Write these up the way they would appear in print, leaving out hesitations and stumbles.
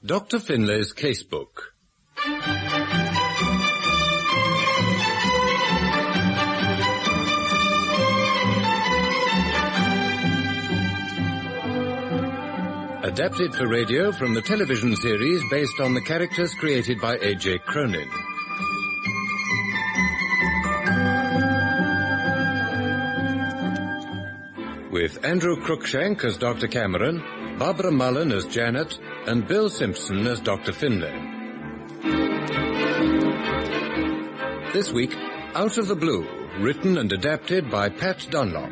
Dr. Finlay's Casebook. Adapted for radio from the television series based on the characters created by A.J. Cronin. With Andrew Cruikshank as Dr. Cameron, Barbara Mullen as Janet, and Bill Simpson as Dr. Finlay. This week, Out of the Blue, written and adapted by Pat Dunlop.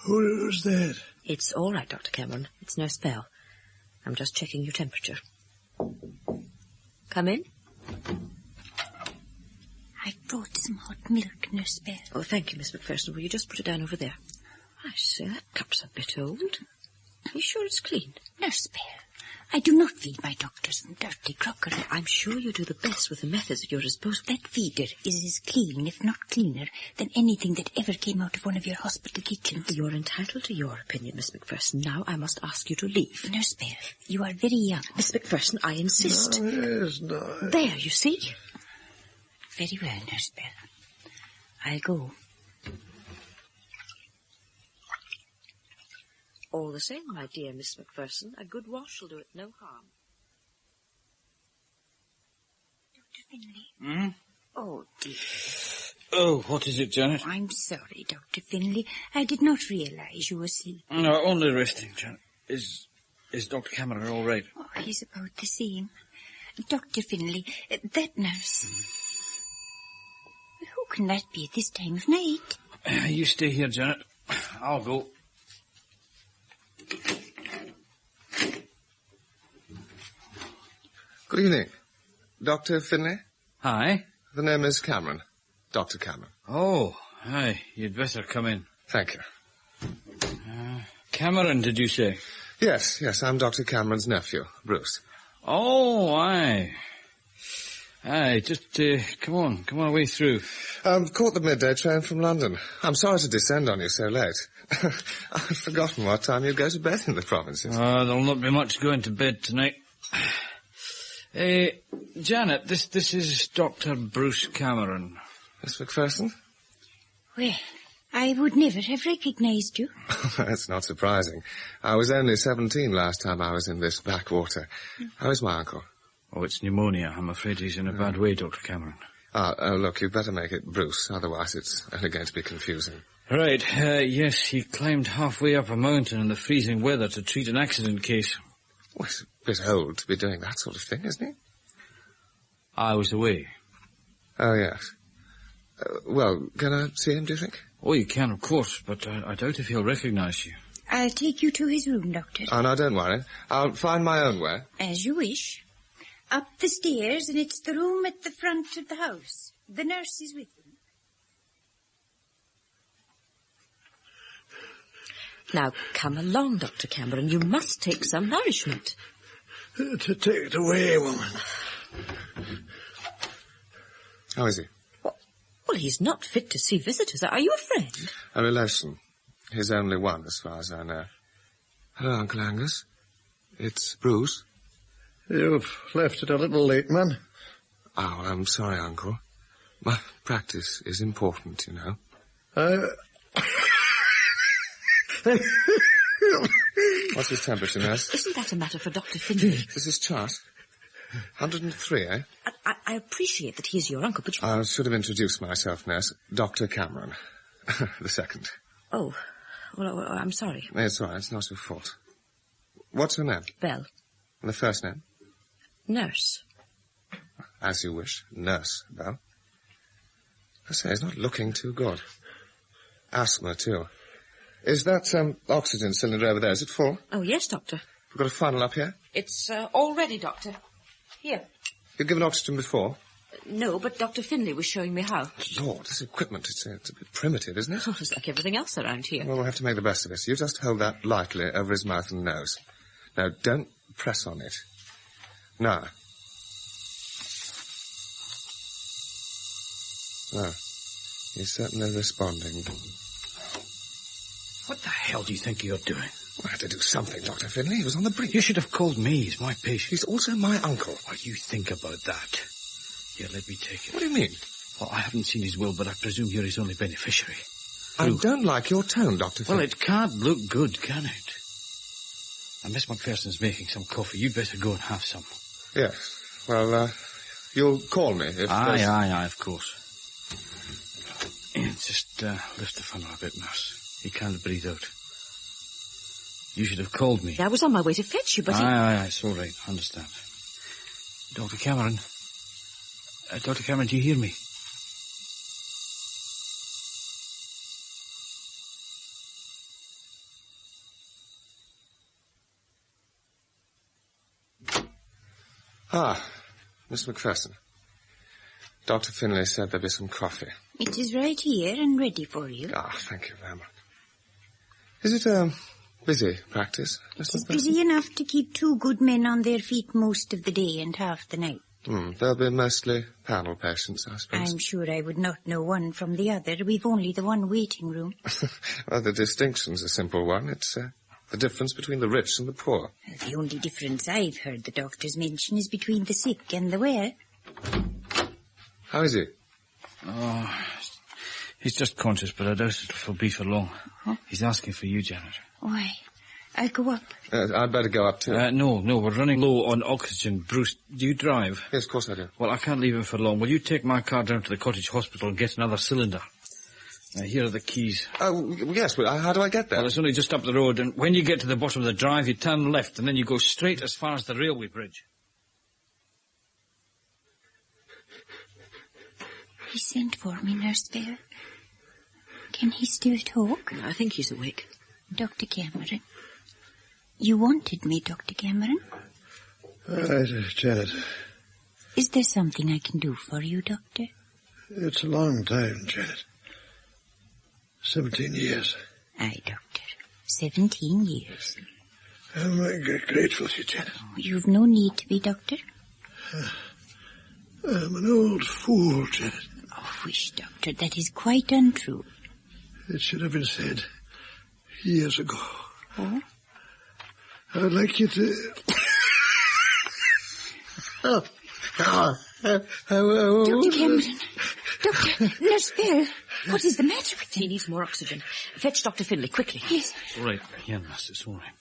Who's that? It's all right, Dr. Cameron. It's Nurse Bell. I'm just checking your temperature. Come in. I brought some hot milk, Nurse Bell. Oh, thank you, Miss Macpherson. Will you just put it down over there? I say, that cup's a bit old. Are you sure it's clean? Nurse Bell, I do not feed my doctors from dirty crockery. I'm sure you do the best with the methods at your disposal. That feeder is as clean, if not cleaner, than anything that ever came out of one of your hospital kitchens. You're entitled to your opinion, Miss Macpherson. Now I must ask you to leave. Nurse Bell, you are very young. Miss Macpherson, I insist. No, yes, no. There, you see? Very well, Nurse Bell. I'll go. All the same, my dear Miss Macpherson, a good wash will do it no harm. Dr. Finlay? Hmm? Oh, dear. Oh, what is it, Janet? I'm sorry, Dr. Finlay. I did not realize you were asleep. No, only resting, Janet. Is Dr. Cameron all right? Oh, he's about the same. Dr. Finlay, that nurse. Who can that be at this time of night? You stay here, Janet. I'll go. Good evening. Dr. Finlay? Hi. The name is Cameron. Dr. Cameron. Oh, hi. You'd better come in. Thank you. Cameron, did you say? Yes, I'm Dr. Cameron's nephew, Bruce. Oh, aye. Aye, just come on away through. Caught the midday train from London. I'm sorry to descend on you so late. I've forgotten what time you go to bed in the provinces. There'll not be much going to bed tonight. Janet, this is Dr. Bruce Cameron. Miss Macpherson? Well, I would never have recognized you. That's not surprising. I was only 17 last time I was in this backwater. How is my uncle? Oh, it's pneumonia. I'm afraid he's in a bad way, Dr. Cameron. Look, you'd better make it Bruce, otherwise it's only going to be confusing. Right, yes, he climbed halfway up a mountain in the freezing weather to treat an accident case. Well, he's a bit old to be doing that sort of thing, isn't he? I was away. Oh, yes. Well, can I see him, do you think? Oh, you can, of course, but I doubt if he'll recognize you. I'll take you to his room, Doctor. Oh, no, don't worry. I'll find my own way. As you wish. Up the stairs, and it's the room at the front of the house. The nurse is with him. Now, come along, Dr. Cameron. You must take some nourishment. To take it away, woman. How is he? Well, he's not fit to see visitors. Are you a friend? A relation. His only one, as far as I know. Hello, Uncle Angus. It's Bruce. You've left it a little late, man. Oh, I'm sorry, Uncle. My practice is important, you know. What's his temperature, nurse? Isn't that a matter for Dr. Finlay? This is chart. 103, eh? I appreciate that he's your uncle, but you... I should have introduced myself, nurse. Dr. Cameron. The second. Oh, well, I'm sorry. It's all right. It's not your fault. What's your name? Belle. And the first name? Nurse. As you wish. Nurse, Belle. I say, he's not looking too good. Asthma, too. Is that oxygen cylinder over there, is it full? Oh, yes, Doctor. We've got a funnel up here? It's all ready, Doctor. Here. You've given oxygen before? No, but Dr. Finlay was showing me how. Lord, this equipment, it's a bit primitive, isn't it? Oh, it's like everything else around here. Well, we'll have to make the best of it. You just hold that lightly over his mouth and nose. Now, don't press on it. Now. No. He's certainly responding. What the hell do you think you're doing? I had to do something, Dr. Finlay. He was on the brink. You should have called me. He's my patient. He's also my uncle. Well, you think about that. Here, let me take it. What do you mean? Well, I haven't seen his will, but I presume you're his only beneficiary. I don't like your tone, Dr. Finlay. Well, it can't look good, can it? Now, Miss McPherson's making some coffee. You'd better go and have some. Yes. Well, you'll call me if Aye, of course. Just lift the funnel a bit, nurse. He can't breathe out. You should have called me. I was on my way to fetch you, but Aye, it's all right. I understand. Dr. Cameron. Dr. Cameron, do you hear me? Ah, Miss McPherson. Dr. Finlay said there'd be some coffee. It is right here and ready for you. Ah, thank you very much. Is it, busy practice, Miss It is McPherson? busy enough to keep 2 good men on their feet most of the day and half the night. They'll be mostly panel patients, I suppose. I'm sure I would not know one from the other. We've only the one waiting room. Well, the distinction's a simple one. It's, the difference between the rich and the poor. The only difference I've heard the doctors mention is between the sick and the well. How is he? Oh, he's just conscious, but I doubt it'll be for long. Huh? He's asking for you, Janet. Why, I'll go up. I'd better go up too. No, we're running low on oxygen. Bruce, do you drive? Yes, of course I do. Well, I can't leave him for long. Will you take my car down to the cottage hospital and get another cylinder? Here are the keys. Oh, yes, but how do I get there? Well, it's only just up the road, and when you get to the bottom of the drive, you turn left, and then you go straight as far as the railway bridge. He sent for me, Nurse Bell. Can he still talk? I think he's awake. Dr. Cameron. You wanted me, Dr. Cameron? All right, Janet. Is there something I can do for you, Doctor? It's a long time, Janet. 17 years. Aye, Doctor. 17 years. I'm grateful to you, Janet. Oh, you've no need to be, Doctor. I'm an old fool, Janet. Oh, wish, Doctor, that is quite untrue. It should have been said years ago. Oh? I'd like you to... Dr. Cameron. Doctor, Nurse Bell. What is the matter with him? He needs more oxygen. Fetch Dr. Finlay, quickly. Yes. It's all right. Here, nurse, it's all right.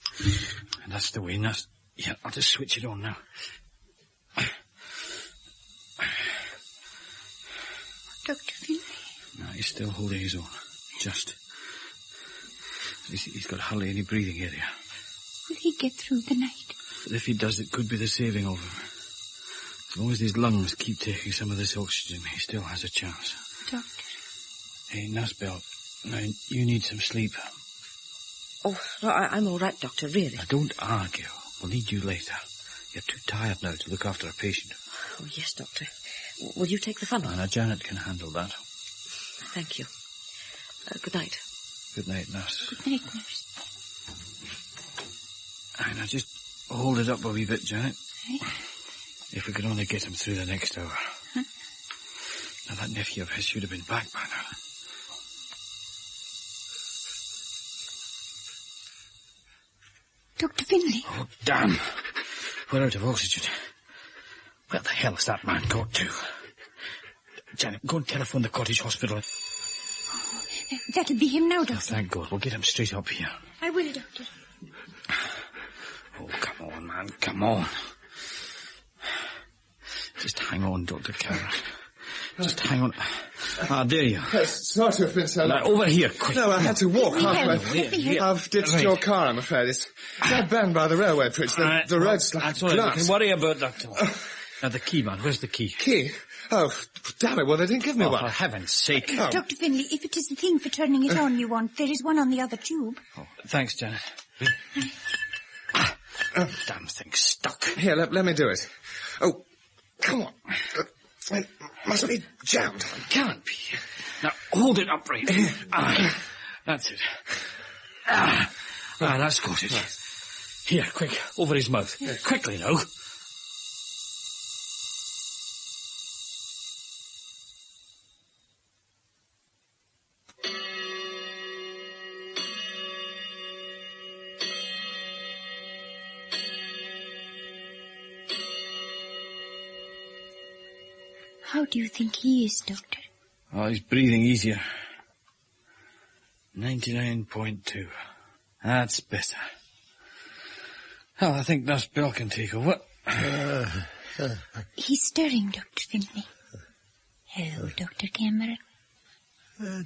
And that's the way, nurse. Yeah, I'll just switch it on now. Dr. Finlay. No, he's still holding his own. Just. He's got hardly any breathing area. Will he get through the night? But if he does, it could be the saving of him. As long as his lungs keep taking some of this oxygen, he still has a chance. Doctor. Hey, Nurse Bell, now, you need some sleep. Oh, no, I'm all right, Doctor, really. Now, don't argue. We'll need you later. You're too tired now to look after a patient. Oh, yes, Doctor. Will you take the funnel? Now, Janet can handle that. Thank you. Good night. Good night, nurse. Good night, nurse. Aye, now, just hold it up a wee bit, Janet. Aye. If we could only get him through the next hour. Huh? Now, that nephew of his should have been back by now. Dr. Finlay. Oh, damn. We're out of oxygen. Where the hell has that man got to? Janet, go and telephone the cottage hospital. Oh, that'll be him now, Doctor. Oh, thank God. We'll get him straight up here. I will, Doctor. Oh, come on, man. Come on. Just hang on, Dr. Cameron. Just hang on. Ah, there you are. Yes, sorry to have been so Now, long. over here, quick. No, I had to walk halfway. Here. I've ditched Right. your car, I'm afraid. It's that bend by the railway bridge. The road's like That's all right. glass. You can worry about that tomorrow. Now, the key, man. Where's the key? Key? Oh, damn it. Well, they didn't give me Oh, one. for heaven's sake. Oh. Dr. Finlay, if it is the thing for turning it on you want, there is one on the other tube. Oh, thanks, Janet. Damn thing's stuck. Here, let me do it. Oh, come on. It must be jammed. Can't be. Now, hold it upright. That's it. That's got it. Here, quick, over his mouth. Quickly now. How do you think he is, Doctor? Oh, he's breathing easier. 99.2. That's better. Well, I think Nurse Bell can take over. He's stirring, Dr. Finlay. Hello, Dr. Cameron.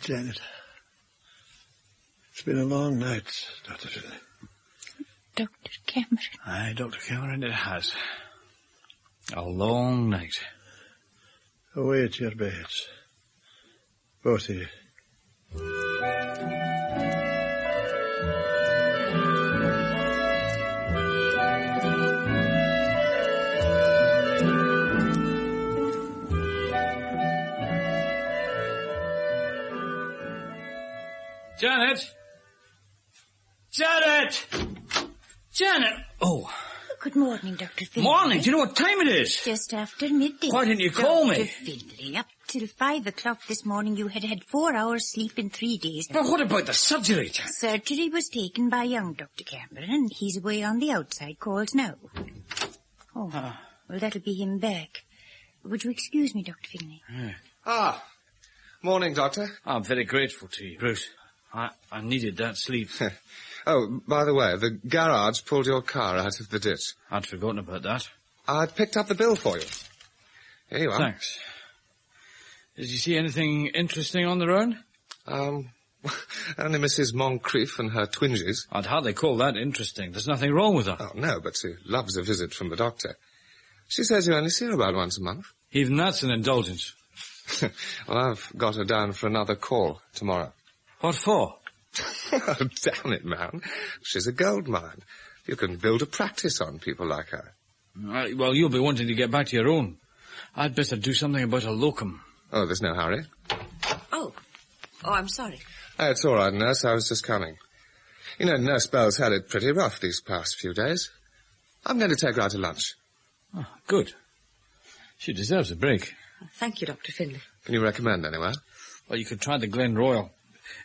Janet. It's been a long night, Dr. Finlay. Dr. Cameron. Aye, Dr. Cameron, it has. A long night. Away at your beds. Both of you. Janet! Janet! Janet! Oh. Good morning, Dr. Finlay. Morning. Do you know what time it is? Just after midday. Why didn't you call me? Dr. Finlay, up till 5 o'clock this morning you had had 4 hours sleep in 3 days. But what about the surgery, Janet? Surgery was taken by young Dr. Cameron, and he's away on the outside calls now. Oh, well, that'll be him back. Would you excuse me, Dr. Finlay? Ah, morning, Doctor. I'm very grateful to you, Bruce. I needed that sleep. Oh, by the way, the garage pulled your car out of the ditch. I'd forgotten about that. I picked up the bill for you. Here you are. Thanks. Did you see anything interesting on the road? Only Mrs. Moncrief and her twinges. I'd hardly call that interesting. There's nothing wrong with her. Oh, no, but she loves a visit from the doctor. She says you only see her about once a month. Even that's an indulgence. Well, I've got her down for another call tomorrow. What for? Oh, damn it, man. She's a gold mine. You can build a practice on people like her. Well, you'll be wanting to get back to your own. I'd better do something about a locum. Oh, there's no hurry. Oh, I'm sorry. It's all right, Nurse. I was just coming. You know, Nurse Bell's had it pretty rough these past few days. I'm going to take her out to lunch. Oh, good. She deserves a break. Thank you, Dr. Finlay. Can you recommend anywhere? Well, you could try the Glen Royal.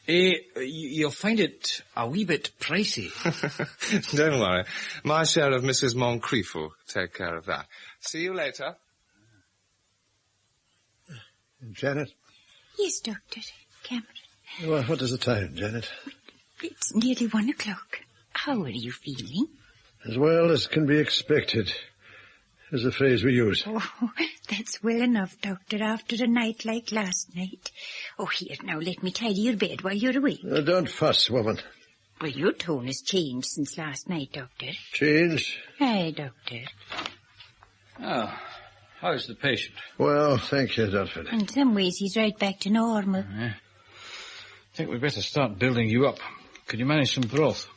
You'll find it a wee bit pricey. Don't worry. My share of Mrs. Moncrief will take care of that. See you later. Janet? Yes, Dr. Cameron. Well, what is the time, Janet? It's nearly 1 o'clock. How are you feeling? As well as can be expected, is the phrase we use. Oh, that's well enough, Doctor, after a night like last night. Oh, here, now, let me tidy your bed while you're awake. Don't fuss, woman. Well, your tone has changed since last night, Doctor. Change? Aye, Doctor. Oh, how's the patient? Well, thank you, Dr. In some ways, he's right back to normal. I think we'd better start building you up. Could you manage some broth?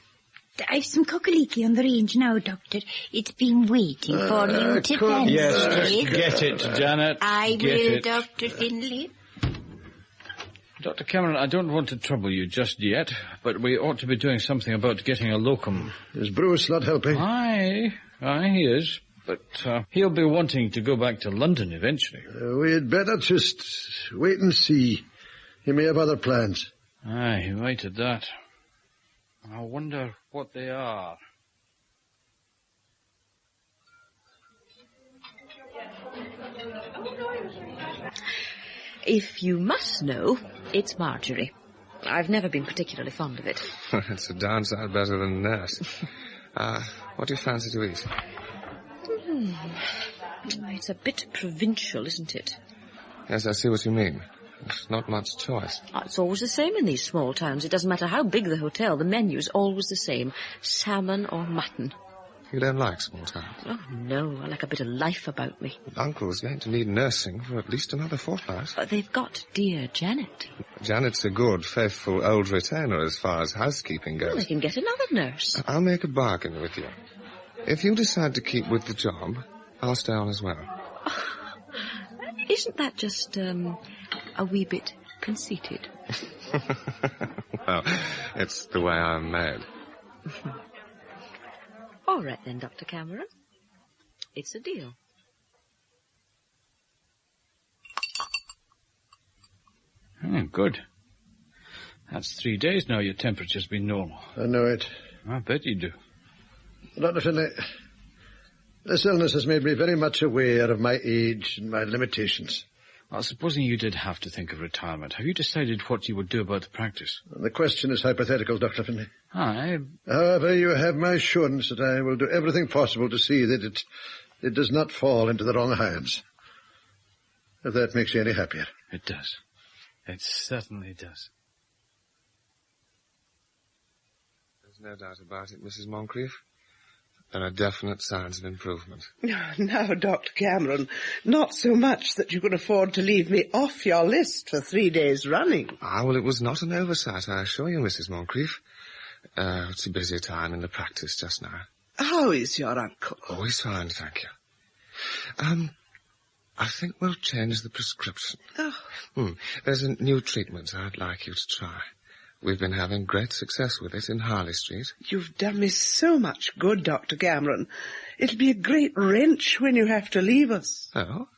I've some cockaliki on the range now, Doctor. It's been waiting for you to fancy. Yes, just get it, Janet. I will, Dr. Finlay. Dr. Cameron, I don't want to trouble you just yet, but we ought to be doing something about getting a locum. Is Bruce not helping? Aye, he is. But he'll be wanting to go back to London eventually. We'd better just wait and see. He may have other plans. Aye, right at that. I wonder what they are. If you must know, it's Marjorie. I've never been particularly fond of it. It's a darn sight better than Nurse. What do you fancy to eat? It's a bit provincial, isn't it? Yes, I see what you mean. There's not much choice. It's always the same in these small towns. It doesn't matter how big the hotel, the menu's always the same. Salmon or mutton. You don't like small towns? Oh, no, I like a bit of life about me. Uncle's going to need nursing for at least another fortnight. But they've got dear Janet. Janet's a good, faithful old retainer as far as housekeeping goes. Well, they can get another nurse. I'll make a bargain with you. If you decide to keep with the job, I'll stay on as well. Isn't that just, a wee bit conceited? Well, it's the way I'm made. All right then, Dr. Cameron. It's a deal. Good. That's 3 days now your temperature's been normal. I know it. I bet you do. Dr. Finlay, this illness has made me very much aware of my age and my limitations. Well, supposing you did have to think of retirement, have you decided what you would do about the practice? The question is hypothetical, Dr. Finlay. Aye. However, you have my assurance that I will do everything possible to see that it does not fall into the wrong hands. If that makes you any happier. It does. It certainly does. There's no doubt about it, Mrs. Moncrief. There are definite signs of improvement. Now, Dr. Cameron, not so much that you can afford to leave me off your list for 3 days running. Ah, well, it was not an oversight, I assure you, Mrs. Moncrief. It's a busy time in the practice just now. How is your uncle? Oh, he's fine, thank you. I think we'll change the prescription. Oh. There's a new treatment I'd like you to try. We've been having great success with it in Harley Street. You've done me so much good, Dr. Cameron. It'll be a great wrench when you have to leave us. Oh?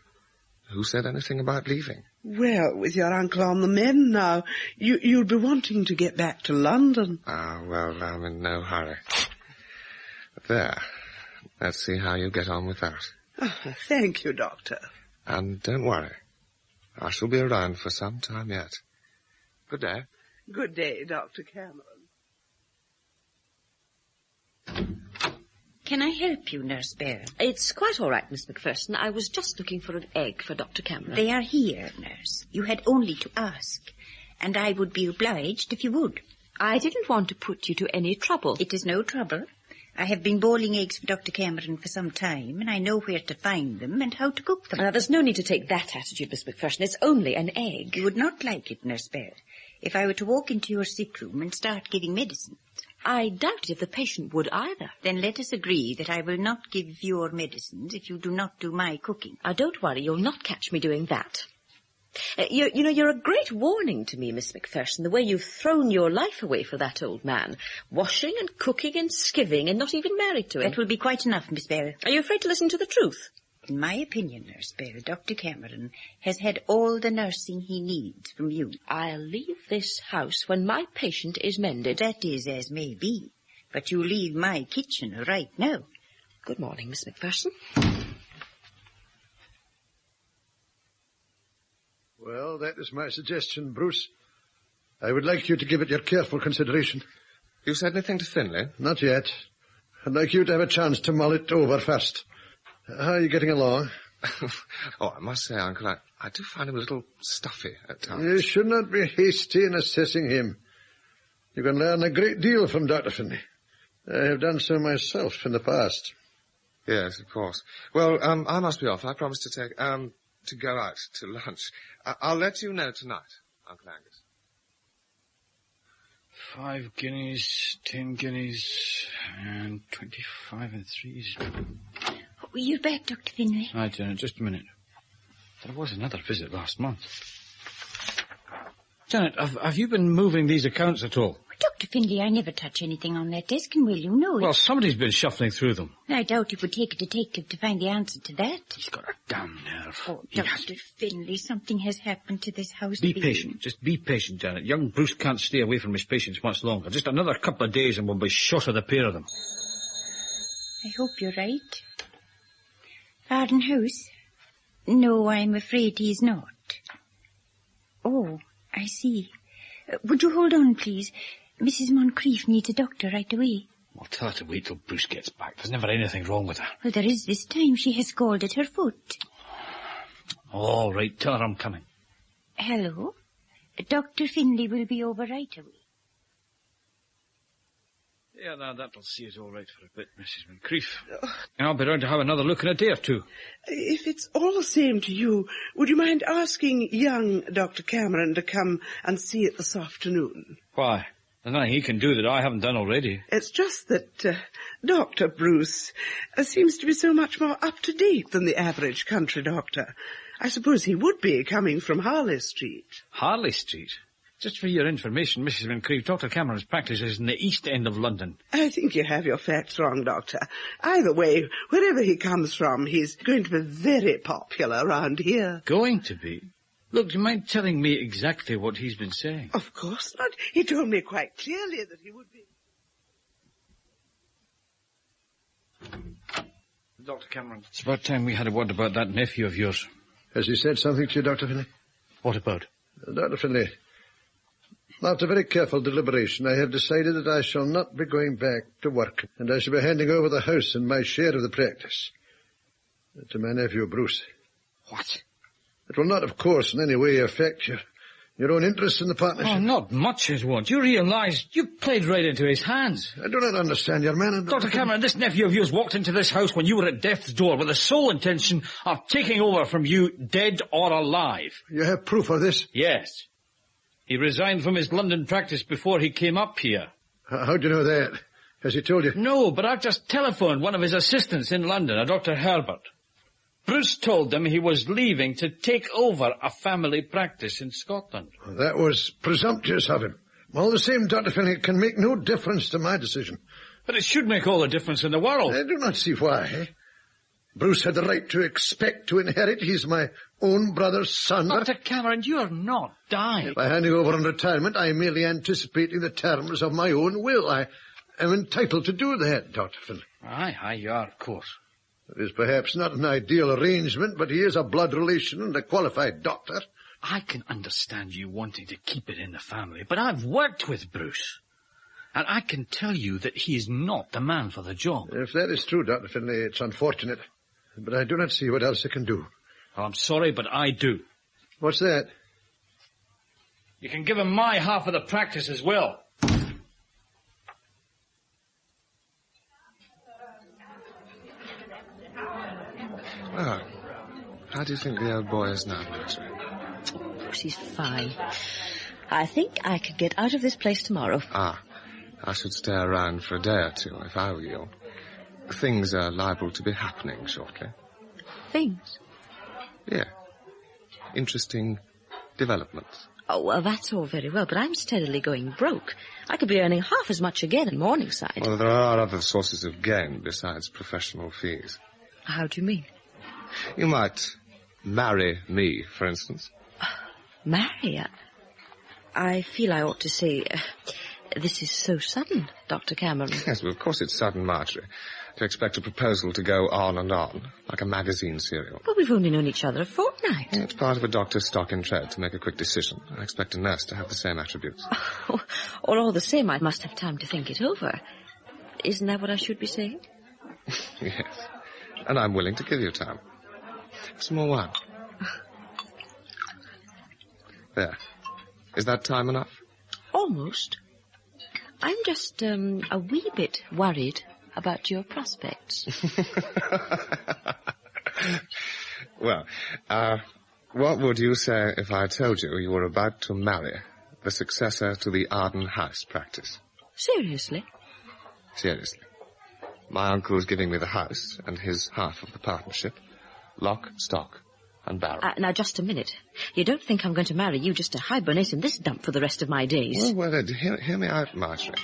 Who said anything about leaving? Well, with your uncle on the mend now, you'll be wanting to get back to London. Ah, well, I'm in no hurry. There. Let's see how you get on with that. Oh, thank you, Doctor. And don't worry. I shall be around for some time yet. Good day. Good day, Dr. Cameron. Can I help you, Nurse Bell? It's quite all right, Miss Macpherson. I was just looking for an egg for Dr. Cameron. They are here, Nurse. You had only to ask. And I would be obliged if you would. I didn't want to put you to any trouble. It is no trouble. I have been boiling eggs for Dr. Cameron for some time, and I know where to find them and how to cook them. There's no need to take that attitude, Miss Macpherson. It's only an egg. You would not like it, Nurse Bell, if I were to walk into your sick room and start giving medicine. I doubt if the patient would either. Then let us agree that I will not give your medicines if you do not do my cooking. Don't worry, you'll not catch me doing that. You're a great warning to me, Miss Macpherson, the way you've thrown your life away for that old man. Washing and cooking and skivvying and not even married to him. That will be quite enough, Miss Bell. Are you afraid to listen to the truth? In my opinion, Nurse Bell, Dr. Cameron has had all the nursing he needs from you. I'll leave this house when my patient is mended. That is as may be, but you leave my kitchen right now. Good morning, Miss Macpherson. Well, that is my suggestion, Bruce. I would like you to give it your careful consideration. You said anything to Finlay? Not yet. I'd like you to have a chance to mull it over first. How are you getting along? Oh, I must say, Uncle, I do find him a little stuffy at times. You should not be hasty in assessing him. You can learn a great deal from Dr. Finlay. I have done so myself in the past. Yes, of course. Well, I must be off. I promised to go out to lunch. I'll let you know tonight, Uncle Angus. 5 guineas, 10 guineas, and 25 and 3s. Oh, you're back, Dr. Finlay. Right, Janet, just a minute. There was another visit last month. Janet, have you been moving these accounts at all? Dr. Finlay, I never touch anything on that desk, and well, you know it. Well, somebody's been shuffling through them. I doubt it would take a detective to find the answer to that. He's got a damn nerve. Oh, Dr. Finlay, something has happened to this house. Be patient. Just be patient, Janet. Young Bruce can't stay away from his patients much longer. Just another couple of days and we'll be shot of the pair of them. I hope you're right. Arden House? No, I'm afraid he's not. Oh, I see. Would you hold on, please? Mrs. Moncrief needs a doctor right away. Well, tell her to wait till Bruce gets back. There's never anything wrong with her. Well, there is this time. She has scalded her foot. All right, tell her I'm coming. Hello? Dr. Finlay will be over right away. Yeah, now that'll see it all right for a bit, Mrs. Moncrief. I'll be round to have another look in a day or two. If it's all the same to you, would you mind asking young Dr. Cameron to come and see it this afternoon? Why? There's nothing he can do that I haven't done already. It's just that Dr. Bruce seems to be so much more up-to-date than the average country doctor. I suppose he would be coming from Harley Street. Harley Street? Just for your information, Mrs. Moncrief, Dr. Cameron's practice is in the East End of London. I think you have your facts wrong, Doctor. Either way, wherever he comes from, he's going to be very popular around here. Going to be? Look, do you mind telling me exactly what he's been saying? Of course not. He told me quite clearly that he would be... Dr. Cameron, it's about time we had a word about that nephew of yours. Has he said something to you, Dr. Finlay? What about? Dr. Finlay, after very careful deliberation, I have decided that I shall not be going back to work, and I shall be handing over the house and my share of the practice to my nephew, Bruce. What? It will not, of course, in any way affect your own interest in the partnership. Oh, not much it won't. You realise you played right into his hands. I do not understand your man. Dr. Cameron, this nephew of yours walked into this house when you were at death's door with the sole intention of taking over from you, dead or alive. You have proof of this? Yes. He resigned from his London practice before he came up here. How do you know that? Has he told you? No, but I've just telephoned one of his assistants in London, a Dr. Herbert. Bruce told them he was leaving to take over a family practice in Scotland. That was presumptuous of him. All the same, Dr. Finlay, it can make no difference to my decision. But it should make all the difference in the world. I do not see why. Bruce had the right to expect to inherit. He's my own brother's son. Dr. Cameron, you're not dying. By handing over on retirement, I'm merely anticipating the terms of my own will. I am entitled to do that, Dr. Finlay. Aye, you are, of course. It is perhaps not an ideal arrangement, but he is a blood relation and a qualified doctor. I can understand you wanting to keep it in the family, but I've worked with Bruce. And I can tell you that he is not the man for the job. If that is true, Dr. Finlay, it's unfortunate. But I do not see what else I can do. I'm sorry, but I do. What's that? You can give him my half of the practice as well. Well, how do you think the old boy is now, Marjorie? Of course, he's fine. I think I could get out of this place tomorrow. I should stay around for a day or two if I were you. Things are liable to be happening shortly. Things? Yeah. Interesting developments. Oh, well, that's all very well, but I'm steadily going broke. I could be earning half as much again in Morningside. Well, there are other sources of gain besides professional fees. How do you mean? You might marry me, for instance. Marry? I feel I ought to say, this is so sudden, Dr. Cameron. Yes, well, of course it's sudden, Marjorie. To expect a proposal to go on and on, like a magazine serial. But we've only known each other a fortnight. It's part of a doctor's stock in trade to make a quick decision. I expect a nurse to have the same attributes. Oh, or all the same, I must have time to think it over. Isn't that what I should be saying? Yes. And I'm willing to give you time. Some more wine. There. Is that time enough? Almost. I'm just a wee bit worried about your prospects. Well, what would you say if I told you you were about to marry the successor to the Arden House practice? Seriously? Seriously. My uncle is giving me the house and his half of the partnership. Lock, stock, and barrel. Now, just a minute. You don't think I'm going to marry you just to hibernate in this dump for the rest of my days? Well, hear me out, Marjorie.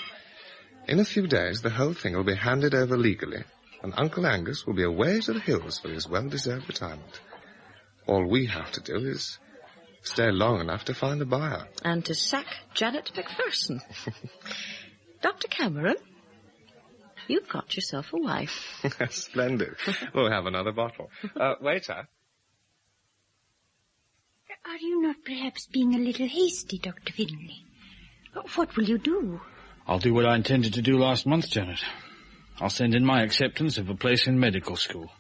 In a few days, the whole thing will be handed over legally, and Uncle Angus will be away to the hills for his well-deserved retirement. All we have to do is stay long enough to find a buyer. And to sack Janet McPherson. Dr. Cameron, you've got yourself a wife. Splendid. We'll have another bottle. Waiter. Are you not perhaps being a little hasty, Dr. Finlay? What will you do? I'll do what I intended to do last month, Janet. I'll send in my acceptance of a place in medical school.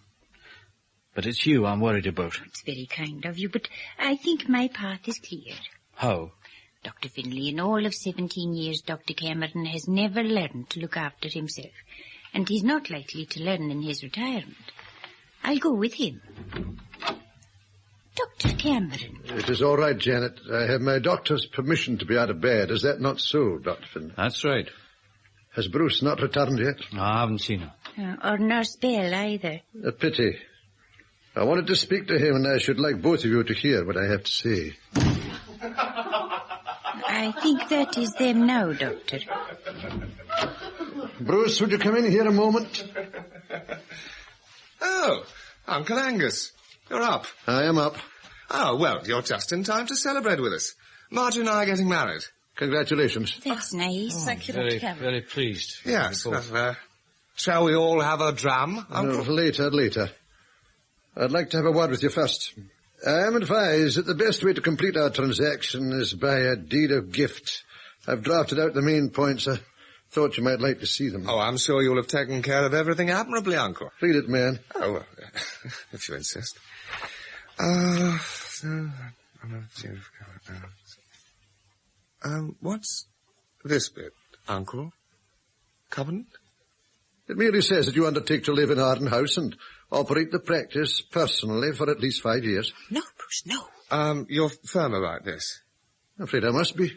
But it's you I'm worried about. It's very kind of you, but I think my path is clear. How? Dr. Finlay, in all of 17 years, Dr. Cameron has never learned to look after himself, and he's not likely to learn in his retirement. I'll go with him. Dr. Cameron. It is all right, Janet. I have my doctor's permission to be out of bed. Is that not so, Dr. Finlay? That's right. Has Bruce not returned yet? No, I haven't seen him. Or Nurse Bell either. A pity. I wanted to speak to him, and I should like both of you to hear what I have to say. I think that is them now, Doctor. Bruce, would you come in here a moment? Oh, Uncle Angus. You're up. I am up. Oh, well, you're just in time to celebrate with us. Marjorie and I are getting married. Congratulations. That's nice. Thank you, Dr. Cameron. Very pleased. Yes. Well, shall we all have a dram, Uncle? No, later. I'd like to have a word with you first. I am advised that the best way to complete our transaction is by a deed of gift. I've drafted out the main points. I thought you might like to see them. Oh, I'm sure you'll have taken care of everything admirably, Uncle. Read it, man. Oh, well, if you insist. What's this bit, Uncle? Covenant? It merely says that you undertake to live in Arden House and operate the practice personally for at least 5 years. No, Bruce, no. You're firm about this? I'm afraid I must be.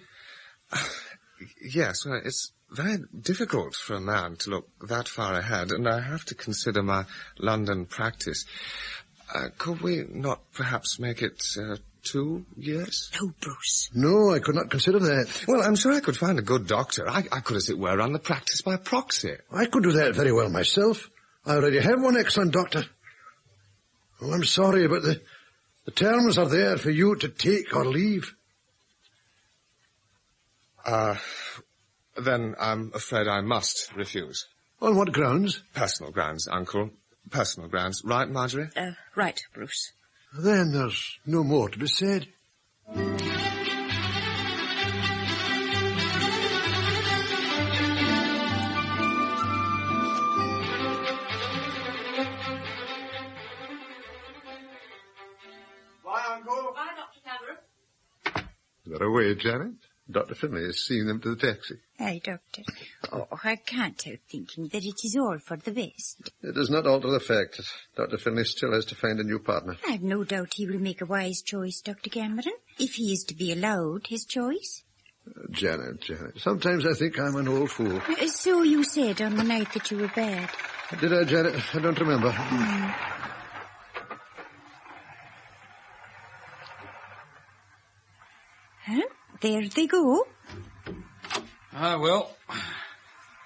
Yes, well, it's very difficult for a man to look that far ahead, and I have to consider my London practice. Could we not perhaps make it 2 years? No, Bruce. No, I could not consider that. Well, I'm sure I could find a good doctor. I could, as it were, run the practice by proxy. I could do that very well myself. I already have one excellent doctor. Oh, I'm sorry, but the terms are there for you to take or leave. Then I'm afraid I must refuse. On what grounds? Personal grounds, Uncle. Personal grounds. Right, Marjorie? Right, Bruce. Then there's no more to be said. Bye, Uncle. Bye, Dr. Cameron. They're away, Janet. Dr. Finlay is seeing them to the taxi. Aye, Doctor. Oh, I can't help thinking that it is all for the best. It does not alter the fact that Dr. Finlay still has to find a new partner. I've no doubt he will make a wise choice, Dr. Cameron, if he is to be allowed his choice. Janet, sometimes I think I'm an old fool. So you said on the night that you were bad. Did I, Janet? I don't remember. Huh? There they go. Well,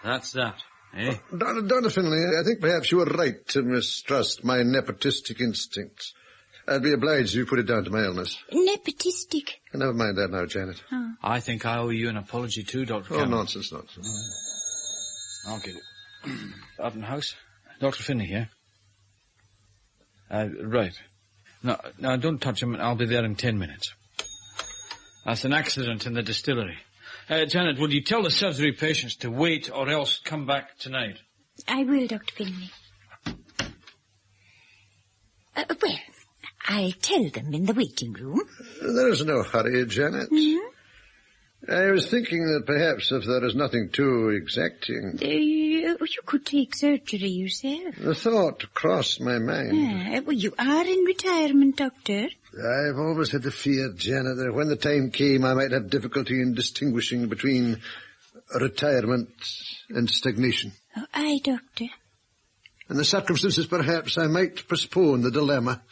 that's that, eh? Dr. Finlay, I think perhaps you were right to mistrust my nepotistic instincts. I'd be obliged if you put it down to my illness. Nepotistic. Never mind that now, Janet. Oh. I think I owe you an apology too, Dr. Oh, Cameron. nonsense. I'll get it. Arden House. Dr. Finlay here. Right. No, don't touch him. I'll be there in 10 minutes. That's an accident in the distillery. Janet, would you tell the surgery patients to wait or else come back tonight? I will, Dr. Finlay. Well, I'll tell them in the waiting room. There's no hurry, Janet. Mm-hmm. I was thinking that perhaps if there is nothing too exacting... You could take surgery yourself. The thought crossed my mind. Well, you are in retirement, Doctor. I've always had the fear, Janet, that when the time came I might have difficulty in distinguishing between retirement and stagnation. Oh, aye, Doctor. In the circumstances, perhaps I might postpone the dilemma.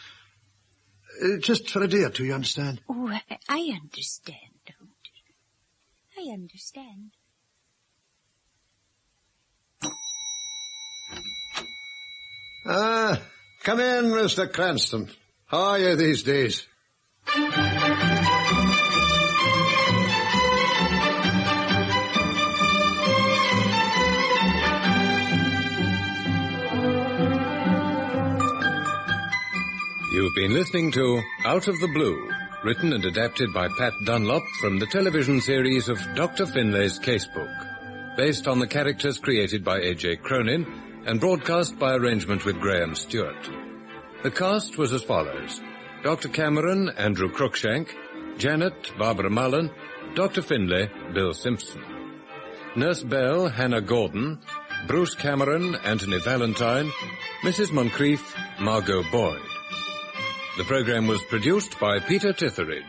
Just for a day or two, you understand? Oh, I understand, Doctor. I understand. Come in, Mr. Cranston. How are you these days? You've been listening to Out of the Blue, written and adapted by Pat Dunlop from the television series of Dr. Finlay's Casebook, based on the characters created by A.J. Cronin and broadcast by arrangement with Graham Stewart. The cast was as follows: Dr. Cameron, Andrew Cruikshank; Janet, Barbara Mullen; Dr. Finlay, Bill Simpson; Nurse Bell, Hannah Gordon; Bruce Cameron, Anthony Valentine; Mrs. Moncrief, Margot Boyd. The program was produced by Peter Titheridge.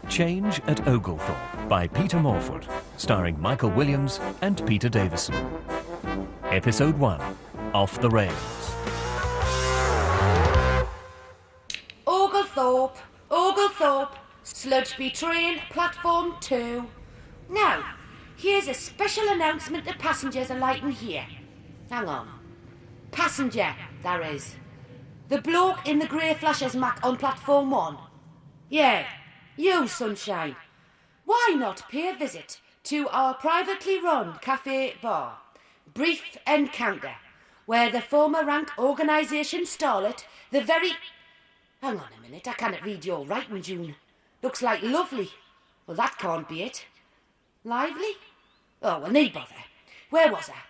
Change at Oglethorpe by Peter Morford, starring Michael Williams and Peter Davison. Episode 1, Off the Rails. Oglethorpe, Oglethorpe, Sludgeby train, platform 2. Now, here's a special announcement to passengers alighting here. Hang on. Passenger, there is. The bloke in the grey flasher's mac on platform 1. Yeah, you, sunshine. Why not pay a visit to our privately run cafe bar, Brief Encounter, where the former rank organisation starlet, the very... Hang on a minute, I cannot read your writing, June. Looks like lovely. Well, that can't be it. Lively? Oh, well, need bother. Where was I?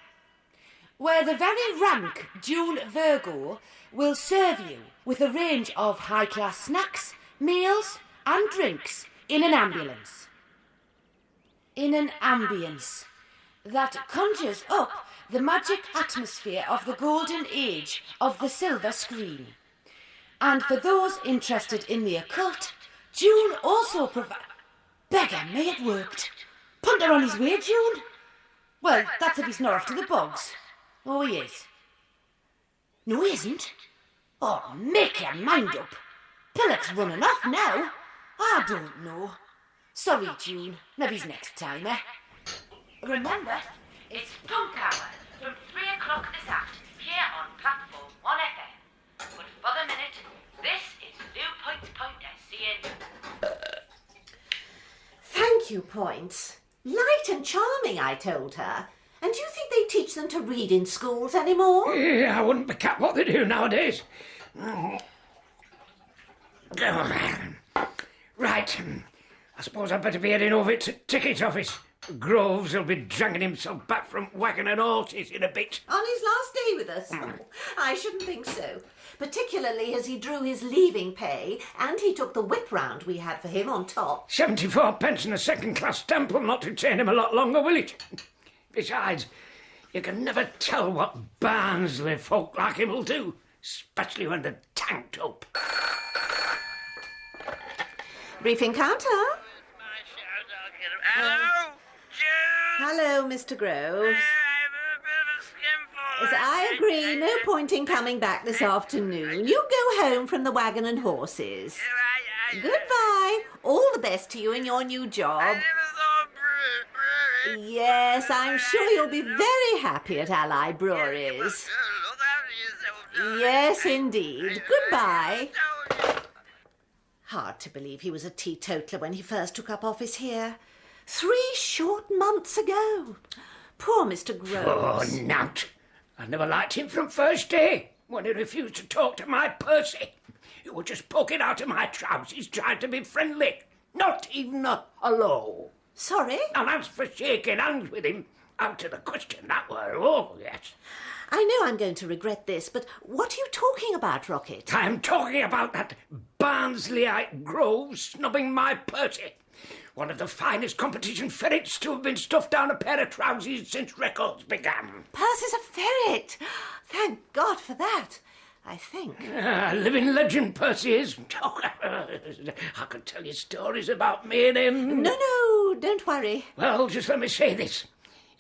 Where the very rank June Virgo will serve you with a range of high-class snacks, meals and drinks in an ambulance. In an ambience that conjures up the magic atmosphere of the golden age of the silver screen. And for those interested in the occult, June also provides... Beggar me, it worked. Punter on his way, June? Well, that's if he's not off to the bogs. Oh, he is. No, he isn't. Oh, make your mind up. Pillock's running off now. I don't know. Sorry, June. Maybe next time, eh? Remember, it's punk hour from 3 o'clock this aft here on platform 1 FM. But for the minute, this is New Points Point SCN. Thank you, Points. Light and charming, I told her. And do you think they teach them to read in schools anymore? Yeah, I wouldn't be cat what they do nowadays. Right. I suppose I'd better be heading over to ticket office. Groves will be dragging himself back from wagon and horses in a bit. On his last day with us? Oh, I shouldn't think so. Particularly as he drew his leaving pay and he took the whip round we had for him on top. 74 pence and a second-class stamp will not retain him a lot longer, will it? Besides, you can never tell what Barnsley folk like him will do, especially when they're tanked up. Brief encounter. Hello, June. Hello, Mr. Groves. As I agree, no point in coming back this afternoon. You go home from the wagon and horses. Goodbye. All the best to you in your new job. Yes, I'm sure you'll be very happy at Allied Breweries. Yes, indeed. Goodbye. Hard to believe he was a teetotaler when he first took up office here. 3 short months ago. Poor Mr. Groves. Oh, Nout. I never liked him from first day, when he refused to talk to my Percy. He was just poking out of my trousers trying to be friendly. Not even a hello. Sorry? And as for shaking hands with him, out of the question, that were, oh, yes. I know I'm going to regret this, but what are you talking about, Rocket? I'm talking about that Barnsleyite Grove snubbing my Percy. One of the finest competition ferrets to have been stuffed down a pair of trousers since records began. Percy's a ferret. Thank God for that, I think. Living legend, Percy is. I could tell you stories about me and him. No, don't worry. Well, just let me say this.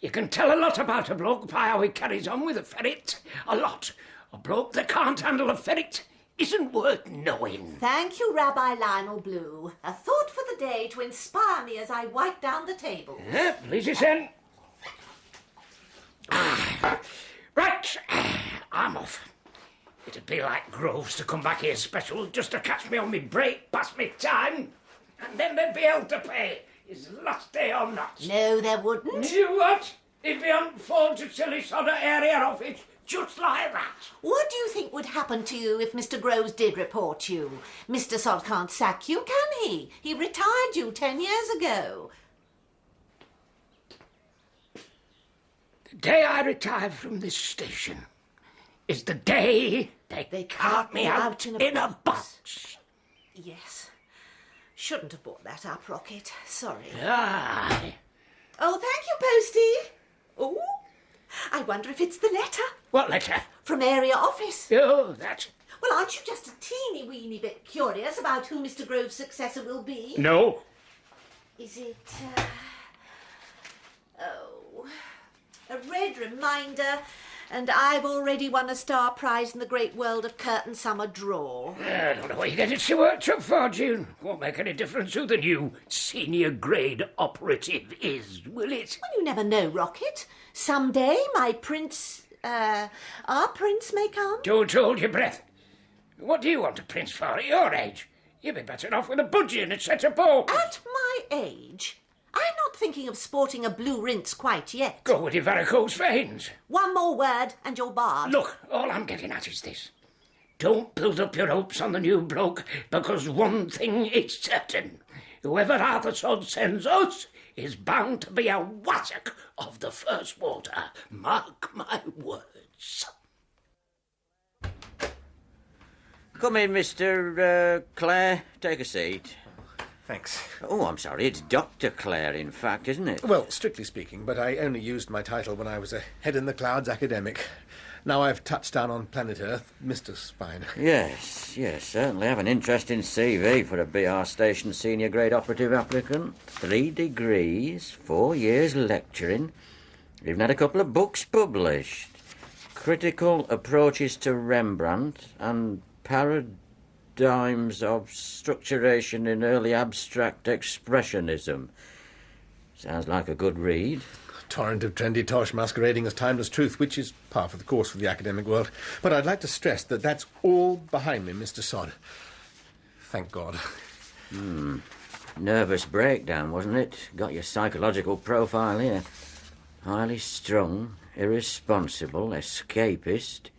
You can tell a lot about a bloke by how he carries on with a ferret. A lot. A bloke that can't handle a ferret isn't worth knowing. Thank you, Rabbi Lionel Blue. A thought for the day to inspire me as I wipe down the table. Please, then. Right, I'm off. It'd be like Groves to come back here special just to catch me on me break past me time, and then they'd be hell to pay, his last day or not. No, there wouldn't. You what? He'd be on phone to silly sort of area office, just like that. What do you think would happen to you if Mr. Groves did report you? Mr. Sod can't sack you, can he? He retired you 10 years ago. The day I retire from this station is the day they cart me out in a box. Yes. Shouldn't have brought that up, Rocket. Sorry. Aye. Oh, thank you, Postie. Oh, I wonder if it's the letter. What letter? From area office. Oh, that. Well, aren't you just a teeny-weeny bit curious about who Mr. Grove's successor will be? No. Is it, a red reminder And I've already won a star prize in the great world of curtain summer draw. I don't know what you're getting so worked up for, June. Won't make any difference who the new senior grade operative is, will it? Well, you never know, Rocket. Someday my our prince may come. Don't hold your breath. What do you want a prince for at your age? You'd be better off with a budgie and a set of balls. At my age? I'm not thinking of sporting a blue rinse quite yet. Go with your varicose veins. One more word and you're barred. Look, all I'm getting at is this. Don't build up your hopes on the new bloke, because one thing is certain. Whoever Arthur Sod sends us is bound to be a wassock of the first water. Mark my words. Come in, Mr. Clare. Take a seat. Thanks. Oh, I'm sorry. It's Dr. Clare, in fact, isn't it? Well, strictly speaking, but I only used my title when I was a head-in-the-clouds academic. Now I've touched down on planet Earth, Mr. Fine. Yes, certainly have an interesting CV for a BR Station senior grade operative applicant. 3 degrees, 4 years lecturing. Even had a couple of books published. Critical Approaches to Rembrandt and Paradigms of Structuration in Early Abstract Expressionism. Sounds like a good read. Torrent of trendy tosh masquerading as timeless truth, which is par for the course for the academic world. But I'd like to stress that that's all behind me, Mr. Sod. Thank God. Nervous breakdown, wasn't it? Got your psychological profile here. Highly strung, irresponsible, escapist.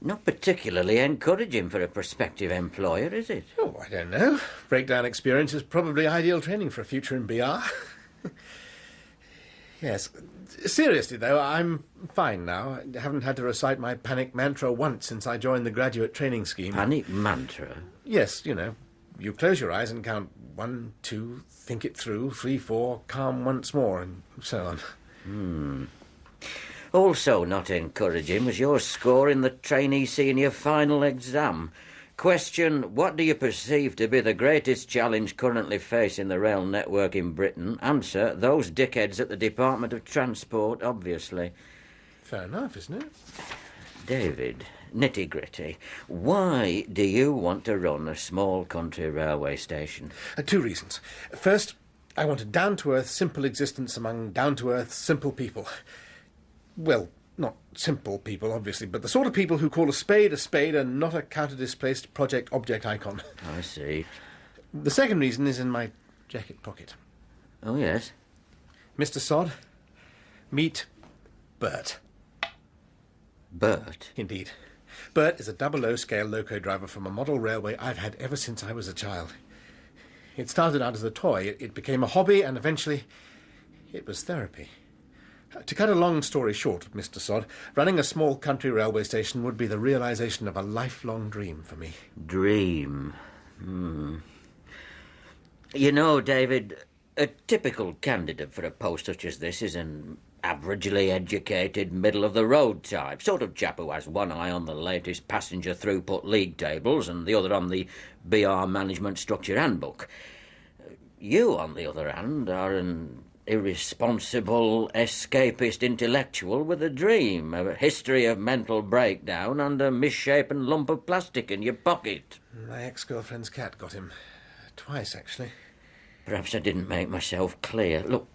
Not particularly encouraging for a prospective employer, is it? Oh, I don't know. Breakdown experience is probably ideal training for a future in BR. Yes. Seriously, though, I'm fine now. I haven't had to recite my panic mantra once since I joined the graduate training scheme. Panic mantra? Yes, you know. You close your eyes and count 1, 2, think it through, 3, 4, calm once more, and so on. Also not encouraging was your score in the trainee senior final exam. Question, what do you perceive to be the greatest challenge currently facing the rail network in Britain? Answer, those dickheads at the Department of Transport, obviously. Fair enough, isn't it? David, nitty-gritty, why do you want to run a small country railway station? 2 reasons. First, I want a down-to-earth, simple existence among down-to-earth, simple people. Well, not simple people, obviously, but the sort of people who call a spade and not a counter-displaced project object icon. I see. The second reason is in my jacket pocket. Oh, yes? Mr. Sod, meet Bert. Bert? Indeed. Bert is a 00 scale loco driver from a model railway I've had ever since I was a child. It started out as a toy, it became a hobby, and eventually it was therapy. To cut a long story short, Mr. Sod, running a small country railway station would be the realisation of a lifelong dream for me. Dream? You know, David, a typical candidate for a post such as this is an averagely educated, middle-of-the-road type, sort of chap who has one eye on the latest passenger throughput league tables and the other on the BR Management Structure Handbook. You, on the other hand, are an irresponsible, escapist intellectual with a dream, a history of mental breakdown and a misshapen lump of plastic in your pocket. My ex-girlfriend's cat got him. Twice, actually. Perhaps I didn't make myself clear. Look,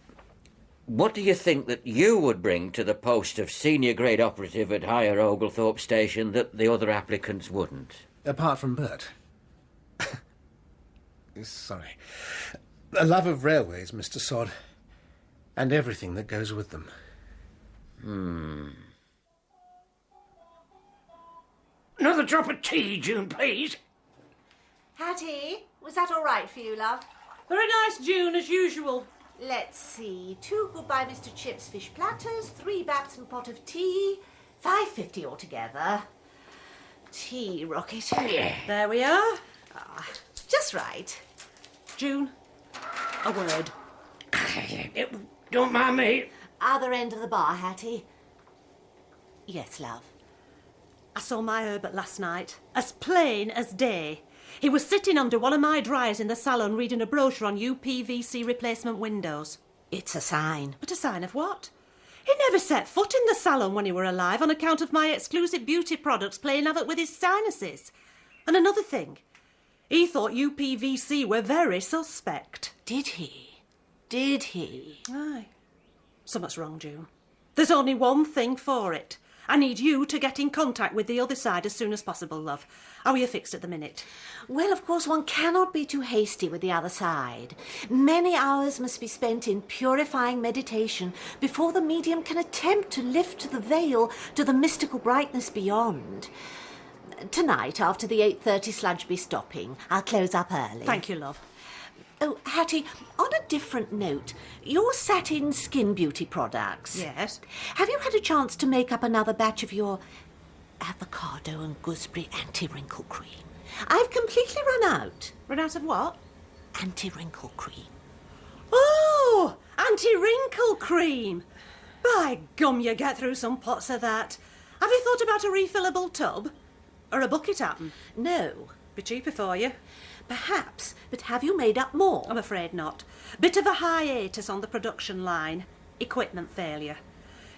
what do you think that you would bring to the post of senior grade operative at Higher Oglethorpe Station that the other applicants wouldn't? Apart from Bert. Sorry. A love of railways, Mr. Sod. And everything that goes with them. Another drop of tea, June, please. Hattie, was that all right for you, love? Very nice, June, as usual. Let's see. 2 goodbye Mr. Chips fish platters, 3 baps and pot of tea, $5.50 altogether. Tea, Rocket. Yeah. There we are. Just right. June, a word. Don't mind me. Other end of the bar, Hattie. Yes, love. I saw my Herbert last night, as plain as day. He was sitting under one of my dryers in the salon reading a brochure on UPVC replacement windows. It's a sign. But a sign of what? He never set foot in the salon when he were alive on account of my exclusive beauty products playing havoc with his sinuses. And another thing, he thought UPVC were very suspect. Did he? Did he? Aye. Something's wrong, June. There's only one thing for it. I need you to get in contact with the other side as soon as possible, love. How are you fixed at the minute? Well, of course, one cannot be too hasty with the other side. Many hours must be spent in purifying meditation before the medium can attempt to lift the veil to the mystical brightness beyond. Tonight, after the 8:30 sludge be stopping, I'll close up early. Thank you, love. Oh, Hattie, on a different note, your satin skin beauty products. Yes? Have you had a chance to make up another batch of your avocado and gooseberry anti-wrinkle cream? I've completely run out. Run out of what? Anti-wrinkle cream. Oh, anti-wrinkle cream. By gum, you get through some pots of that. Have you thought about a refillable tub? Or a bucket apple? No. Be cheaper for you. Perhaps, but have you made up more? I'm afraid not. Bit of a hiatus on the production line. Equipment failure.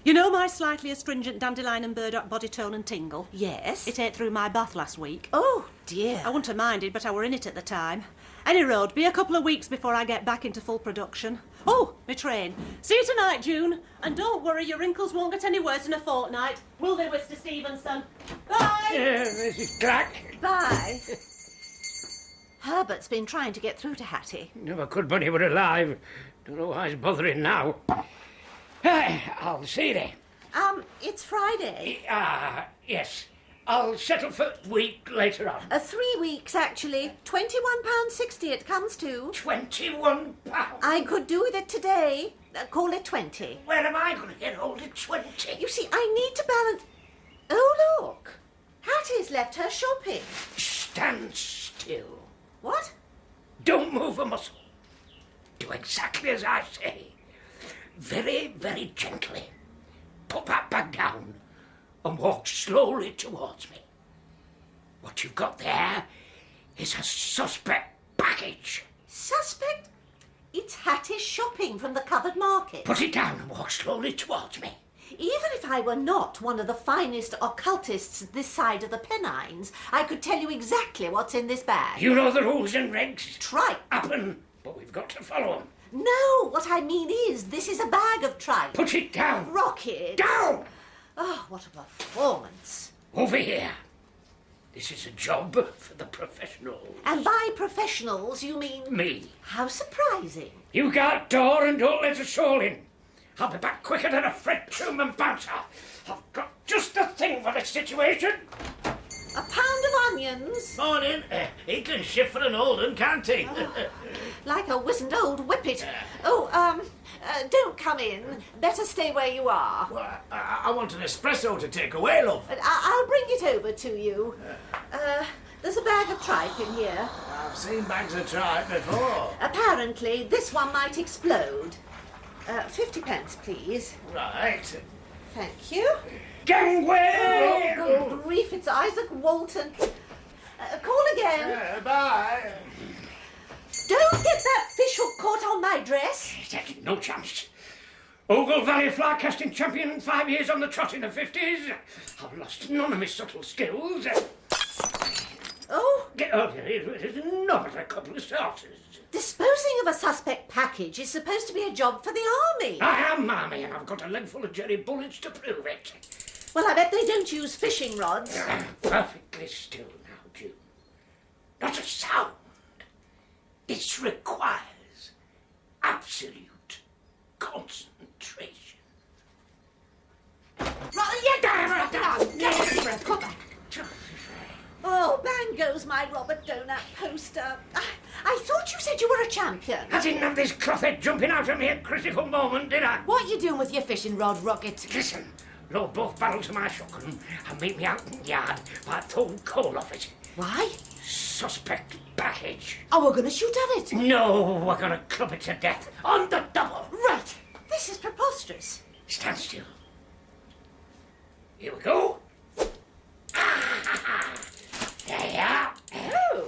You know my slightly astringent dandelion and burdock body tone and tingle? Yes. It ate through my bath last week. Oh, dear. I wouldn't have minded, but I were in it at the time. Any road, be a couple of weeks before I get back into full production. Oh, my train. See you tonight, June. And don't worry, your wrinkles won't get any worse in a fortnight. Will they, Mr. Stevenson? Bye! Mrs. Clack. Bye. Herbert's been trying to get through to Hattie. Never could when he were alive. Don't know why he's bothering now. I'll see thee. It's Friday. Yes. I'll settle for a week later on. 3 weeks, actually. £21.60 it comes to. £21? I could do with it today. Call it 20. Where am I going to get hold of 20? You see, I need to balance... Oh, look. Hattie's left her shopping. Stand still. What? Don't move a muscle. Do exactly as I say. Very, very gently. Put that bag down and walk slowly towards me. What you've got there is a suspect package. Suspect? It's Hattie's shopping from the covered market. Put it down and walk slowly towards me. Even if I were not one of the finest occultists this side of the Pennines, I could tell you exactly what's in this bag. You know the rules and regs. Tripe. Happen, but we've got to follow them. No, what I mean is, this is a bag of tripe. Put it down. Rocket. Down! Oh, what a performance. Over here. This is a job for the professionals. And by professionals, you mean... Me. How surprising. You guard door and don't let a soul in. I'll be back quicker than a Fred Truman bouncer. I've got just the thing for this situation. A pound of onions. Morning. He can shift for an old un, can't he? Like a wizened old whippet. Don't come in. Better stay where you are. Well, I want an espresso to take away, love. I'll bring it over to you. There's a bag of tripe in here. I've seen bags of tripe before. Apparently, this one might explode. 50 pence, please. Right. Thank you. Gangway! Oh, good grief, it's Isaac Walton. Call again. Bye. Don't get that fish hook caught on my dress. No chance. Ogle Valley fly casting champion, 5 years on the trot in the 50s. I've lost none of my subtle skills. Oh? Get over here. It is not but a couple of sauces. Disposing of a suspect package is supposed to be a job for the army. I am army, and I've got a leg full of jerry bullets to prove it. Well, I bet they don't use fishing rods. Perfectly still now, June. Not a sound. This requires absolute concentration. Oh, bang goes my Robert Donat poster. I thought you said you were a champion. I didn't have this clothhead jumping out at me at a critical moment, did I? What you doing with your fishing rod, Rocket? Listen, load both barrels of my shotgun and meet me out in the yard by throwing coal off it. Why? Suspect package. Oh, we're going to shoot at it? No, we're going to club it to death on the double. Right. This is preposterous. Stand still. Here we go. There you are. Oh.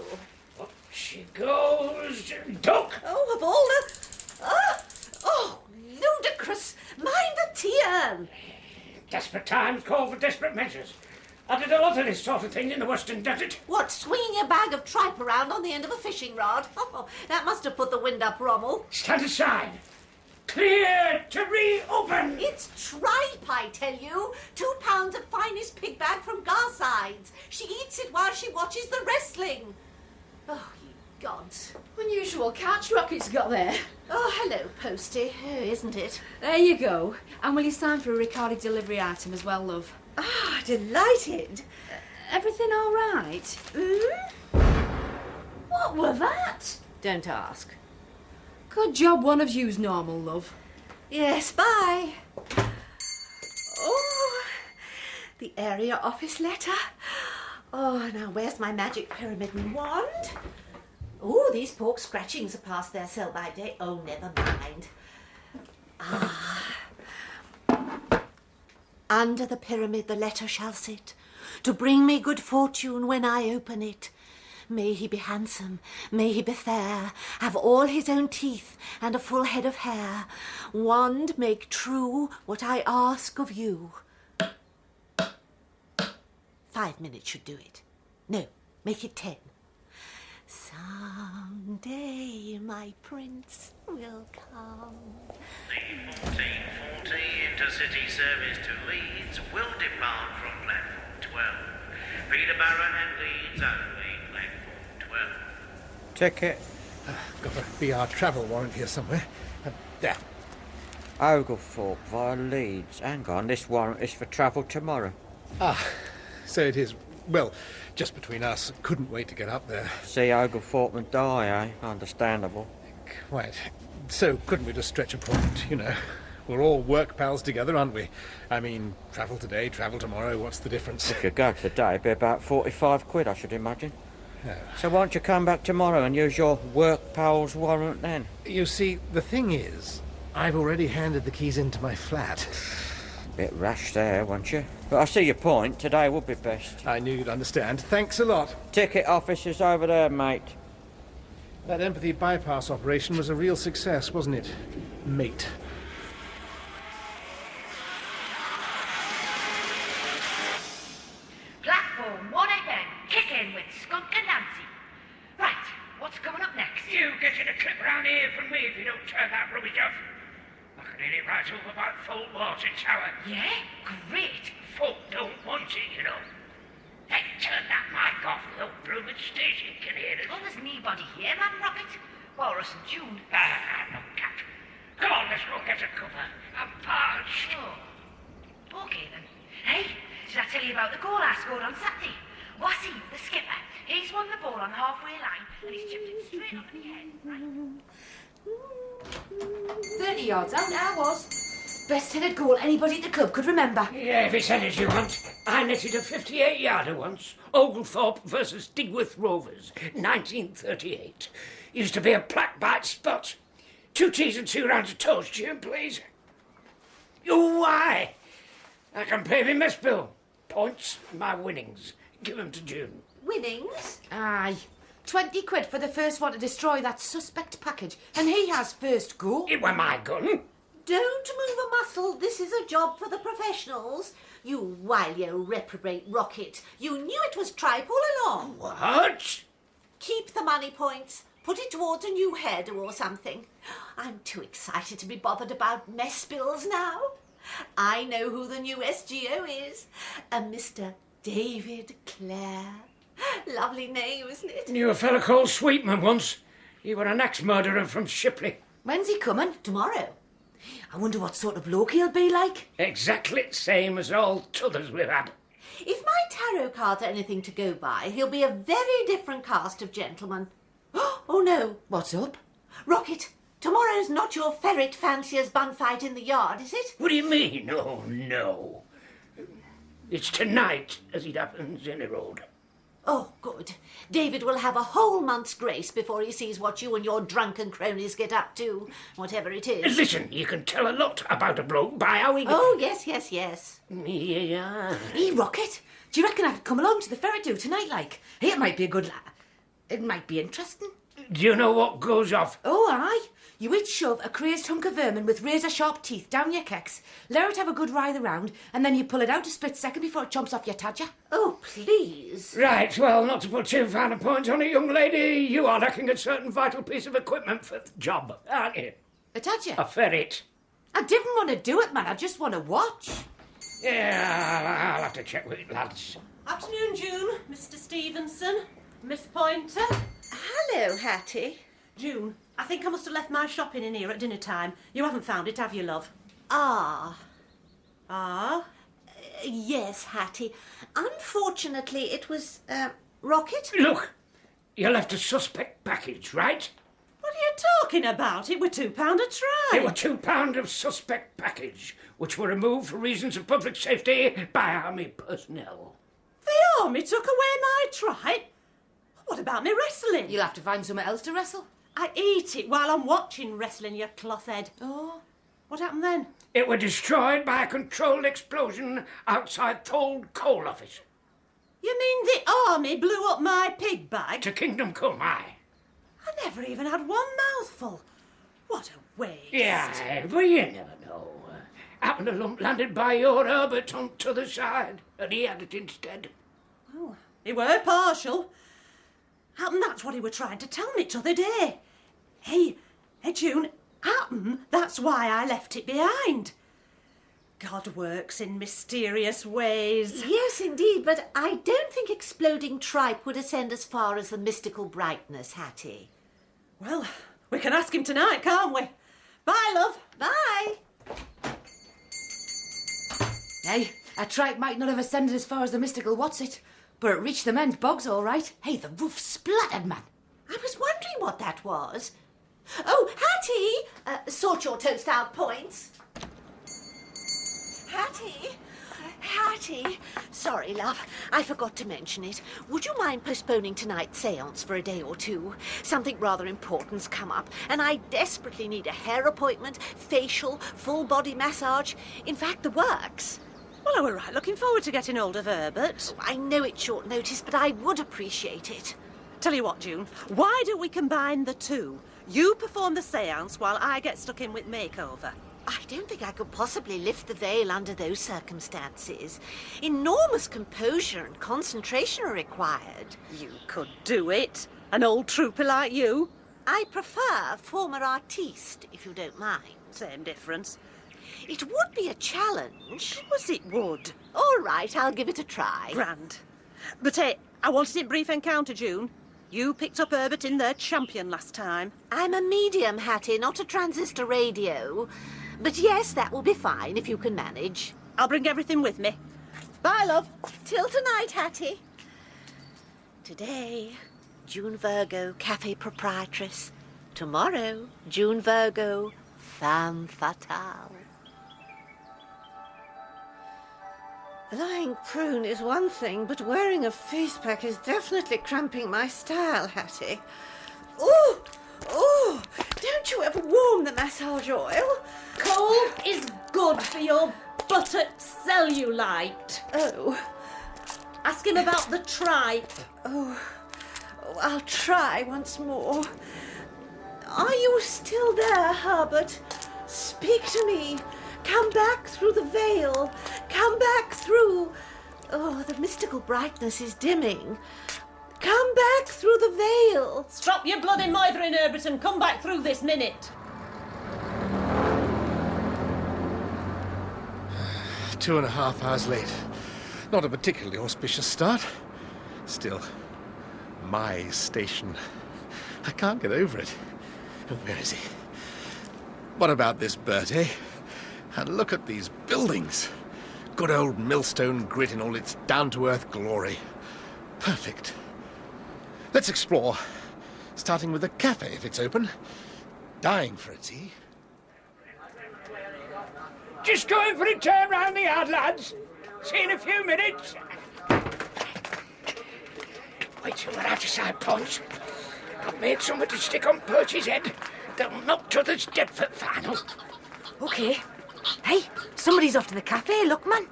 Up she goes. Duck. Oh, of all the... Oh, ludicrous. Mind the tears. Desperate times call for desperate measures. I did a lot of this sort of thing in the Western Desert. What, swinging a bag of tripe around on the end of a fishing rod? Oh, that must have put the wind up Rommel. Stand aside. Clear to reopen. It's tripe, I tell you. 2 pounds of finest pig bag from Garsides. She eats it while she watches the wrestling. Oh, you gods. Unusual catch Rocket's got there. Oh, hello, Posty. Oh, isn't it? There you go. And will you sign for a recorded delivery item as well, love? Ah, delighted. Everything all right? What were that? Don't ask. Good job one of you's normal, love. Yes, bye. Oh, the area office letter. Oh, now where's my magic pyramid and wand? Oh, these pork scratchings are past their sell-by date. Oh, never mind. Under the pyramid the letter shall sit, to bring me good fortune when I open it. May he be handsome, may he be fair, have all his own teeth and a full head of hair. Wand, make true what I ask of you. 5 minutes should do it. No, make it 10. Someday my prince will come. The 1440 intercity service to Leeds will depart from platform 12. Peterborough and Leeds only, platform 12. Ticket. Got a BR travel warrant here somewhere. There. Oglethorpe via Leeds. Hang on, this warrant is for travel tomorrow. Ah, so it is. Well, just between us, couldn't wait to get up there. See Oglethorpe and die, eh? Understandable. Quite. So couldn't we just stretch a point, you know? We're all work pals together, aren't we? I mean, travel today, travel tomorrow, what's the difference? If you go today, it'd be about 45 quid, I should imagine. Oh. So why don't you come back tomorrow and use your work pal's warrant then? You see, the thing is, I've already handed the keys into my flat. Bit rash there, weren't you? But I see your point. Today would be best. I knew you'd understand. Thanks a lot. Ticket office is over there, mate. That empathy bypass operation was a real success, wasn't it, mate? Platform 1 again. Kick in with Skunk and Nancy. Right, what's coming up next? You get you to clip round here from me if you don't turn that rubbish off. I can hear it right over by the Folk Water Tower. Yeah? Great. Folk don't want it, you know. Hey, turn that mic off. The old Brummage station can hear us. Oh, there's nobody here, man, Rocket. Walrus and June. No cat. Come on, let's go get a cover. I'm parched. Oh. OK, then. Hey, did I tell you about the goal I scored on Saturday? Wasim, the skipper. He's won the ball on the halfway line and he's chipped it straight up in the head. Right? 30 yards out I was. Best headed goal anybody at the club could remember. Yeah, if it's as you want. I netted a 58-yarder once. Oglethorpe versus Digworth Rovers, 1938. Used to be a black bite spot. 2 teas and 2 rounds of toast, June, please. Oh, why? I can pay me mess bill. Points, my winnings. Give them to June. Winnings? Aye. 20 quid for the first one to destroy that suspect package, and he has first go. It were my gun. Don't move a muscle. This is a job for the professionals. You wily reprobate Rocket. You knew it was tripe all along. What? Keep the money points. Put it towards a new hairdo or something. I'm too excited to be bothered about mess bills now. I know who the new SGO is. A Mr. David Clare. Lovely name, isn't it? Knew a fella called Sweetman once. He were an axe-murderer from Shipley. When's he coming? Tomorrow. I wonder what sort of bloke he'll be like. Exactly the same as all t'others we've had. If my tarot cards are anything to go by, he'll be a very different cast of gentlemen. Oh, no. What's up? Rocket, tomorrow's not your ferret fancier's bun fight in the yard, is it? What do you mean? Oh, no. It's tonight, as it happens, any road. Oh, good. David will have a whole month's grace before he sees what you and your drunken cronies get up to, whatever it is. Listen, you can tell a lot about a bloke by how he... Oh, yes. Yeah. Hey, Rocket, do you reckon I could come along to the ferret do tonight, like? Hey, it might be a good... It might be interesting. Do you know what goes off? Oh, aye. You would shove a crazed hunk of vermin with razor-sharp teeth down your kecks, let it have a good writhe around, and then you pull it out a split second before it chomps off your tadger. Oh, please. Right, well, not to put too fine a point on it, young lady, you are lacking a certain vital piece of equipment for the job, aren't you? A tadger? A ferret. I didn't want to do it, man. I just want to watch. Yeah, I'll have to check with it, lads. Afternoon, June. Mr. Stevenson. Miss Pointer. Hello, Hattie. June, I think I must have left my shopping in here at dinner time. You haven't found it, have you, love? Ah. Yes, Hattie. Unfortunately, it was, Rocket? Look, you left a suspect package, right? What are you talking about? It were £2 a try. It were £2 of suspect package, which were removed for reasons of public safety by army personnel. The army took away my tripe? What about me wrestling? You'll have to find somewhere else to wrestle. I eat it while I'm watching wrestling, you clothhead. Oh. What happened then? It were destroyed by a controlled explosion outside Thold Coal Office. You mean the army blew up my pig bag? To Kingdom Come, aye. I never even had one mouthful. What a waste. Yeah, but you never know. Happened a lump landed by your Herbert on t'other side, and he had it instead. Oh, he were partial. Happen that's what he were trying to tell me t'other day. Hey, June, happen that's why I left it behind. God works in mysterious ways. Yes, indeed, but I don't think exploding tripe would ascend as far as the mystical brightness, Hattie. Well, we can ask him tonight, can't we? Bye, love. Bye. Hey, a tripe might not have ascended as far as the mystical what's-it, but it reached the men's bogs all right. Hey, the roof splattered, man. I was wondering what that was. Oh, Hattie! Sort your toast out points. Hattie! Sorry, love. I forgot to mention it. Would you mind postponing tonight's séance for a day or two? Something rather important's come up, and I desperately need a hair appointment, facial, full-body massage. In fact, the works. Well, I were right looking forward to getting hold of Herbert. Oh, I know it's short notice, but I would appreciate it. Tell you what, June, why don't we combine the two? You perform the séance while I get stuck in with makeover. I don't think I could possibly lift the veil under those circumstances. Enormous composure and concentration are required. You could do it. An old trooper like you. I prefer former artiste, if you don't mind. Same difference. It would be a challenge. Of course it would. All right, I'll give it a try. Grand. But hey, I wanted it brief encounter, June. You picked up Herbert in their champion last time. I'm a medium, Hattie, not a transistor radio. But yes, that will be fine if you can manage. I'll bring everything with me. Bye, love. Till tonight, Hattie. Today, June Virgo, cafe proprietress. Tomorrow, June Virgo, femme fatale. Lying prone is one thing, but wearing a face pack is definitely cramping my style, Hattie. Oh! Don't you ever warm the massage oil? Coal is good for your buttock cellulite. Oh. Ask him about the tripe. Oh, I'll try once more. Are you still there, Herbert? Speak to me. Come back through the veil. Come back through... Oh, the mystical brightness is dimming. Come back through the veil. Stop your bloody moithering, Herbert, and come back through this minute. 2.5 hours late. Not a particularly auspicious start. Still, my station. I can't get over it. Oh, where is he? What about this, Bert, eh? And look at these buildings. Good old Millstone grit in all its down-to-earth glory. Perfect. Let's explore. Starting with the cafe, if it's open. Dying for a tea. Just going for a turn round the yard, lads. See you in a few minutes. Wait till we're out of sight, points. I've made something to stick on Perch's head. They'll knock t'others dead for the final. OK. Hey, somebody's off to the cafe, look, man.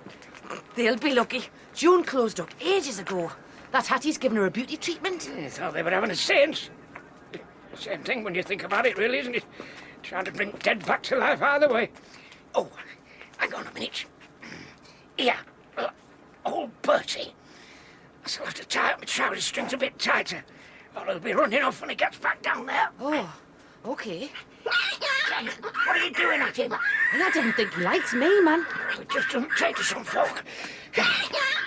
They'll be lucky. June closed up ages ago. That Hattie's given her a beauty treatment. I thought they were having a séance. Same thing when you think about it, really, isn't it? Trying to bring dead back to life either way. Oh, hang on a minute. Here, old Bertie. I shall have to tie up my trouser strings a bit tighter, or he'll be running off when he gets back down there. Oh, OK. What are you doing at him? And I didn't think he likes me, man. It just doesn't take to some folk.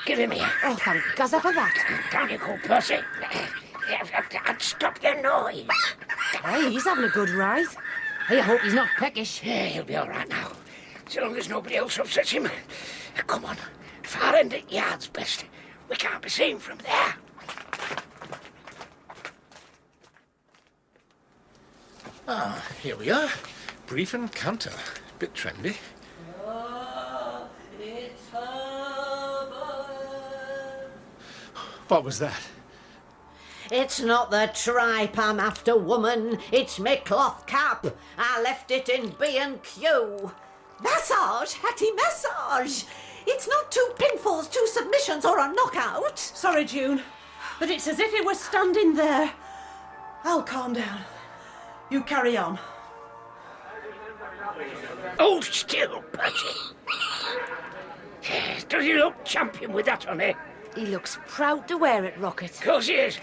Give him here. Oh, thank Gaza for that. Down you go, Percy. I'd stop your noise. Hey, he's having a good ride. Hey, I hope he's not peckish. Yeah, he'll be all right now. So long as nobody else upsets him. Come on. Far end at yard's best. We can't be seen from there. Ah, here we are. Brief encounter. Bit trendy. It's Herbert. What was that? It's not the tripe I'm after, woman. It's me cloth cap. I left it in B&Q. Massage, Hattie, massage. It's not 2 pinfalls, 2 submissions, or a knockout. Sorry, June, but it's as if he was standing there. I'll calm down. You carry on. Hold still, Percy. Does he look champion with that on it? He looks proud to wear it, Rocket. Of course he is.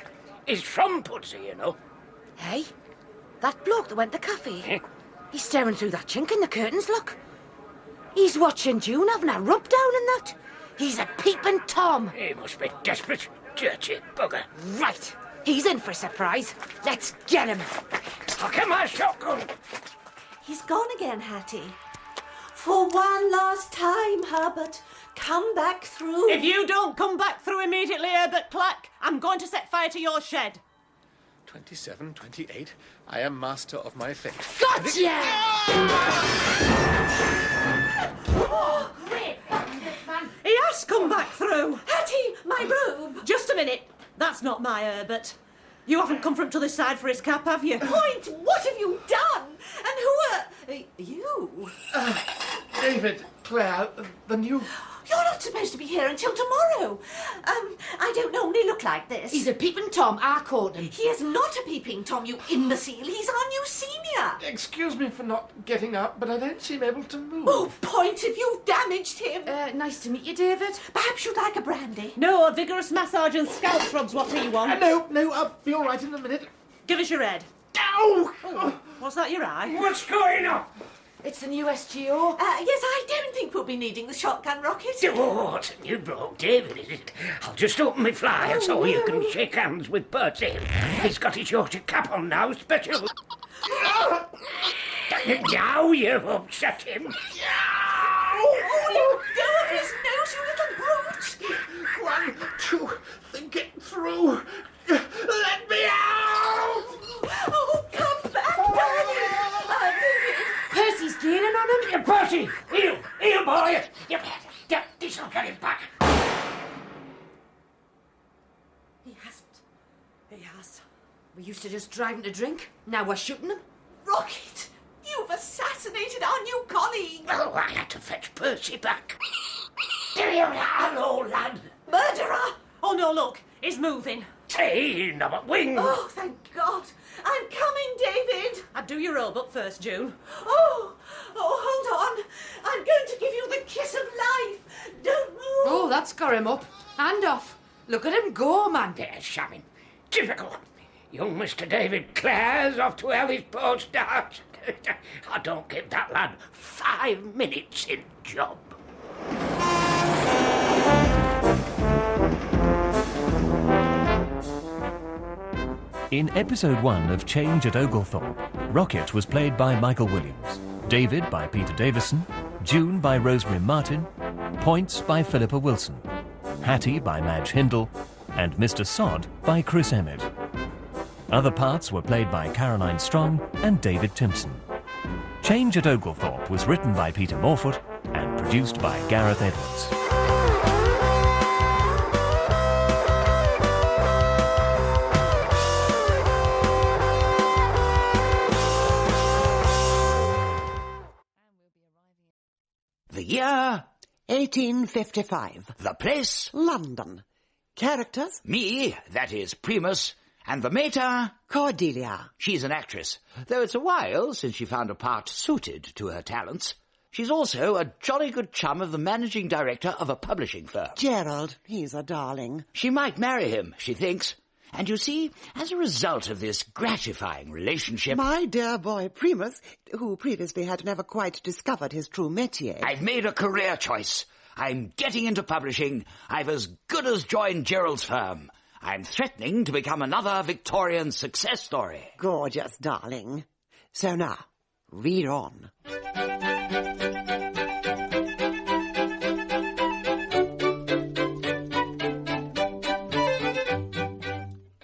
He's from Pudsey, you know. Hey, that bloke that went to the cafe. He's staring through that chink in the curtains, look. He's watching June having a rub down and that. He's a peeping Tom. He must be desperate. Dirty bugger. Right. He's in for a surprise. Let's get him. I'll get my shotgun. He's gone again, Hattie. For one last time, Herbert, come back through. If you don't come back through immediately, Herbert Clack, I'm going to set fire to your shed. 27, 28. I am master of my fate. Gotcha! Oh, great. Man. He has come back through. Hattie, my robe. Just a minute. That's not my Herbert. You haven't come from t'other side for his cap, have you? Point, what have you done? And who are you? David, Claire, the new... You're not supposed to be here until tomorrow. I don't normally look like this. He's a peeping Tom. I caught him. He is not a peeping Tom, you imbecile. He's our new senior. Excuse me for not getting up, but I don't seem able to move. Oh, Point, if you've damaged him. Nice to meet you, David. Perhaps you'd like a brandy. No, a vigorous massage and scalp rubs. What do you want? No, I'll be all right in a minute. Give us your head. Ow! Oh, what's that, your eye? What's going on? It's the new SGO. Yes, I don't think we'll be needing the shotgun rocket. Oh, it's a new bloke, David, is it? I'll just open my flyer so you can shake hands with Percy. He's got his Yorkshire cap on now, special. Now you've upset him. Oh, let go of his nose, you little brute. 1, 2, think it through. Let me out! Oh, come back, darling. Percy's gaining on him. Percy, heel, boy. This'll get him back. He hasn't. He has. We used to just drive him to drink. Now we're shooting him. Rocket, you've assassinated our new colleague. Oh, I had to fetch Percy back. Hello, lad. Murderer. Oh, no, look. He's moving. Hey, no but wing. Oh, thank God. I'm coming, David. I'd do your robe up first, June. Oh, hold on. I'm going to give you the kiss of life. Don't move. Oh, that's got him up. Hand off. Look at him go, man. There's shamming. Typical. Young Mr. David Clare's off to hell his poor start. I don't give that lad 5 minutes in job. In episode 1 of Change at Oglethorpe, Rocket was played by Michael Williams, David by Peter Davison, June by Rosemary Martin, Points by Philippa Wilson, Hattie by Madge Hindle, and Mr. Sod by Chris Emmett. Other parts were played by Caroline Strong and David Timpson. Change at Oglethorpe was written by Peter Morfoot and produced by Gareth Edwards. The year 1855. The place, London. Characters? Me, that is Primus, And the mater? Cordelia. She's an actress, though it's a while since she found a part suited to her talents. She's also a jolly good chum of the managing director of a publishing firm. Gerald, he's a darling. She might marry him, she thinks. And you see, as a result of this gratifying relationship... My dear boy Primus, who previously had never quite discovered his true métier... I've made a career choice. I'm getting into publishing. I've as good as joined Gerald's firm. I'm threatening to become another Victorian success story. Gorgeous, darling. So now, read on.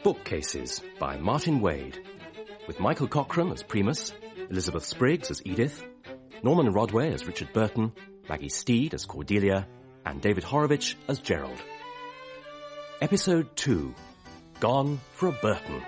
Bookcases by Martin Wade, with Michael Cochrane as Primus, Elizabeth Spriggs as Edith, Norman Rodway as Richard Burton, Maggie Steed as Cordelia, and David Horowitz as Gerald. Episode 2, Gone for a Burton.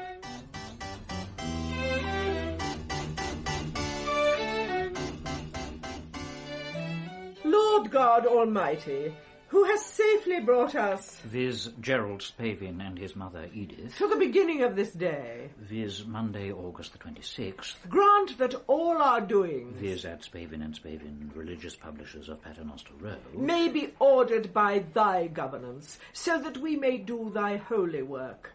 Lord God Almighty, who has safely brought us, viz. Gerald Spavin and his mother Edith, to the beginning of this day, viz. Monday, August the 26th, grant that all our doings, viz. At Spavin and Spavin, religious publishers of Paternoster Row, may be ordered by thy governance, so that we may do thy holy work,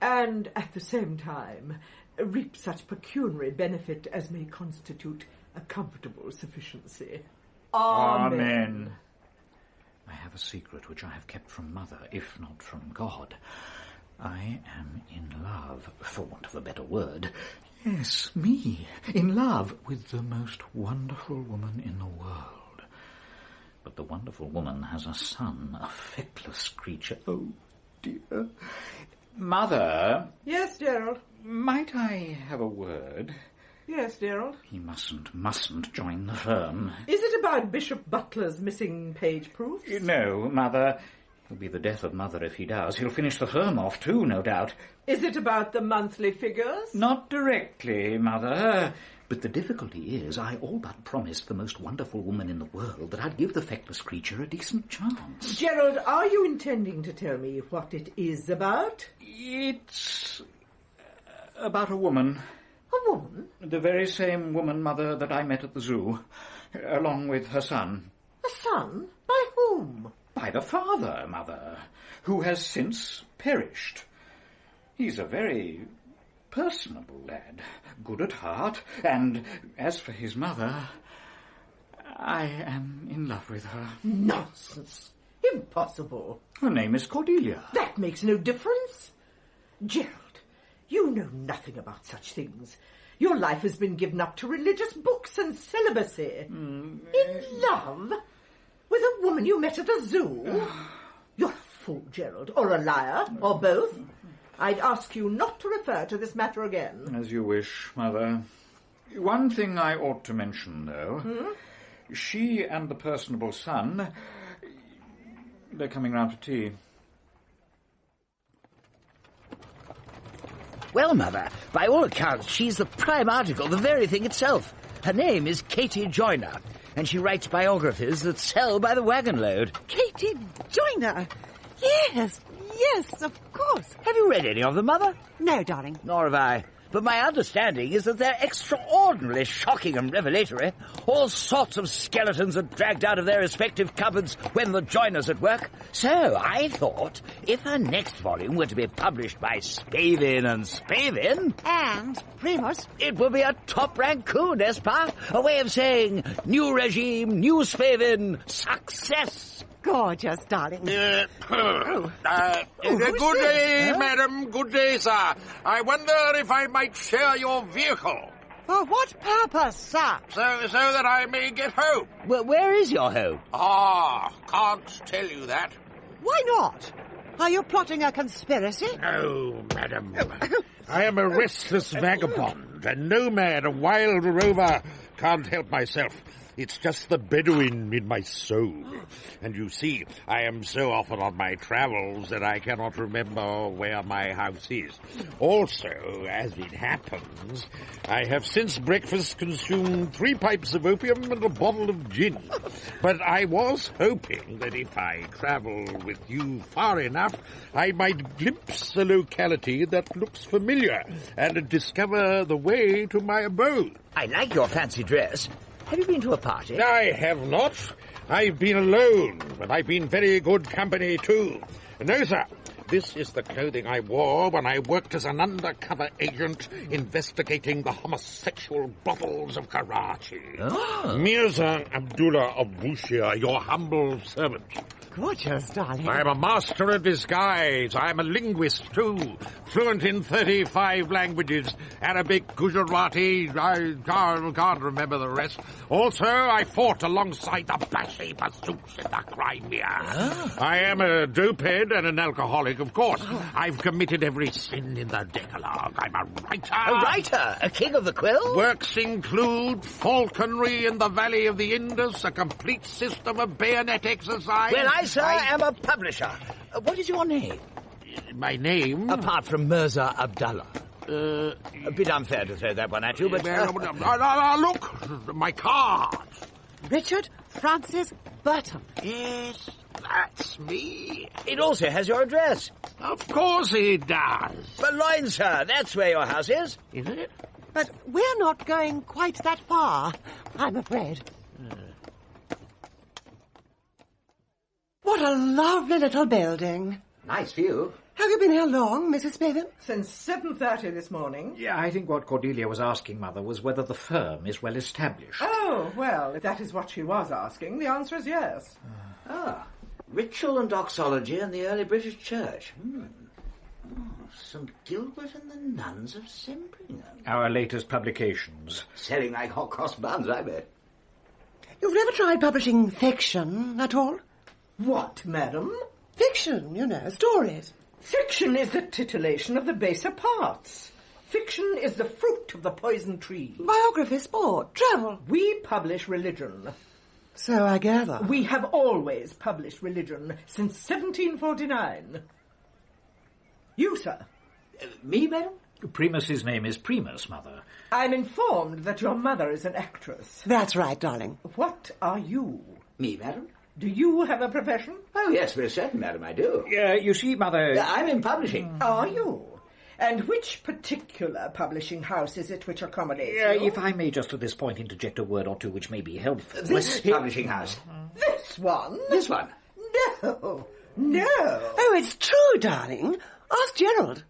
and at the same time reap such pecuniary benefit as may constitute a comfortable sufficiency. Amen. I have a secret which I have kept from Mother, if not from God. I am in love, for want of a better word. Yes, me, in love with the most wonderful woman in the world. But the wonderful woman has a son, a feckless creature. Oh, dear. Mother. Yes, Gerald? Might I have a word? Yes, Gerald? He mustn't join the firm. Is it about Bishop Butler's missing page proofs? No, Mother. It'll be the death of Mother if he does. He'll finish the firm off too, no doubt. Is it about the monthly figures? Not directly, Mother. But the difficulty is I all but promised the most wonderful woman in the world that I'd give the feckless creature a decent chance. Gerald, are you intending to tell me what it is about? It's about a woman. A woman? The very same woman, Mother, that I met at the zoo, along with her son. A son? By whom? By the father, Mother, who has since perished. He's a very personable lad, good at heart, and as for his mother, I am in love with her. Nonsense. Impossible. Her name is Cordelia. That makes no difference. Gerald, you know nothing about such things. Your life has been given up to religious books and celibacy. In love? With a woman you met at the zoo? You're a fool, Gerald, or a liar, or both. I'd ask you not to refer to this matter again. As you wish, Mother. One thing I ought to mention, though. She and the personable son, they're coming round for tea. Well, Mother, by all accounts, she's the prime article, the very thing itself. Her name is Katie Joyner, and she writes biographies that sell by the wagon load. Katie Joyner? Yes, of course. Have you read any of them, Mother? No, darling. Nor have I. But my understanding is that they're extraordinarily shocking and revelatory. All sorts of skeletons are dragged out of their respective cupboards when the Joiner's at work. So I thought, if her next volume were to be published by Spavin and Spavin... And Primus... It would be a top-rank coup, n'est-ce pas? A way of saying, new regime, new Spavin, success. Gorgeous, darling. Good day, madam. Good day, sir. I wonder if I might share your vehicle. For what purpose, sir? So that I may get home. Well, where is your home? Can't tell you that. Why not? Are you plotting a conspiracy? No, madam. I am a restless vagabond, a nomad, a wild rover. Can't help myself. It's just the Bedouin in my soul. And you see, I am so often on my travels that I cannot remember where my house is. Also, as it happens, I have since breakfast consumed 3 pipes of opium and a bottle of gin. But I was hoping that if I travel with you far enough, I might glimpse a locality that looks familiar and discover the way to my abode. I like your fancy dress. Have you been to a party? I have not. I've been alone, but I've been very good company too. No, sir. This is the clothing I wore when I worked as an undercover agent investigating the homosexual brothels of Karachi. Oh. Mirza Abdullah of Bushir, your humble servant. Gorgeous, darling. I'm a master of disguise. I'm a linguist, too. Fluent in 35 languages. Arabic, Gujarati, I can't remember the rest. Also, I fought alongside the Bashi Basouks in the Crimea. Oh. I am a dopehead and an alcoholic, of course. I've committed every sin in the Decalogue. I'm a writer. A writer? A king of the quill? Works include falconry in the valley of the Indus, a complete system of bayonet exercise. Well, I, sir, am a publisher. What is your name? My name? Apart from Mirza Abdullah. A bit unfair to throw that one at you, but... Look, my card. Richard Francis Burton. Yes, that's me. It also has your address. Of course it does. Boulogne, sir, that's where your house is. Is it? But we're not going quite that far, I'm afraid. What a lovely little building. Nice view. Have you been here long, Mrs. Spavin? Since 7:30 this morning. Yeah, I think what Cordelia was asking, Mother, was whether the firm is well established. Oh, well, if that is what she was asking, the answer is yes. Ritual and doxology in the early British Church. St. Gilbert and the Nuns of Sembringham. Our latest publications. Selling like hot cross buns, I bet. You've never tried publishing fiction at all? What, madam? Fiction, you know, stories. Fiction is the titillation of the baser parts. Fiction is the fruit of the poison tree. Biography, sport, travel. We publish religion. So I gather. We have always published religion since 1749. You, sir. Me, madam? Primus's name is Primus, Mother. I'm informed that your mother is an actress. That's right, darling. What are you? Me, madam? Do you have a profession? Oh, yes, for certain, madam, I do. You see, Mother... I'm in publishing. Are you? And which particular publishing house is it which accommodates you? If I may just at this point interject a word or two which may be helpful. This publishing house. This one? This one? No. No. Oh, it's true, darling. Ask Gerald.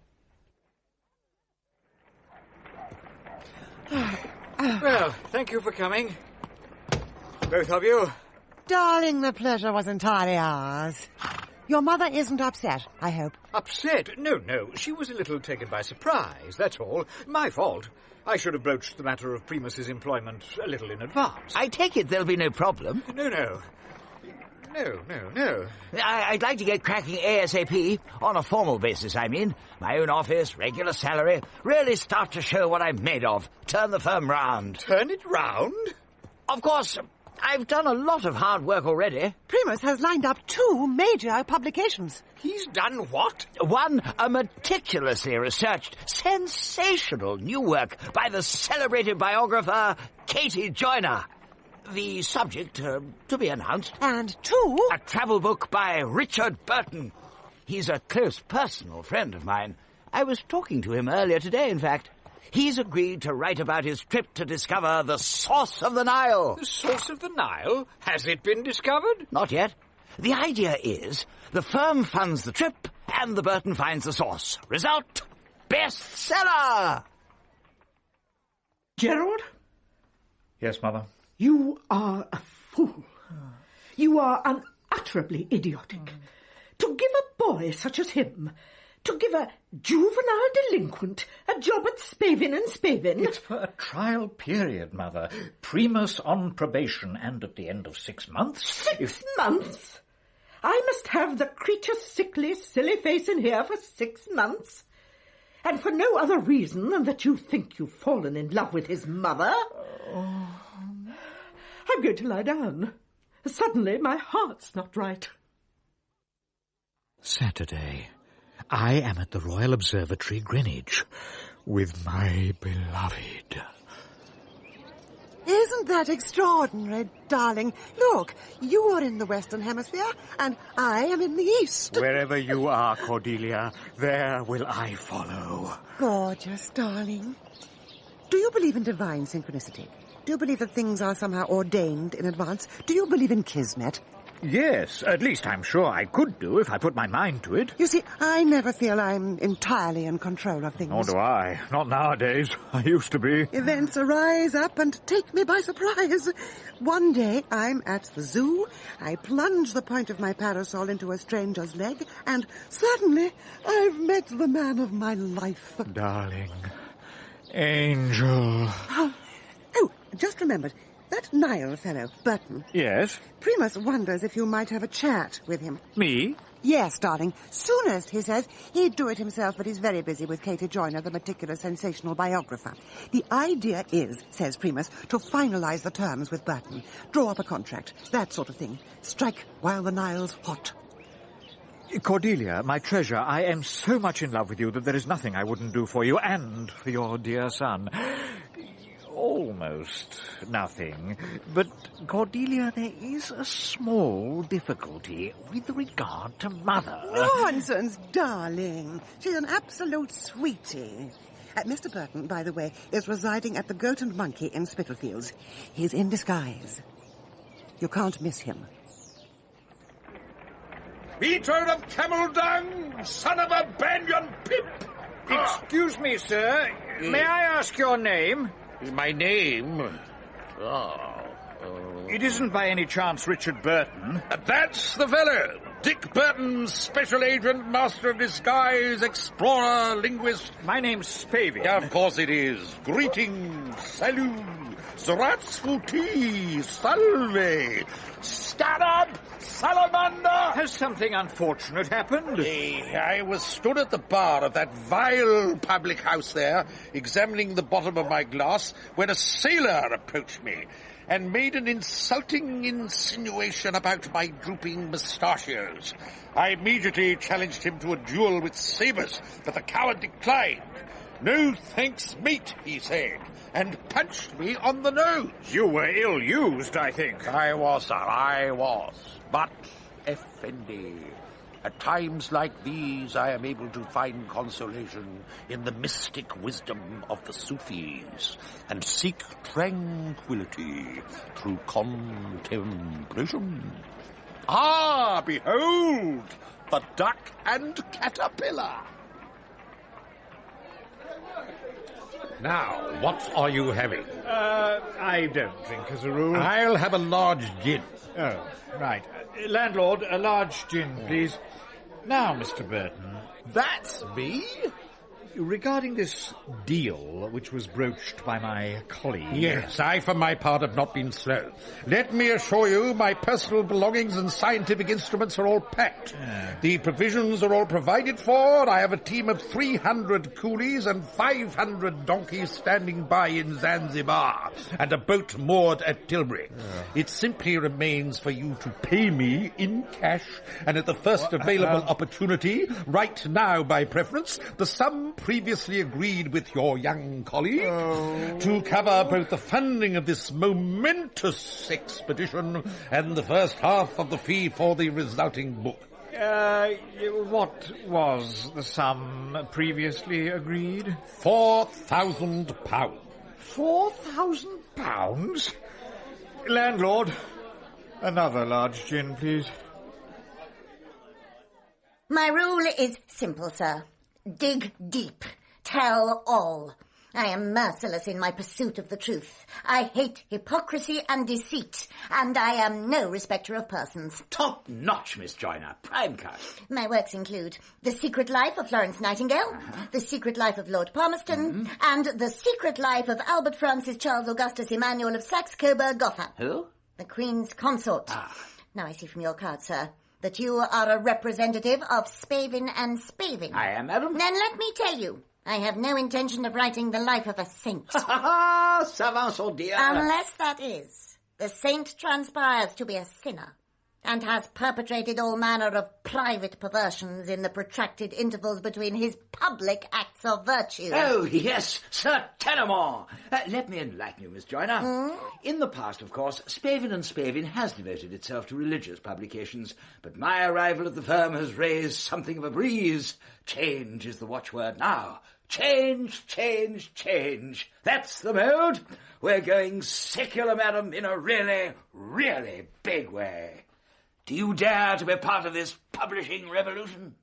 Well, thank you for coming. Both of you. Darling, the pleasure was entirely ours. Your mother isn't upset, I hope. Upset? No. She was a little taken by surprise, that's all. My fault. I should have broached the matter of Primus's employment a little in advance. I take it there'll be no problem? No. I'd like to get cracking ASAP, on a formal basis, I mean. My own office, regular salary, really start to show what I'm made of. Turn the firm round. Turn it round? Of course, I've done a lot of hard work already. Primus has lined up 2 major publications. He's done what? One, a meticulously researched, sensational new work by the celebrated biographer Katie Joyner. The subject, to be announced. And 2? A travel book by Richard Burton. He's a close personal friend of mine. I was talking to him earlier today, in fact. He's agreed to write about his trip to discover the source of the Nile. The source of the Nile? Has it been discovered? Not yet. The idea is the firm funds the trip and the Burton finds the source. Result, bestseller! Gerald? Yes, Mother? You are a fool. You are unutterably idiotic. To give a boy such as him, to give a juvenile delinquent a job at Spavin and Spavin... It's for a trial period, Mother. Primus on probation, and at the end of 6 months... 6 months? I must have the creature's sickly, silly face in here for 6 months? And for no other reason than that you think you've fallen in love with his mother? I'm going to lie down. Suddenly, my heart's not right. Saturday. I am at the Royal Observatory, Greenwich, with my beloved. Isn't that extraordinary, darling? Look, you are in the Western Hemisphere, and I am in the East. Wherever you are, Cordelia, there will I follow. Gorgeous, darling. Do you believe in divine synchronicity? Do you believe that things are somehow ordained in advance? Do you believe in kismet? Yes, at least I'm sure I could do if I put my mind to it. You see, I never feel I'm entirely in control of things. Nor do I. Not nowadays. I used to be. Events arise up and take me by surprise. One day, I'm at the zoo. I plunge the point of my parasol into a stranger's leg, and suddenly, I've met the man of my life. Darling. Angel. Oh, just remembered. That Niall fellow, Burton. Yes? Primus wonders if you might have a chat with him. Me? Yes, darling. Soonest, he says. He'd do it himself, but he's very busy with Katie Joyner, the meticulous, sensational biographer. The idea is, says Primus, to finalise the terms with Burton. Draw up a contract, that sort of thing. Strike while the Nile's hot. Cordelia, my treasure, I am so much in love with you that there is nothing I wouldn't do for you and for your dear son. Almost nothing. But, Cordelia, there is a small difficulty with regard to Mother. Nonsense, darling. She's an absolute sweetie. Mr. Burton, by the way, is residing at the Goat and Monkey in Spitalfields. He's in disguise. You can't miss him. Eater of camel dung, son of a banyan pip! Excuse me, sir. May I ask your name? My name? It isn't by any chance Richard Burton. That's the fellow. Dick Burton, special agent, master of disguise, explorer, linguist. My name's Spavin. Yeah, of course it is. Greetings, salut, Zratsvuti, salve, stand up, salamander! Has something unfortunate happened? I was stood at the bar of that vile public house there, examining the bottom of my glass, when a sailor approached me and made an insulting insinuation about my drooping mustachios. I immediately challenged him to a duel with sabres, but the coward declined. No thanks, mate, he said, and punched me on the nose. You were ill-used, I think. I was, sir, I was. But, Effendi, at times like these I am able to find consolation in the mystic wisdom of the Sufis and seek tranquility through contemplation. Ah, behold, the duck and caterpillar. Now, what are you having? I don't drink as a rule. I'll have a large gin. Oh, right. Landlord, a large gin, please. Now, Mr. Burton. That's me? Regarding this deal which was broached by my colleague... Yes, I, for my part, have not been slow. Let me assure you, my personal belongings and scientific instruments are all packed. The provisions are all provided for. I have a team of 300 coolies and 500 donkeys standing by in Zanzibar, and a boat moored at Tilbury. It simply remains for you to pay me in cash, and at the first available opportunity, right now by preference, the sum previously agreed with your young colleague to cover both the funding of this momentous expedition and the first half of the fee for the resulting book. What was the sum previously agreed? £4,000. £4,000? Landlord, another large gin, please. My rule is simple, sir. Dig deep. Tell all. I am merciless in my pursuit of the truth. I hate hypocrisy and deceit, and I am no respecter of persons. Top notch, Miss Joyner. Prime cut. My works include The Secret Life of Florence Nightingale, The Secret Life of Lord Palmerston, and The Secret Life of Albert Francis Charles Augustus Emmanuel of Saxe-Coburg-Gotha. Who? The Queen's consort. Now I see from your card, sir, that you are a representative of Spavin and Spavin. I am, madam. Then let me tell you, I have no intention of writing the life of a saint. Ça va, son dear. Unless that is The saint transpires to be a sinner, and has perpetrated all manner of private perversions in the protracted intervals between his public acts of virtue. Oh, yes, Sir Tennemore. Let me enlighten you, Miss Joyner. In the past, of course, Spavin and Spavin has devoted itself to religious publications, but my arrival at the firm has raised something of a breeze. Change is the watchword now. Change, change, change. That's the mode. We're going secular, madam, in a really, really big way. Do you dare to be part of this publishing revolution?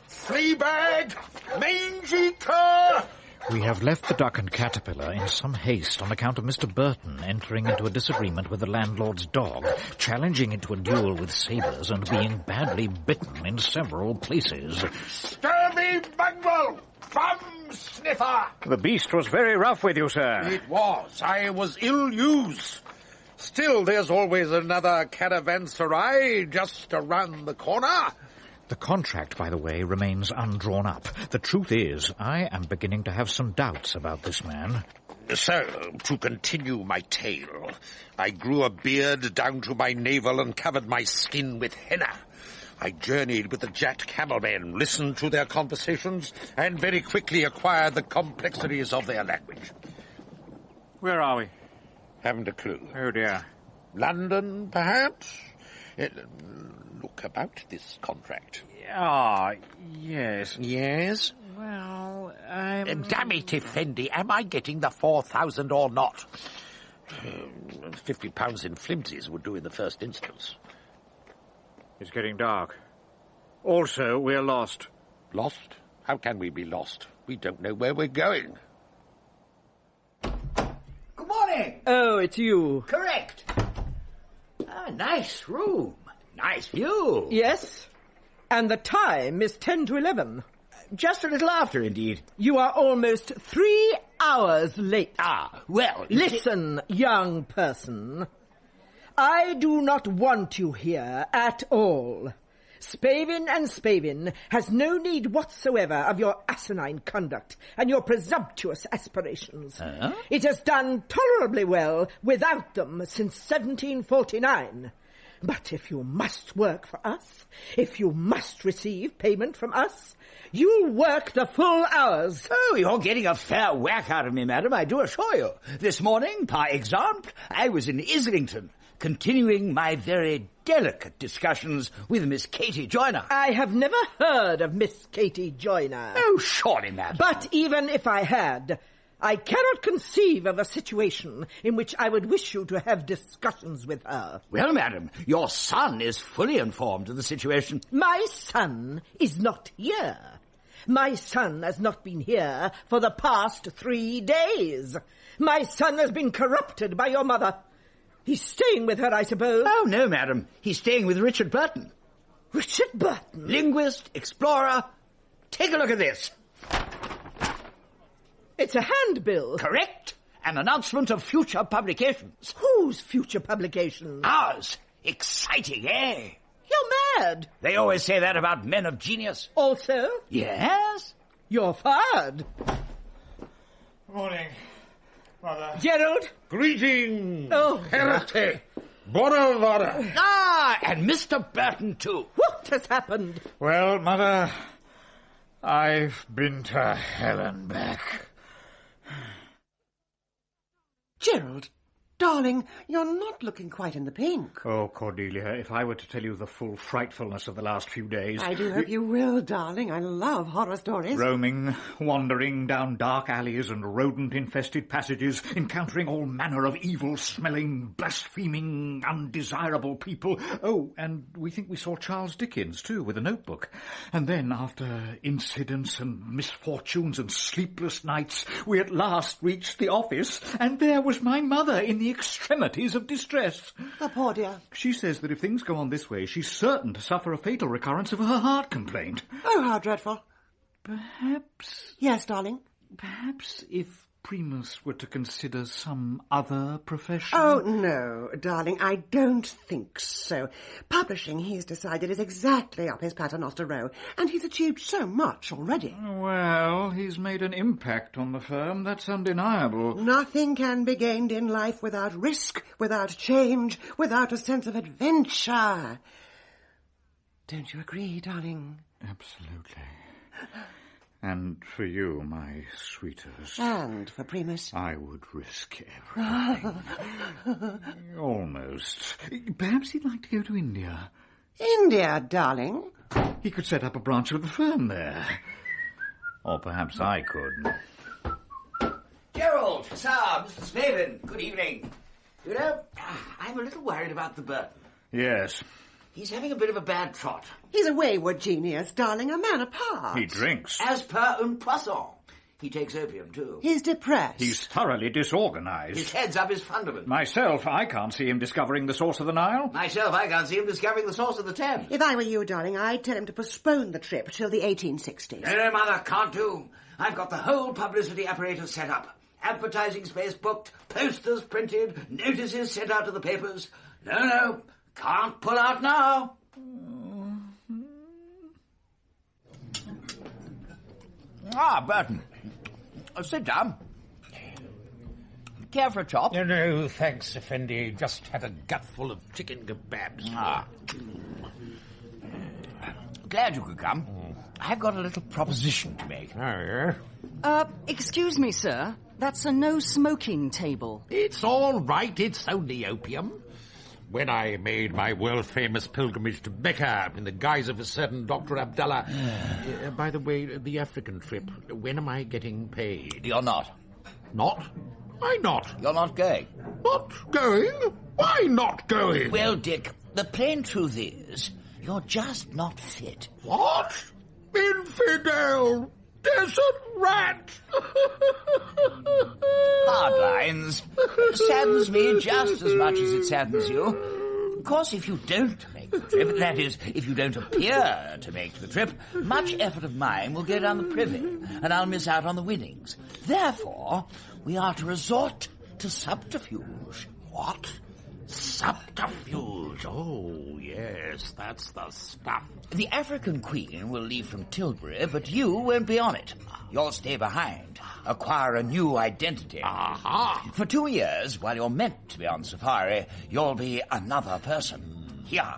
Fleabag! Mangy cur! We have left the Duck and Caterpillar in some haste on account of Mr. Burton entering into a disagreement with the landlord's dog, challenging it to a duel with sabres and being badly bitten in several places. Scurvy bungle! Thumb sniffer! The beast was very rough with you, sir. It was. I was ill-used. Still, there's always another caravanserai just around the corner. The contract, by the way, remains undrawn up. The truth is, I am beginning to have some doubts about this man. So, to continue my tale, I grew a beard down to my navel and covered my skin with henna. I journeyed with the jacked camelmen, listened to their conversations, and very quickly acquired the complexities of their language. Where are we? Haven't a clue. Oh, dear. London, perhaps? Look about this contract. Ah, yes. Yes? Well, damn it, Effendi, am I getting the 4,000 or not? £50 in flimsies would do in the first instance. It's getting dark. Also, we're lost. Lost? How can we be lost? We don't know where we're going. Good morning. Oh, it's you. Correct. Nice room. Nice view. Yes. And the time is 10 to 11. Just a little after, indeed. You are almost 3 hours late. Ah, well... Listen, young person. I do not want you here at all. Spavin and Spavin has no need whatsoever of your asinine conduct and your presumptuous aspirations. It has done tolerably well without them since 1749. But if you must work for us, if you must receive payment from us, you'll work the full hours. Oh, you're getting a fair whack out of me, madam, I do assure you. This morning, par exemple, I was in Islington, continuing my very delicate discussions with Miss Katie Joyner. I have never heard of Miss Katie Joyner. Oh, surely, madam. But even if I had, I cannot conceive of a situation in which I would wish you to have discussions with her. Well, madam, your son is fully informed of the situation. My son is not here. My son has not been here for the past 3 days. My son has been corrupted by your mother. He's staying with her, I suppose. Oh, no, madam. He's staying with Richard Burton. Richard Burton? Linguist, explorer. Take a look at this. It's a handbill. Correct. An announcement of future publications. Whose future publications? Ours. Exciting, eh? You're mad. They always say that about men of genius. Also? Yes? You're fired. Morning, Mother. Gerald? Greetings. Oh, Heresy. Bora Bora. Ah, and Mr. Burton, too. What has happened? Well, Mother, I've been to hell and back. Gerald, darling, you're not looking quite in the pink. Oh, Cordelia, if I were to tell you the full frightfulness of the last few days... I do hope you will, darling. I love horror stories. Roaming, wandering down dark alleys and rodent-infested passages, encountering all manner of evil-smelling, blaspheming, undesirable people. Oh, and we think we saw Charles Dickens, too, with a notebook. And then, after incidents and misfortunes and sleepless nights, we at last reached the office, and there was my mother in the extremities of distress. Oh, poor dear. She says that if things go on this way, she's certain to suffer a fatal recurrence of her heart complaint. Oh, how dreadful. Perhaps... Yes, darling? Perhaps if Primus were to consider some other profession? Oh, no, darling, I don't think so. Publishing, he's decided, is exactly up his paternoster row, and he's achieved so much already. Well, he's made an impact on the firm, that's undeniable. Nothing can be gained in life without risk, without change, without a sense of adventure. Don't you agree, darling? Absolutely. And for you, my sweetest. And for Primus. I would risk everything. Almost. Perhaps he'd like to go to India. India, darling? He could set up a branch of the firm there. Or perhaps I could. Gerald, sir, Mr. Spavin, good evening. You know, I'm a little worried about the Burton. Yes. He's having a bit of a bad trot. He's a wayward genius, darling, a man apart. He drinks. As per un poisson. He takes opium, too. He's depressed. He's thoroughly disorganized. His head's up his fundament. Myself, I can't see him discovering the source of the Nile. Myself, I can't see him discovering the source of the Thames. If I were you, darling, I'd tell him to postpone the trip till the 1860s. No, Mother, can't do. I've got the whole publicity apparatus set up. Advertising space booked, posters printed, notices sent out to the papers. No, can't pull out now. Ah, Burton. Sit down. Care for a chop? No, thanks, Effendi. Just had a gutful of chicken kebabs. Ah. Glad you could come. I've got a little proposition to make. Oh, yeah? Excuse me, sir. That's a no-smoking table. It's all right. It's only opium. When I made my world-famous pilgrimage to Mecca in the guise of a certain Dr. Abdallah... by the way, the African trip, when am I getting paid? You're not. Not? Why not? You're not going. Not going? Why not going? Well, Dick, the plain truth is, you're just not fit. What? Infidel! Desert rat! Hard lines. Saddens me just as much as it saddens you. Of course, if you don't make the trip, that is, if you don't appear to make the trip, much effort of mine will go down the privy, and I'll miss out on the winnings. Therefore, we are to resort to subterfuge. What? Subterfuge. Oh, yes, that's the stuff. The African Queen will leave from Tilbury, but you won't be on it. You'll stay behind, acquire a new identity. Aha! For 2 years, while you're meant to be on safari, you'll be another person. Here.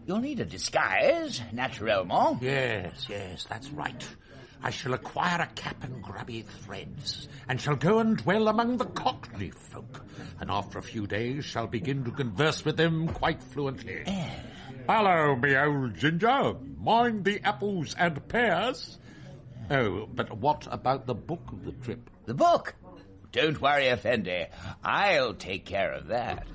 You'll need a disguise, naturellement. Yes, that's right. I shall acquire a cap and grubby threads, and shall go and dwell among the Cockney folk, and after a few days shall begin to converse with them quite fluently. Hello, me old ginger. Mind the apples and pears. Oh, but what about the book of the trip? The book? Don't worry, Effendi. I'll take care of that.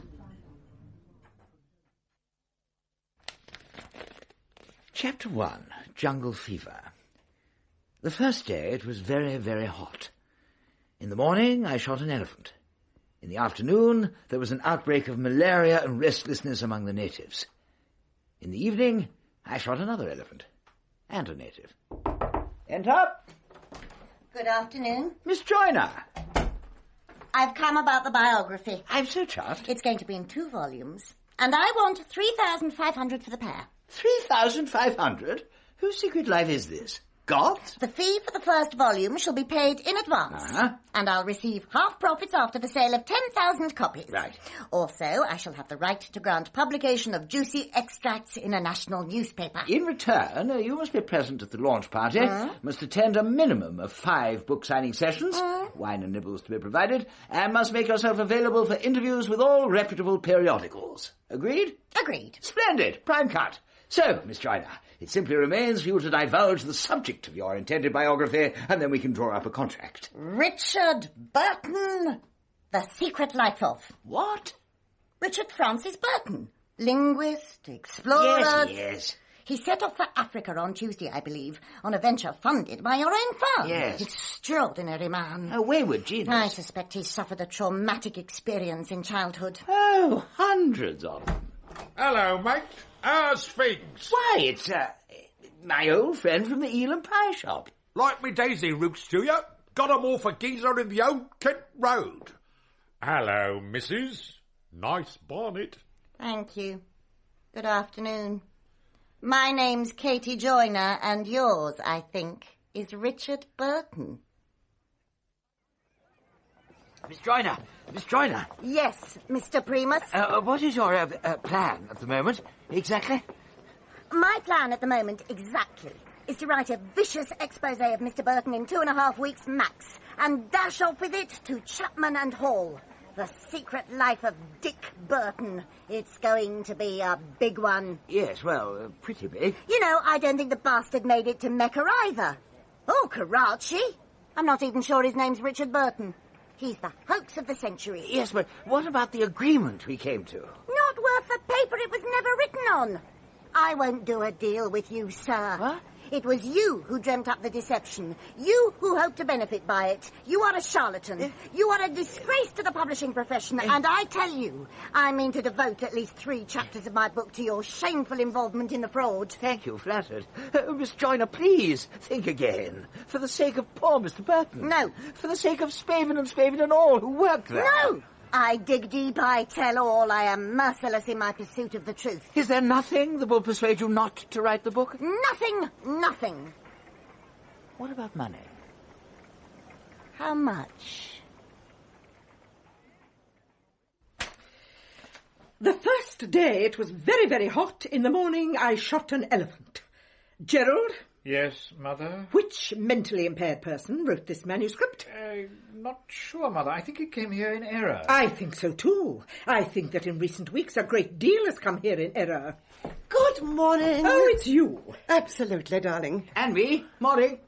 Chapter 1, Jungle Fever. The first day it was very, very hot. In the morning I shot an elephant. In the afternoon there was an outbreak of malaria and restlessness among the natives. In the evening I shot another elephant. And a native. Enter. Good afternoon. Miss Joyner. I've come about the biography. I'm so chuffed. It's going to be in 2 volumes. And I want 3,500 for the pair. 3,500? Whose secret life is this? God's? The fee for the first volume shall be paid in advance. And I'll receive half profits after the sale of 10,000 copies. Right. Also, I shall have the right to grant publication of juicy extracts in a national newspaper. In return, you must be present at the launch party, must attend a minimum of 5 book-signing sessions, wine and nibbles to be provided, and must make yourself available for interviews with all reputable periodicals. Agreed? Agreed. Splendid. Prime cut. So, Miss Joyner, it simply remains for you to divulge the subject of your intended biography, and then we can draw up a contract. Richard Burton, The Secret Life of. What? Richard Francis Burton, linguist, explorer. Yes. He set off for Africa on Tuesday, I believe, on a venture funded by your own firm. Yes. Extraordinary man. A wayward genius. I suspect he suffered a traumatic experience in childhood. Oh, hundreds of them. Hello, mate. How's things? Why, it's, my old friend from the eel and pie shop. Like me daisy roots, do you? got 'em off a geezer in the Old Kent Road. Hello, missus. Nice bonnet. Thank you. Good afternoon. My name's Katie Joyner, and yours, I think, is Richard Burton. Miss Joyner! Miss Joyner! Yes, Mr. Primus? What is your plan at the moment, exactly? My plan at the moment, exactly, is to write a vicious expose of Mr. Burton in 2.5 weeks max, and dash off with it to Chapman and Hall. The Secret Life of Dick Burton. It's going to be a big one. Yes, well, pretty big. You know, I don't think the bastard made it to Mecca either. Oh, Karachi. I'm not even sure his name's Richard Burton. He's the hoax of the century. Yes, but what about the agreement we came to? Not worth the paper it was never written on. I won't do a deal with you, sir. What? It was you who dreamt up the deception. You who hoped to benefit by it. You are a charlatan. You are a disgrace to the publishing profession. And I tell you, I mean to devote at least 3 chapters of my book to your shameful involvement in the fraud. Thank you, flattered. Miss Joyner, please, think again. For the sake of poor Mr. Burton. No. For the sake of Spavin and all who work there. No! I dig deep, I tell all. I am merciless in my pursuit of the truth. Is there nothing that will persuade you not to write the book? Nothing. What about money? How much? The first day it was very, very hot. In the morning I shot an elephant. Gerald? Yes, Mother? Which mentally impaired person wrote this manuscript? Not sure, Mother. I think it came here in error. I think so too. I think that in recent weeks a great deal has come here in error. Good morning. Oh, it's you. Absolutely, darling. And me. Morning.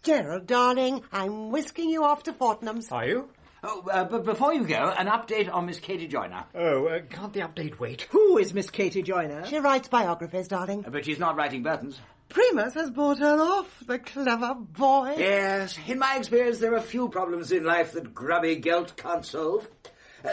Gerald, darling, I'm whisking you off to Fortnum's. Are you? Oh, but before you go, an update on Miss Katie Joyner. Oh, can't the update wait? Who is Miss Katie Joyner? She writes biographies, darling. But she's not writing Burton's. Primus has bought her off, the clever boy. Yes, in my experience there are few problems in life that grubby Gelt can't solve.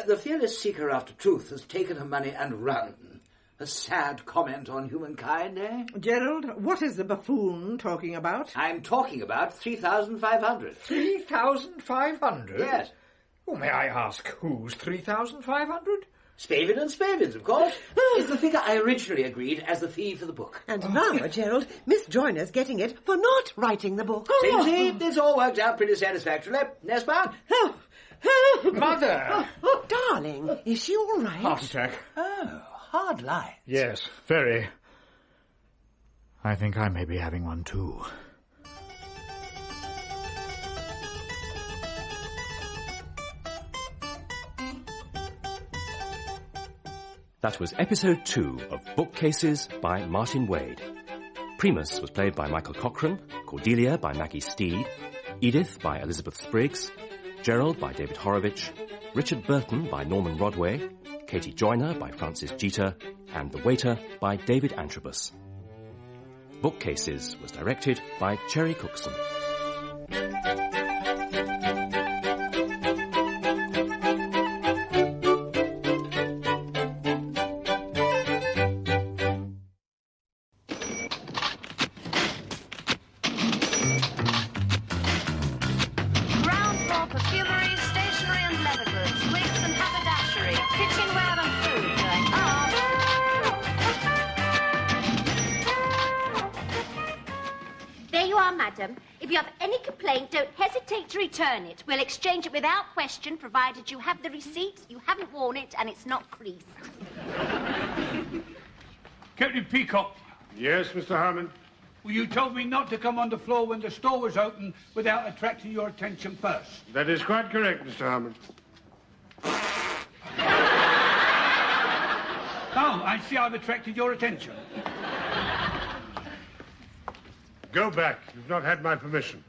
The fearless seeker after truth has taken her money and run. A sad comment on humankind, eh? Gerald, what is the buffoon talking about? I'm talking about 3,500. 3,500? Yes. Oh, may I ask who's 3,500? Spavin and Spavins, of course. It's the figure I originally agreed as the fee for the book. And now, Gerald, Miss Joyner's getting it for not writing the book. See, this all worked out pretty satisfactorily. Nespa? Mother! Darling, is she all right? Heart attack. Oh, hard line. Yes, very. I think I may be having one too. That was episode 2 of Bookcases by Martin Wade. Primus was played by Michael Cochran, Cordelia by Maggie Steed, Edith by Elizabeth Spriggs, Gerald by David Horowitz, Richard Burton by Norman Rodway, Katie Joyner by Francis Jeter, and The Waiter by David Antrobus. Bookcases was directed by Cherry Cookson. If you have any complaint, don't hesitate to return it. We'll exchange it without question, provided you have the receipt, you haven't worn it, and it's not creased. Captain Peacock. Yes, Mr. Harmon? Well, you told me not to come on the floor when the store was open without attracting your attention first. That is quite correct, Mr. Harmon. Oh, I see I've attracted your attention. Go back. You've not had my permission.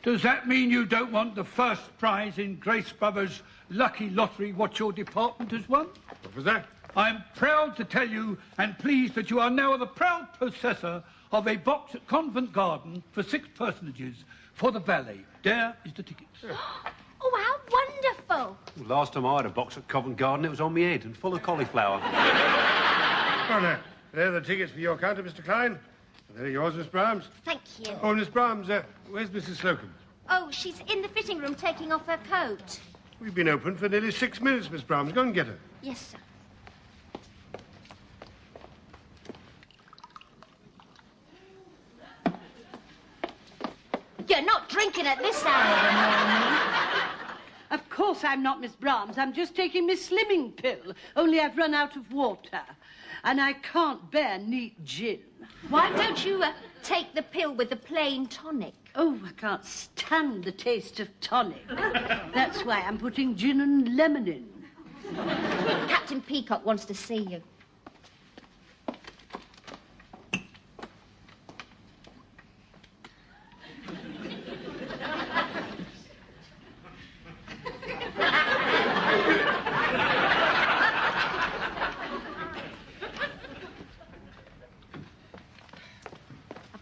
Does that mean you don't want the first prize in Grace Brothers' lucky lottery what your department has won? What was that? I'm proud to tell you and pleased that you are now the proud possessor of a box at Convent Garden for 6 personages for the ballet. There is the tickets. Oh, how wonderful! Well, last time I had a box at Covent Garden, it was on my head and full of cauliflower. Well, there are the tickets for your counter, Mr. Klein. And there are yours, Miss Brahms. Thank you. Oh, Miss Brahms, where's Mrs. Slocum? Oh, she's in the fitting room taking off her coat. We've been open for nearly 6 minutes, Miss Brahms. Go and get her. Yes, sir. You're not drinking at this hour of the morning. Of course I'm not Miss Brahms. I'm just taking my slimming pill. Only I've run out of water. And I can't bear neat gin. Why don't you take the pill with the plain tonic? Oh, I can't stand the taste of tonic. That's why I'm putting gin and lemon in. Captain Peacock wants to see you.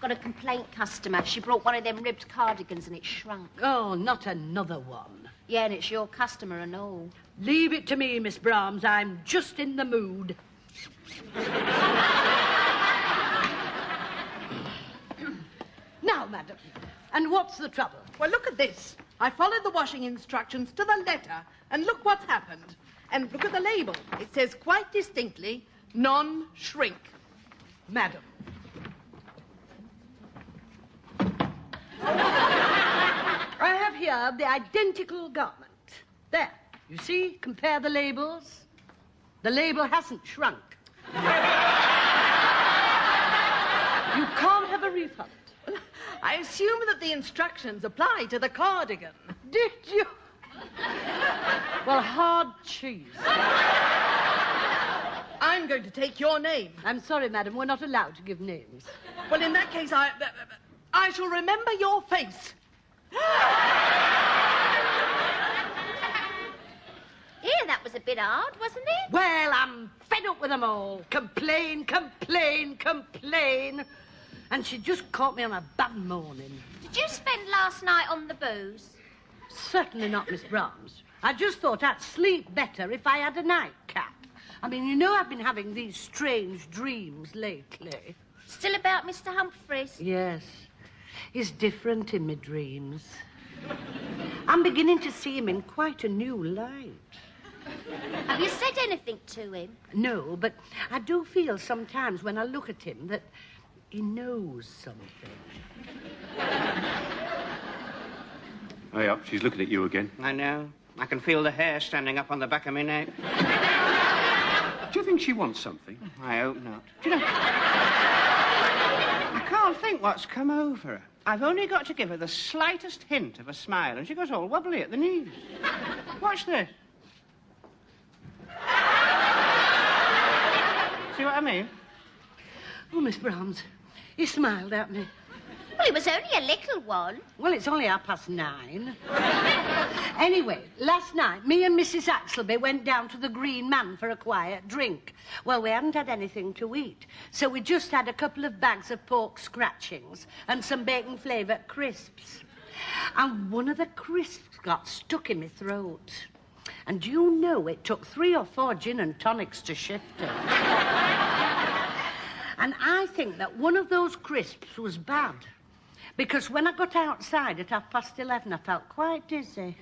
Got a complaint customer. She brought one of them ribbed cardigans and it shrunk. Oh, not another one. Yeah, and it's your customer and all. Leave it to me, Miss Brahms. I'm just in the mood. Now, madam, and what's the trouble? Well, look at this. I followed the washing instructions to the letter, and look what's happened. And look at the label. It says quite distinctly, non-shrink. Madam. I have here the identical garment. There, you see? Compare the labels. The label hasn't shrunk. You can't have a refund. I assume that the instructions apply to the cardigan. Did you? Well, hard cheese. I'm going to take your name. I'm sorry, madam, we're not allowed to give names. Well, in that case, I shall remember your face. Yeah, that was a bit hard, wasn't it? Well, I'm fed up with them all. Complain, complain, complain. And she just caught me on a bad morning. Did you spend last night on the booze? Certainly not, Miss Brahms. I just thought I'd sleep better if I had a nightcap. I mean, you know I've been having these strange dreams lately. Still about Mr. Humphreys? Yes. He's different in my dreams. I'm beginning to see him in quite a new light. Have you said anything to him? No, but I do feel sometimes when I look at him that he knows something. Hey up, she's looking at you again. I know. I can feel the hair standing up on the back of my neck. Do you think she wants something? I hope not. Do you know, I can't think what's come over her. I've only got to give her the slightest hint of a smile, and she goes all wobbly at the knees. Watch this. See what I mean? Oh, Miss Brahms, he smiled at me. Well, it was only a little one. Well, it's only 9:30. Anyway, last night, me and Mrs. Axelby went down to the Green Man for a quiet drink. Well, we hadn't had anything to eat, so we just had a couple of bags of pork scratchings and some bacon-flavoured crisps. And one of the crisps got stuck in my throat. And do you know it took 3 or 4 gin and tonics to shift it? And I think that one of those crisps was bad. Because when I got outside at 11:30, I felt quite dizzy.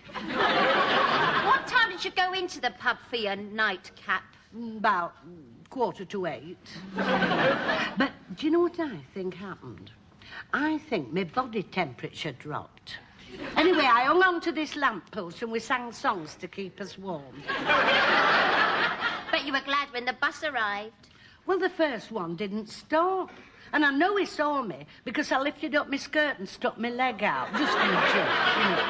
What time did you go into the pub for your nightcap? About 7:45. But do you know what I think happened? I think my body temperature dropped. Anyway, I hung on to this lamppost and we sang songs to keep us warm. Bet you were glad when the bus arrived. Well, the first one didn't stop. And I know he saw me because I lifted up my skirt and stuck my leg out, just in a joke, you know.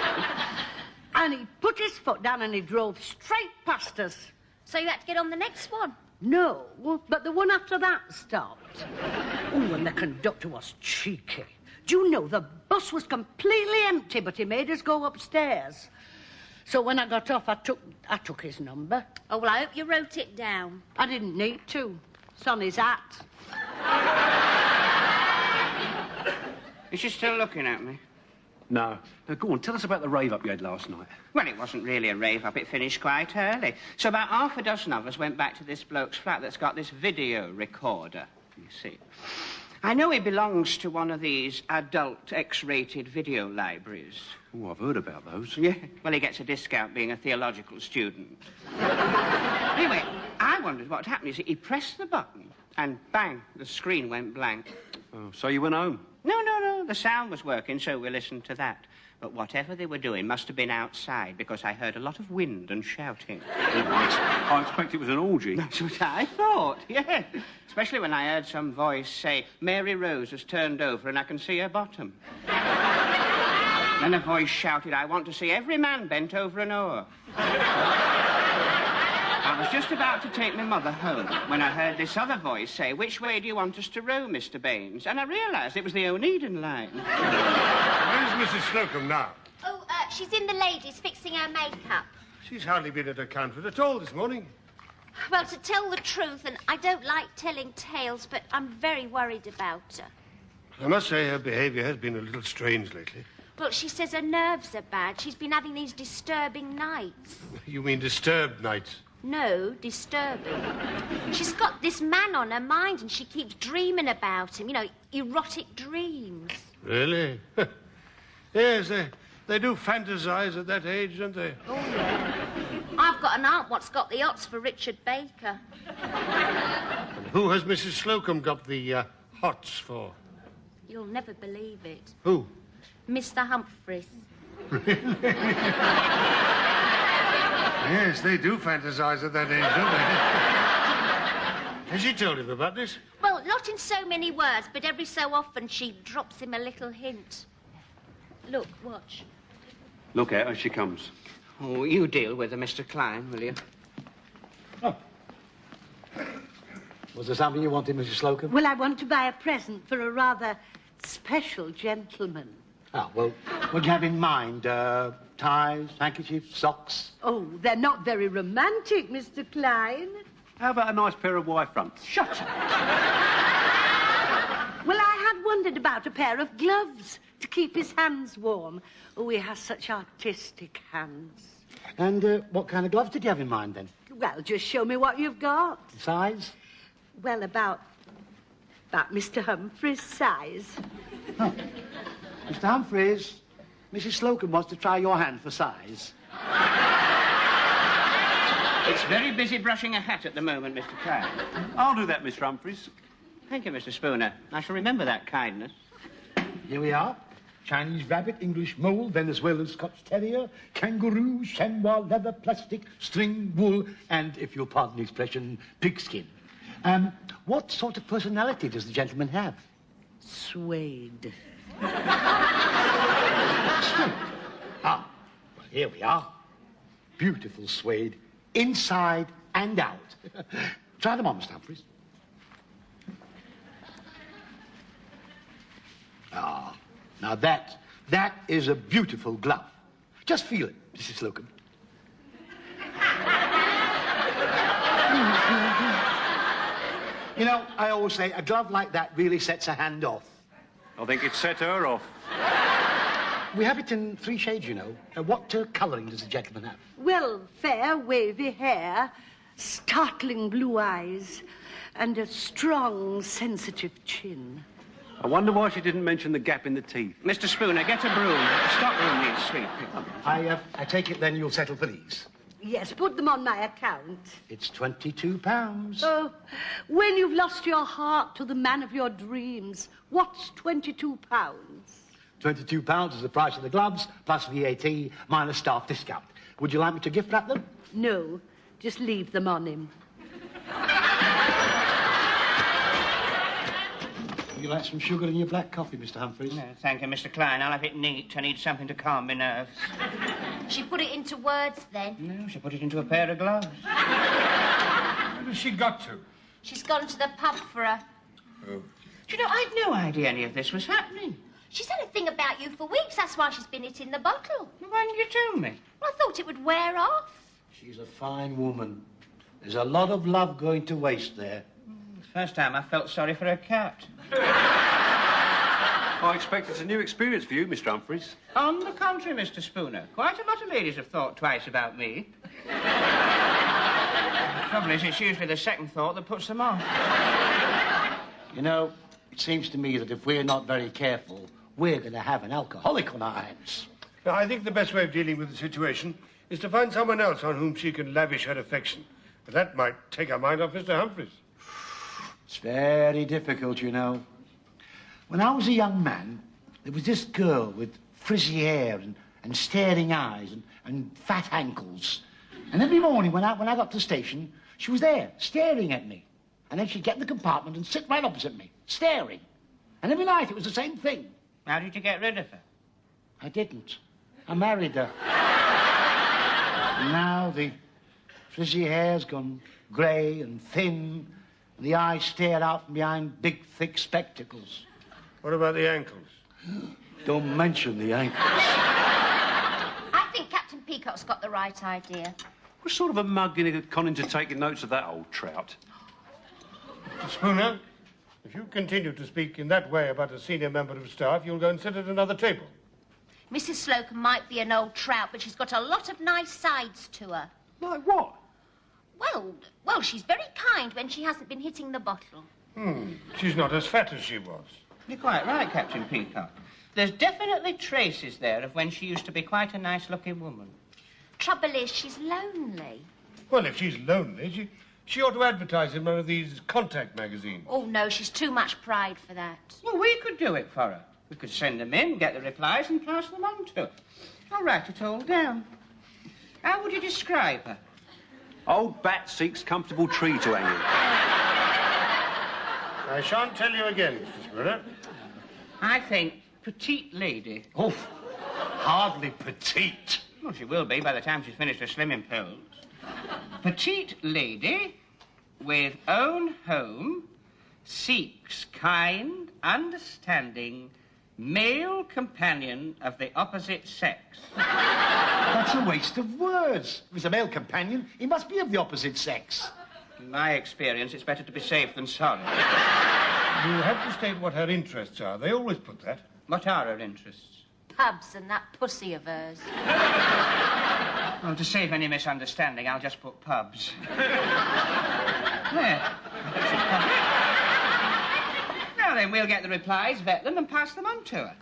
And he put his foot down and he drove straight past us. So you had to get on the next one? No, but the one after that stopped. Oh, and the conductor was cheeky. Do you know, the bus was completely empty, but he made us go upstairs. So when I got off, I took his number. Oh, well, I hope you wrote it down. I didn't need to. It's on his hat. Is she still looking at me? No. Now, go on, tell us about the rave-up you had last night. Well, it wasn't really a rave-up. It finished quite early. So about half a dozen of us went back to this bloke's flat that's got this video recorder, you see. I know he belongs to one of these adult X-rated video libraries. Oh, I've heard about those. Yeah, well, he gets a discount being a theological student. Anyway, I wondered what happened. You see, he pressed the button, and bang, the screen went blank. Oh, so you went home? No. The sound was working, so we listened to that. But whatever they were doing must have been outside, because I heard a lot of wind and shouting. I expect it was an orgy. That's what I thought, yeah. Especially when I heard some voice say, Mary Rose has turned over and I can see her bottom. Then a voice shouted, I want to see every man bent over an oar. I was just about to take my mother home when I heard this other voice say, which way do you want us to row, Mr. Baines? And I realised it was the Oneiden line. Where's Mrs. Slocum now? Oh, she's in the ladies fixing her makeup. She's hardly been at her comfort at all this morning. Well, to tell the truth, and I don't like telling tales, but I'm very worried about her. I must say her behaviour has been a little strange lately. Well, she says her nerves are bad. She's been having these disturbing nights. You mean disturbed nights? No, disturbing. She's got this man on her mind and she keeps dreaming about him. You know, erotic dreams. Really? Yes, they do fantasise at that age, don't they? Oh, yeah. I've got an aunt what's got the hots for Richard Baker. And who has Mrs. Slocum got the hots for? You'll never believe it. Who? Mr. Humphreys. Yes, they do fantasise at that age, don't they? Has she told him about this? Well, not in so many words, but every so often she drops him a little hint. Look, watch. Look at her, she comes. Oh, you deal with her, Mr. Klein, will you? Was there something you wanted, Mrs. Slocum? Well, I want to buy a present for a rather special gentleman. Ah, well, what do you have in mind? Ties, handkerchiefs, socks? Oh, they're not very romantic, Mr. Klein. How about a nice pair of Y fronts? Shut up. Well, I had wondered about a pair of gloves to keep his hands warm. Oh, he has such artistic hands. And what kind of gloves did you have in mind, then? Well, just show me what you've got. Size? Well, about Mr. Humphrey's size. Oh. Mr. Humphreys, Mrs. Slocum wants to try your hand for size. It's very busy brushing a hat at the moment, Mr. Klein. I'll do that, Mr. Humphreys. Thank you, Mr. Spooner. I shall remember that kindness. Here we are. Chinese rabbit, English mole, Venezuelan Scotch terrier, kangaroo, chamois, leather, plastic, string, wool, and, if you'll pardon the expression, pigskin. What sort of personality does the gentleman have? Suede. Ah, well, here we are. Beautiful suede, inside and out. Try them on, Mr. Humphreys. Ah, now that is a beautiful glove. Just feel it, Mrs. Slocum. You know, I always say a glove like that really sets a hand off. I think it set her off. We have it in 3 shades, you know. What colouring does the gentleman have? Well, fair, wavy hair, startling blue eyes, and a strong, sensitive chin. I wonder why she didn't mention the gap in the teeth. Mr. Spooner, get a broom. The stockroom needs sweeping. I take it then you'll settle for these. Yes, put them on my account. It's £22. Oh, when you've lost your heart to the man of your dreams, what's £22? £22 is the price of the gloves, plus VAT, minus staff discount. Would you like me to gift wrap them? No, just leave them on him. Would you like some sugar in your black coffee, Mr. Humphreys? No, thank you, Mr. Klein. I'll have it neat. I need something to calm my nerves. She put it into words, then? No, she put it into a pair of gloves. Where has she got to? She's gone to the pub for her. Oh. Do you know, I'd no idea any of this was happening. She said a thing about you for weeks. That's why she's been hitting the bottle. Why didn't you tell me? Well, I thought it would wear off. She's a fine woman. There's a lot of love going to waste there. First time I felt sorry for a cat. I expect it's a new experience for you, Mr. Humphreys. On the contrary, Mr. Spooner. Quite a lot of ladies have thought twice about me. The trouble is, it's usually the second thought that puts them off. You know, It seems to me that if we're not very careful, we're going to have an alcoholic on our hands. Now, I think the best way of dealing with the situation is to find someone else on whom she can lavish her affection. But that might take her mind off Mr. Humphreys. It's very difficult, you know. When I was a young man, there was this girl with frizzy hair and staring eyes and fat ankles. And every morning when I got to the station, she was there, staring at me. And then she'd get in the compartment and sit right opposite me, staring. And every night it was the same thing. How did you get rid of her? I didn't. I married her. And now the frizzy hair's gone grey and thin, and the eyes stare out from behind big, thick spectacles. What about the ankles? Don't mention the ankles. I think Captain Peacock's got the right idea. What sort of a mug in conning to taking notes of that old trout? Mr. Spooner, if you continue to speak in that way about a senior member of staff, you'll go and sit at another table. Mrs. Slocum might be an old trout, but she's got a lot of nice sides to her. Like what? Well, she's very kind when she hasn't been hitting the bottle. She's not as fat as she was. You're quite right, Captain Peacock. There's definitely traces there of when she used to be quite a nice-looking woman. Trouble is, she's lonely. Well, if she's lonely, she ought to advertise in one of these contact magazines. Oh, no, she's too much pride for that. Well, we could do it for her. We could send them in, get the replies, and pass them on to her. I'll write it all down. How would you describe her? Old bat seeks comfortable tree to hang in. I shan't tell you again, Mr. Spooner. I think petite lady. Oh, hardly petite. Well, she will be by the time she's finished her slimming pills. Petite lady with own home seeks kind, understanding, male companion of the opposite sex. That's a waste of words. If he's a male companion, he must be of the opposite sex. In my experience, it's better to be safe than sorry. You have to state what her interests are. They always put that. What are her interests? Pubs and that pussy of hers. Well, to save any misunderstanding, I'll just put pubs. There. Now then, we'll get the replies, vet them, and pass them on to her.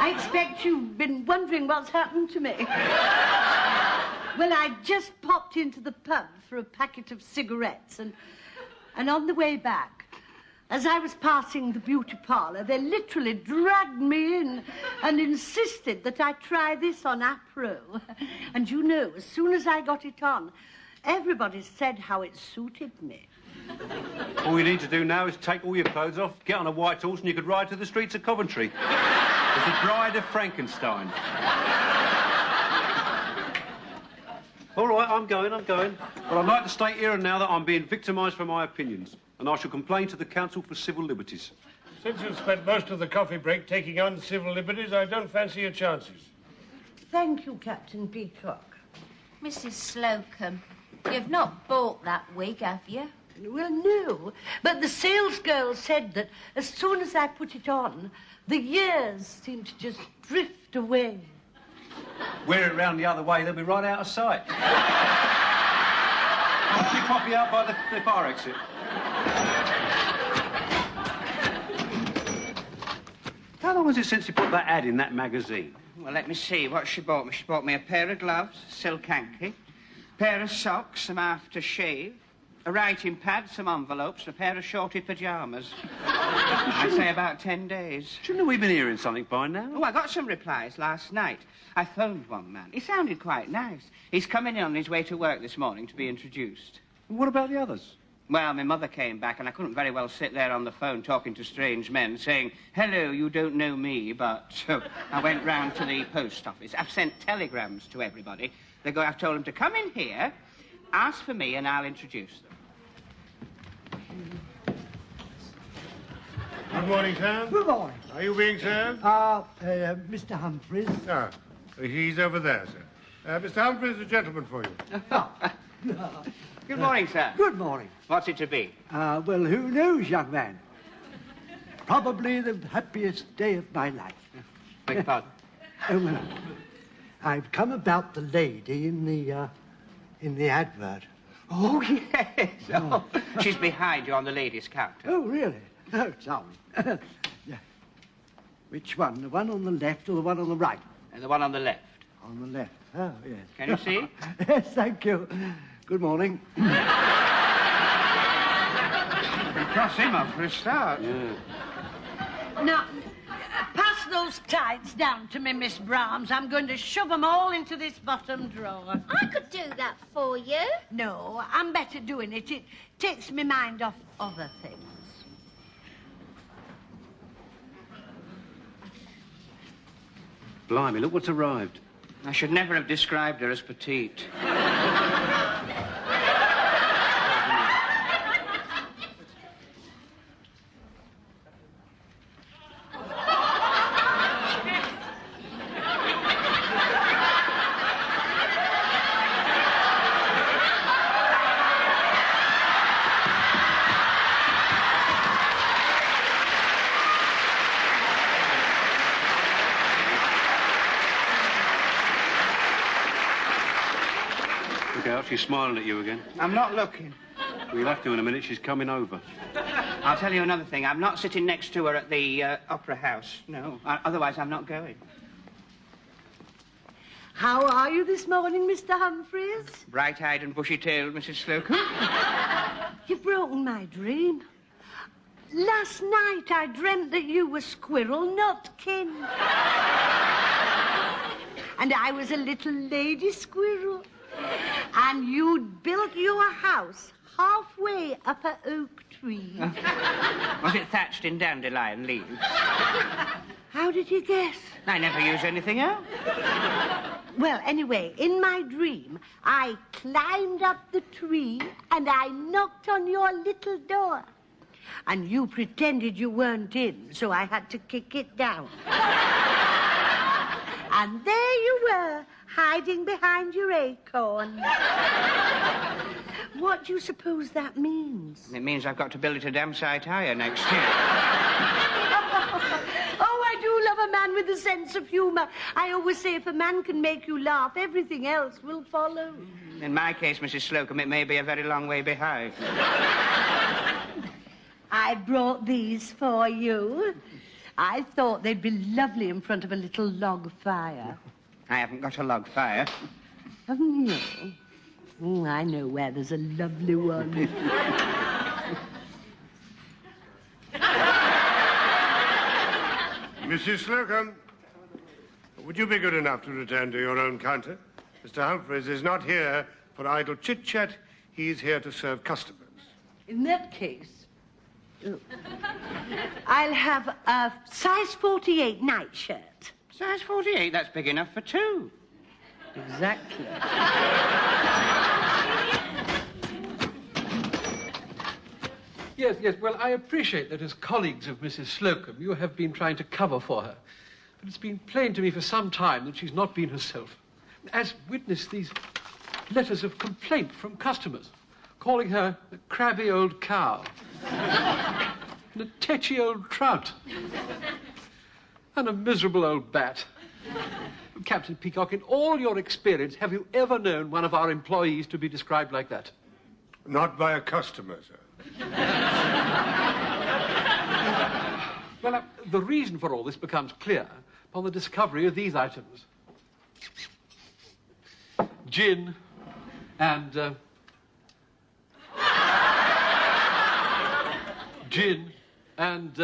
I expect you've been wondering what's happened to me. Well, I just popped into the pub for a packet of cigarettes, and on the way back, as I was passing the beauty parlour, they literally dragged me in and insisted that I try this on Apro. And you know, as soon as I got it on, everybody said how it suited me. All you need to do now is take all your clothes off, get on a white horse, and you could ride to the streets of Coventry. As the Bride of Frankenstein. All right, I'm going. But I'd like to state here and now that I'm being victimised for my opinions, and I shall complain to the Council for Civil Liberties. Since you've spent most of the coffee break taking on civil liberties, I don't fancy your chances. Thank you, Captain Peacock. Mrs. Slocum, you've not bought that wig, have you? Well, no, but the salesgirl said that as soon as I put it on, the years seemed to just drift away. Wear it round the other way, they'll be right out of sight. Put your coffee out by the fire exit. How long is it since you put that ad in that magazine? Well, let me see what she bought me. She bought me a pair of gloves, silk hanky, a pair of socks, some aftershave, a writing pad, some envelopes, and a pair of shorted pyjamas. I'd say about 10 days. Shouldn't we have been hearing something by now? Oh, I got some replies last night. I phoned one man. He sounded quite nice. He's coming in on his way to work this morning to be introduced. What about the others? Well, my mother came back, and I couldn't very well sit there on the phone talking to strange men, saying, hello, you don't know me, but... So I went round to the post office. I've sent telegrams to everybody. I've told them to come in here, ask for me, and I'll introduce them. Good morning, sir. Good morning. Are you being served? Mr. Humphreys. Ah, he's over there, sir. Mr. Humphreys, a gentleman for you. Good morning, sir. Good morning. What's it to be? Well, who knows, young man? probably the happiest day of my life. Beg your pardon? I've come about the lady in the advert. Oh, yes. Oh, she's behind you on the ladies' counter. Oh, really? Oh, sorry. Yeah. Which one? The one on the left or the one on the right? And the one on the left. On the left. Oh, yes. Can you see? Yes, thank you. Good morning. Cross him up for a start. Yeah. Now, pass those tights down to me, Miss Brahms. I'm going to shove them all into this bottom drawer. I could do that for you. No, I'm better doing it. It takes my mind off other things. Blimey, look what's arrived. I should never have described her as petite. Look out, she's smiling at you again. I'm not looking. Well, you'll have to in a minute. She's coming over. I'll tell you another thing. I'm not sitting next to her at the Opera House. No, otherwise I'm not going. How are you this morning, Mr. Humphreys? Bright-eyed and bushy-tailed, Mrs. Slocum. You've broken my dream. Last night I dreamt that you were Squirrel Nutkin. And I was a little lady squirrel. And you'd built your house halfway up an oak tree. Was it thatched in dandelion leaves? How did you guess? I never use anything else. Well, anyway, in my dream, I climbed up the tree and I knocked on your little door. And you pretended you weren't in, so I had to kick it down. And there you were, hiding behind your acorn. What do you suppose that means? It means I've got to build it a damn sight higher next year. Oh, I do love a man with a sense of humour. I always say if a man can make you laugh, everything else will follow. In my case, Mrs. Slocum, it may be a very long way behind. I brought these for you. I thought they'd be lovely in front of a little log fire. I haven't got a log fire. Haven't you? Oh, I know where there's a lovely one. Mrs. Slocum, would you be good enough to return to your own counter? Mr. Humphreys is not here for idle chit-chat. He's here to serve customers. In that case, I'll have a size 48 nightshirt. Size 48? That's big enough for two. Exactly. Yes, well, I appreciate that as colleagues of Mrs. Slocum, you have been trying to cover for her. But it's been plain to me for some time that she's not been herself. As witness these letters of complaint from customers, calling her a crabby old cow, and a tetchy old trout, and a miserable old bat. Captain Peacock, in all your experience, have you ever known one of our employees to be described like that? Not by a customer, sir. Well, the reason for all this becomes clear upon the discovery of these items. Gin and... gin and...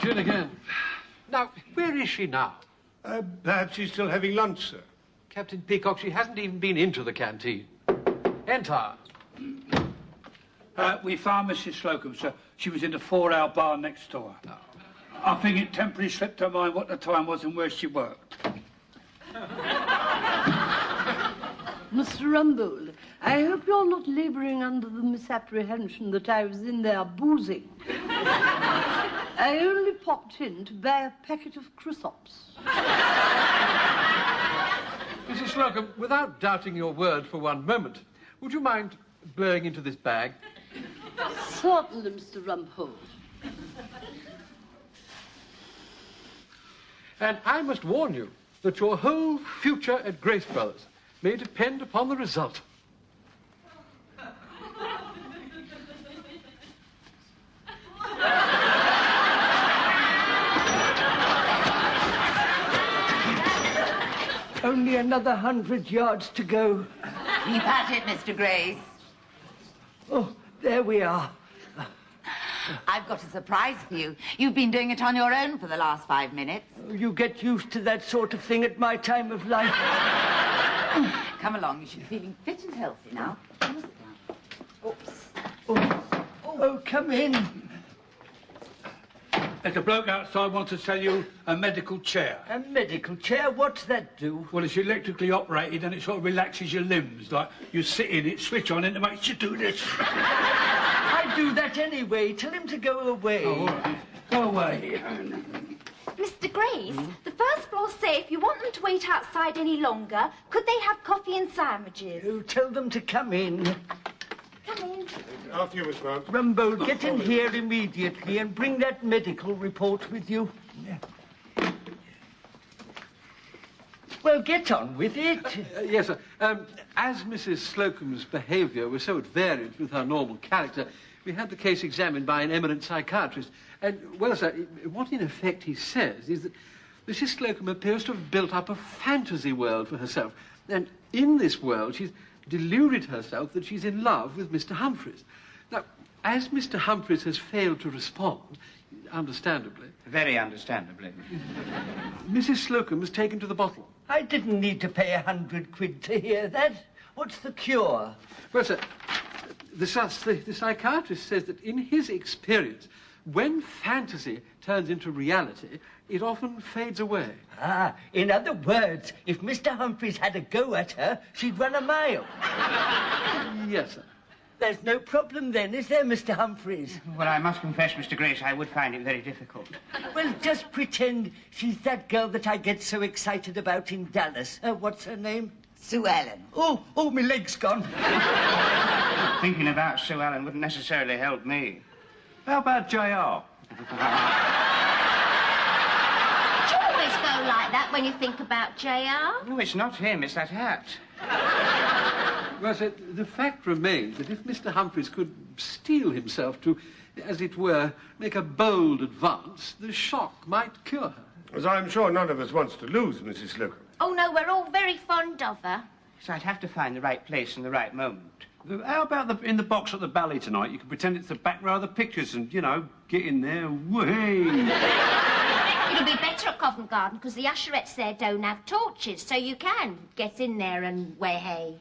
gin again. Now, where is she now? Perhaps she's still having lunch, sir. Captain Peacock, she hasn't even been into the canteen. Enter. We found Mrs. Slocum, sir. She was in the 4-hour bar next door. Oh. I think it temporarily slipped her mind what the time was and where she worked. Mr. Rumble, I hope you're not labouring under the misapprehension that I was in there boozing. I only popped in to buy a packet of crisps. Mrs. Slocum, without doubting your word for one moment, would you mind blowing into this bag? Certainly, Mr. Rumpole. And I must warn you that your whole future at Grace Brothers may depend upon the result. Only another 100 yards to go. Keep at it, Mr. Grace. Oh, there we are. I've got a surprise for you. You've been doing it on your own for the last 5 minutes. You get used to that sort of thing at my time of life. Come along, you should be feeling fit and healthy now. Come and sit down. Oops. Oh, come in. There's a bloke outside wants to sell you a medical chair. A medical chair? What's that do? Well, it's electrically operated and it sort of relaxes your limbs. Like, you sit in it, switch on it, and it makes you do this. I do that anyway. Tell him to go away. Oh, all right. Go away. Mr. Grace, the first floor say if you want them to wait outside any longer, could they have coffee and sandwiches? You tell them to come in. Come in. After you, Miss Grant. Rumbo, get in here immediately and bring that medical report with you. Well, get on with it. Yes, sir. As Mrs. Slocum's behaviour was so at variance with her normal character, we had the case examined by an eminent psychiatrist. And, well, sir, what in effect he says is that Mrs. Slocum appears to have built up a fantasy world for herself. And in this world, she's deluded herself that she's in love with Mr. Humphreys. Now, as Mr. Humphreys has failed to respond, understandably... Very understandably. Mrs. Slocum has taken to the bottle. I didn't need to pay 100 quid to hear that. What's the cure? Well, sir, the psychiatrist says that in his experience, when fantasy turns into reality, it often fades away. Ah, in other words, if Mr. Humphreys had a go at her, she'd run a mile. Yes, sir. There's no problem then, is there, Mr. Humphreys? Well, I must confess, Mr. Grace, I would find it very difficult. Well, just pretend she's that girl that I get so excited about in Dallas. What's her name? Sue Ellen. Oh, my leg's gone. Thinking about Sue Ellen wouldn't necessarily help me. How about J.R.? Do you always go like that when you think about J.R.? No, it's not him, it's that hat. Well, sir, the fact remains that if Mr. Humphreys could steel himself to, as it were, make a bold advance, the shock might cure her. As I'm sure none of us wants to lose Mrs. Slocum. Oh, no, we're all very fond of her. So I'd have to find the right place and the right moment. How about in the box at the ballet tonight? You can pretend it's the back row of the pictures and, you know, get in there. Whee! It'll be better at Covent Garden because the usherettes there don't have torches, so you can get in there and way.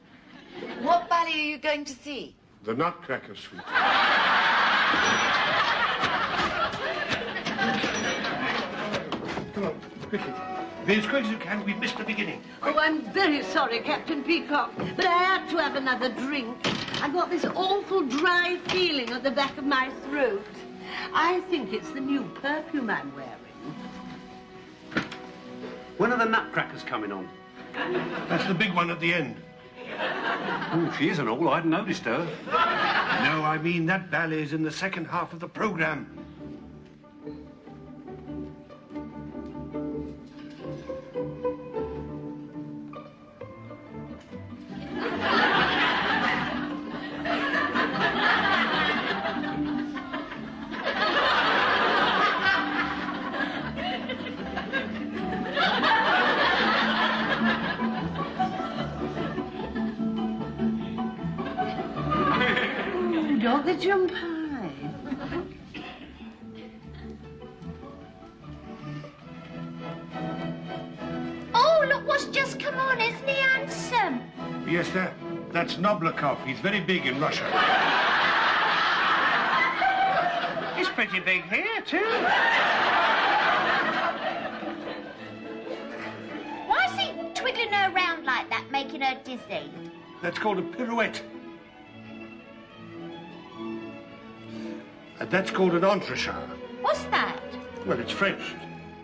What ballet are you going to see? The Nutcracker Suite. Come on, quickly. Be as quick as you can. We've missed the beginning. Oh, I'm very sorry, Captain Peacock, but I had to have another drink. I got this awful dry feeling at the back of my throat. I think it's the new perfume I'm wearing. When are the Nutcrackers coming on? That's the big one at the end. Oh, she isn't all. I hadn't noticed her. No, I mean that ballet's in the second half of the programme. Not the jump high. Oh, look what's just come on, isn't he handsome? Yes, sir. That's Noblikov. He's very big in Russia. He's pretty big here, too. Why is he twiddling her around like that, making her dizzy? That's called a pirouette. That's called an entrechat. What's that? Well, it's French.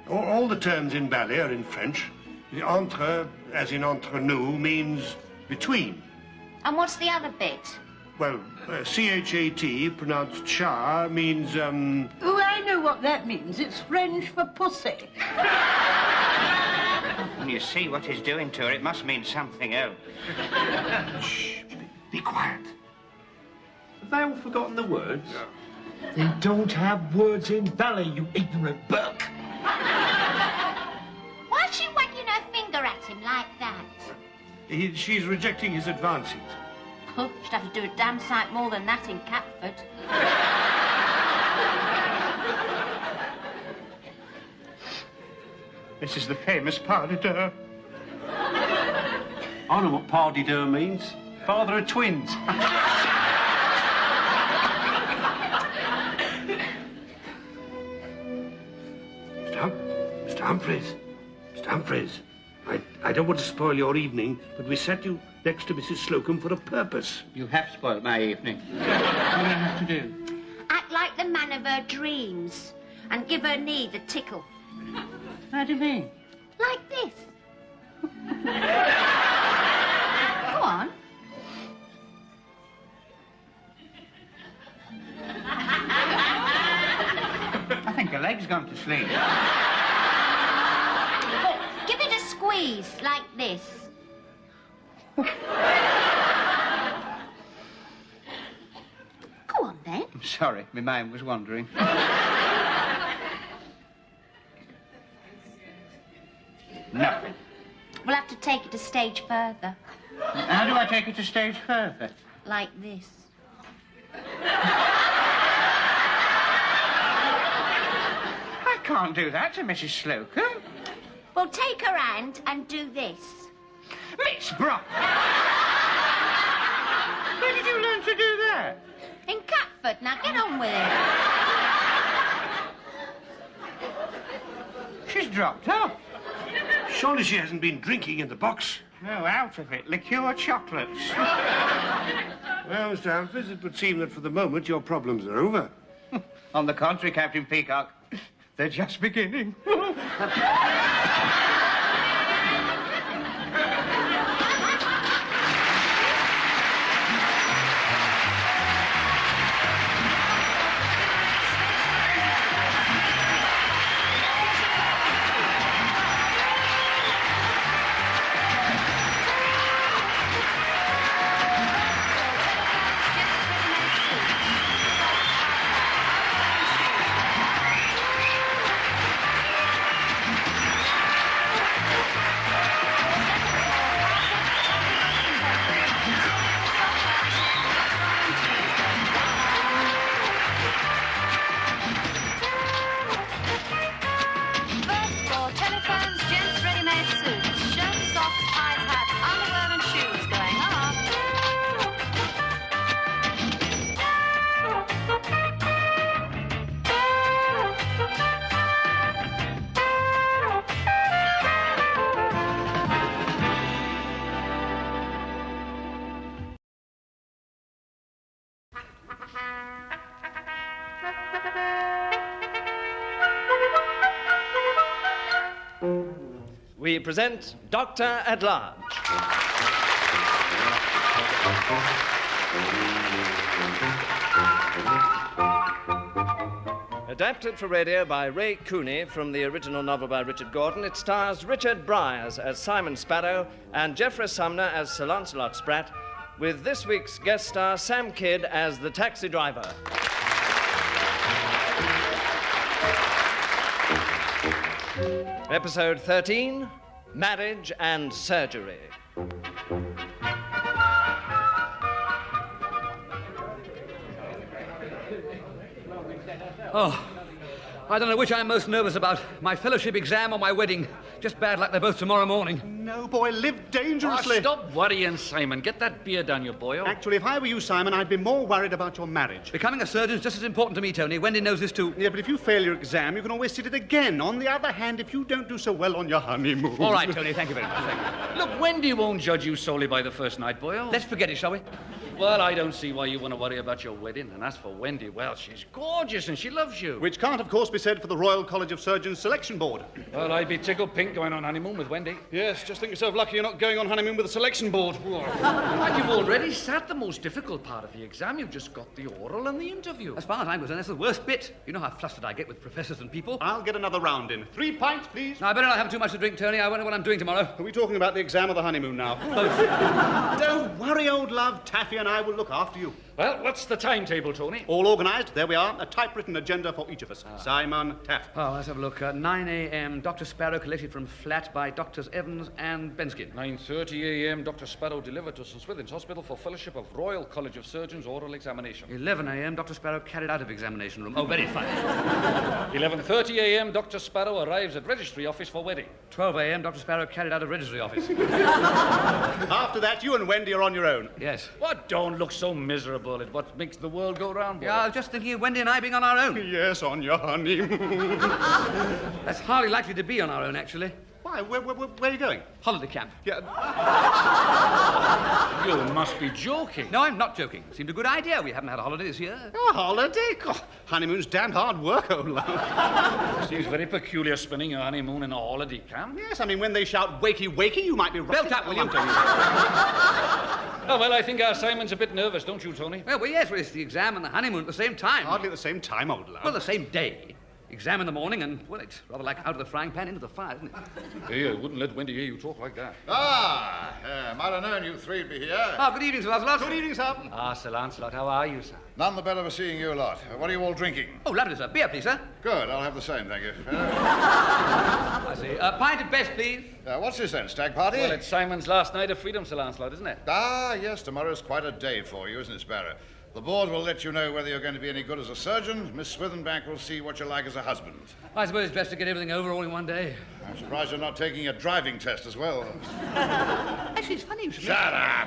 All the terms in ballet are in French. The entre, as in entre nous, means between. And what's the other bit? Well, C-H-A-T, pronounced cha, means, Oh, I know what that means. It's French for pussy. When you see what he's doing to her, it must mean something else. Shh. Be quiet. Have they all forgotten the words? They don't have words in Valley, you ignorant Burke. Why's she wagging her finger at him like that? she's rejecting his advances. Oh, she'd have to do a damn sight more than that in Catford. This is the famous pas de deux. I know what pas de deux means. Father of twins. Mr. Humphreys. Mr. Humphreys. I don't want to spoil your evening, but we set you next to Mrs. Slocum for a purpose. You have spoiled my evening. What do I have to do? Act like the man of her dreams and give her knee the tickle. How do you mean? Like this. Go on. I think her leg's gone to sleep. Oh, give it a squeeze like this. Go on then. I'm sorry, my mind was wandering. Nothing. We'll have to take it a stage further. How do I take it a stage further? Like this. I can't do that to Mrs. Slocum. Well, take her hand and do this. Miss Brock! Where did you learn to do that? In Catford. Now get on with it. She's dropped off. Surely she hasn't been drinking in the box. No, out of it. Liqueur chocolates. Well, Mr. Humphreys, it would seem that for the moment your problems are over. On the contrary, Captain Peacock, they're just beginning. We present Doctor at Large. Adapted for radio by Ray Cooney from the original novel by Richard Gordon, it stars Richard Bryars as Simon Sparrow and Geoffrey Sumner as Sir Lancelot Spratt, with this week's guest star Sam Kidd as the taxi driver. Episode 13, Marriage and Surgery. Oh, I don't know which I'm most nervous about, my fellowship exam or my wedding. Just bad luck they're both tomorrow morning. No, boy, live dangerously. Oh, stop worrying, Simon. Get that beer down your boil. Actually, if I were you, Simon, I'd be more worried about your marriage. Becoming a surgeon's just as important to me, Tony. Wendy knows this too. Yeah, but if you fail your exam, you can always sit it again. On the other hand, if you don't do so well on your honeymoon... All right, Tony, thank you very much. Thank you. Look, Wendy won't judge you solely by the first night, Boyle. Let's forget it, shall we? Well, I don't see why you want to worry about your wedding. And as for Wendy, well, she's gorgeous and she loves you. Which can't, of course, be said for the Royal College of Surgeons Selection Board. Well, I'd be tickled pink going on honeymoon with Wendy. Yes, just think yourself lucky you're not going on honeymoon with the selection board. And you've already sat the most difficult part of the exam. You've just got the oral and the interview. As far as I'm concerned, that's the worst bit. You know how flustered I get with professors and people. I'll get another round in. 3 pints, please. No, I better not have too much to drink, Tony. I wonder what I'm doing tomorrow. Are we talking about the exam or the honeymoon now? Both. Don't worry, old love. Taffy and I will look after you. Well, what's the timetable, Tony? All organised. There we are. A typewritten agenda for each of us. Simon Taff. Oh, let's have a look. 9 a.m. Dr. Sparrow collected from flat by Doctors Evans and Benskin. 9:30 a.m. Dr. Sparrow delivered to St. Swithin's Hospital for fellowship of Royal College of Surgeons oral examination. 11 a.m. Dr. Sparrow carried out of examination room. Oh, very fine. 11:30 a.m. Dr. Sparrow arrives at registry office for wedding. 12 a.m. Dr. Sparrow carried out of registry office. After that, you and Wendy are on your own. Yes. What? Don't look so miserable. It's what makes the world go round, boy. Yeah, I was just thinking of Wendy and I being on our own. Yes, on your honeymoon. That's hardly likely to be on our own, actually. Why? Where are you going? Holiday camp. Yeah. You must be joking. No, I'm not joking. Seemed a good idea. We haven't had a holiday this year. A holiday? God, honeymoon's damned hard work, old love. Seems very peculiar spending your honeymoon in a holiday camp. Yes, I mean, when they shout wakey, wakey, you might be... Belt up, will you? Oh, well, I think our Simon's a bit nervous, don't you, Tony? Well, yes, it's the exam and the honeymoon at the same time. Hardly at the same time, old love. Well, the same day. Exam in the morning and, well, it's rather like out of the frying pan into the fire, isn't it? Hey, I wouldn't let Wendy hear you talk like that. Might have known you three'd be here. Oh, good evening, Sir Lancelot. Good evening, sir. Sir Lancelot, how are you, sir? None the better for seeing you lot. What are you all drinking? Oh, lovely, sir. Beer, please, sir. Good, I'll have the same, thank you. I see. Pint at best, please. What's this then, stag party? Well, it's Simon's last night of freedom, Sir Lancelot, isn't it? Yes, tomorrow's quite a day for you, isn't it, Sparrow? The board will let you know whether you're going to be any good as a surgeon. Miss Swithenbank will see what you're like as a husband. I suppose it's best to get everything over all in one day. I'm surprised you're not taking a driving test as well. Actually, it's funny you should... Shut up!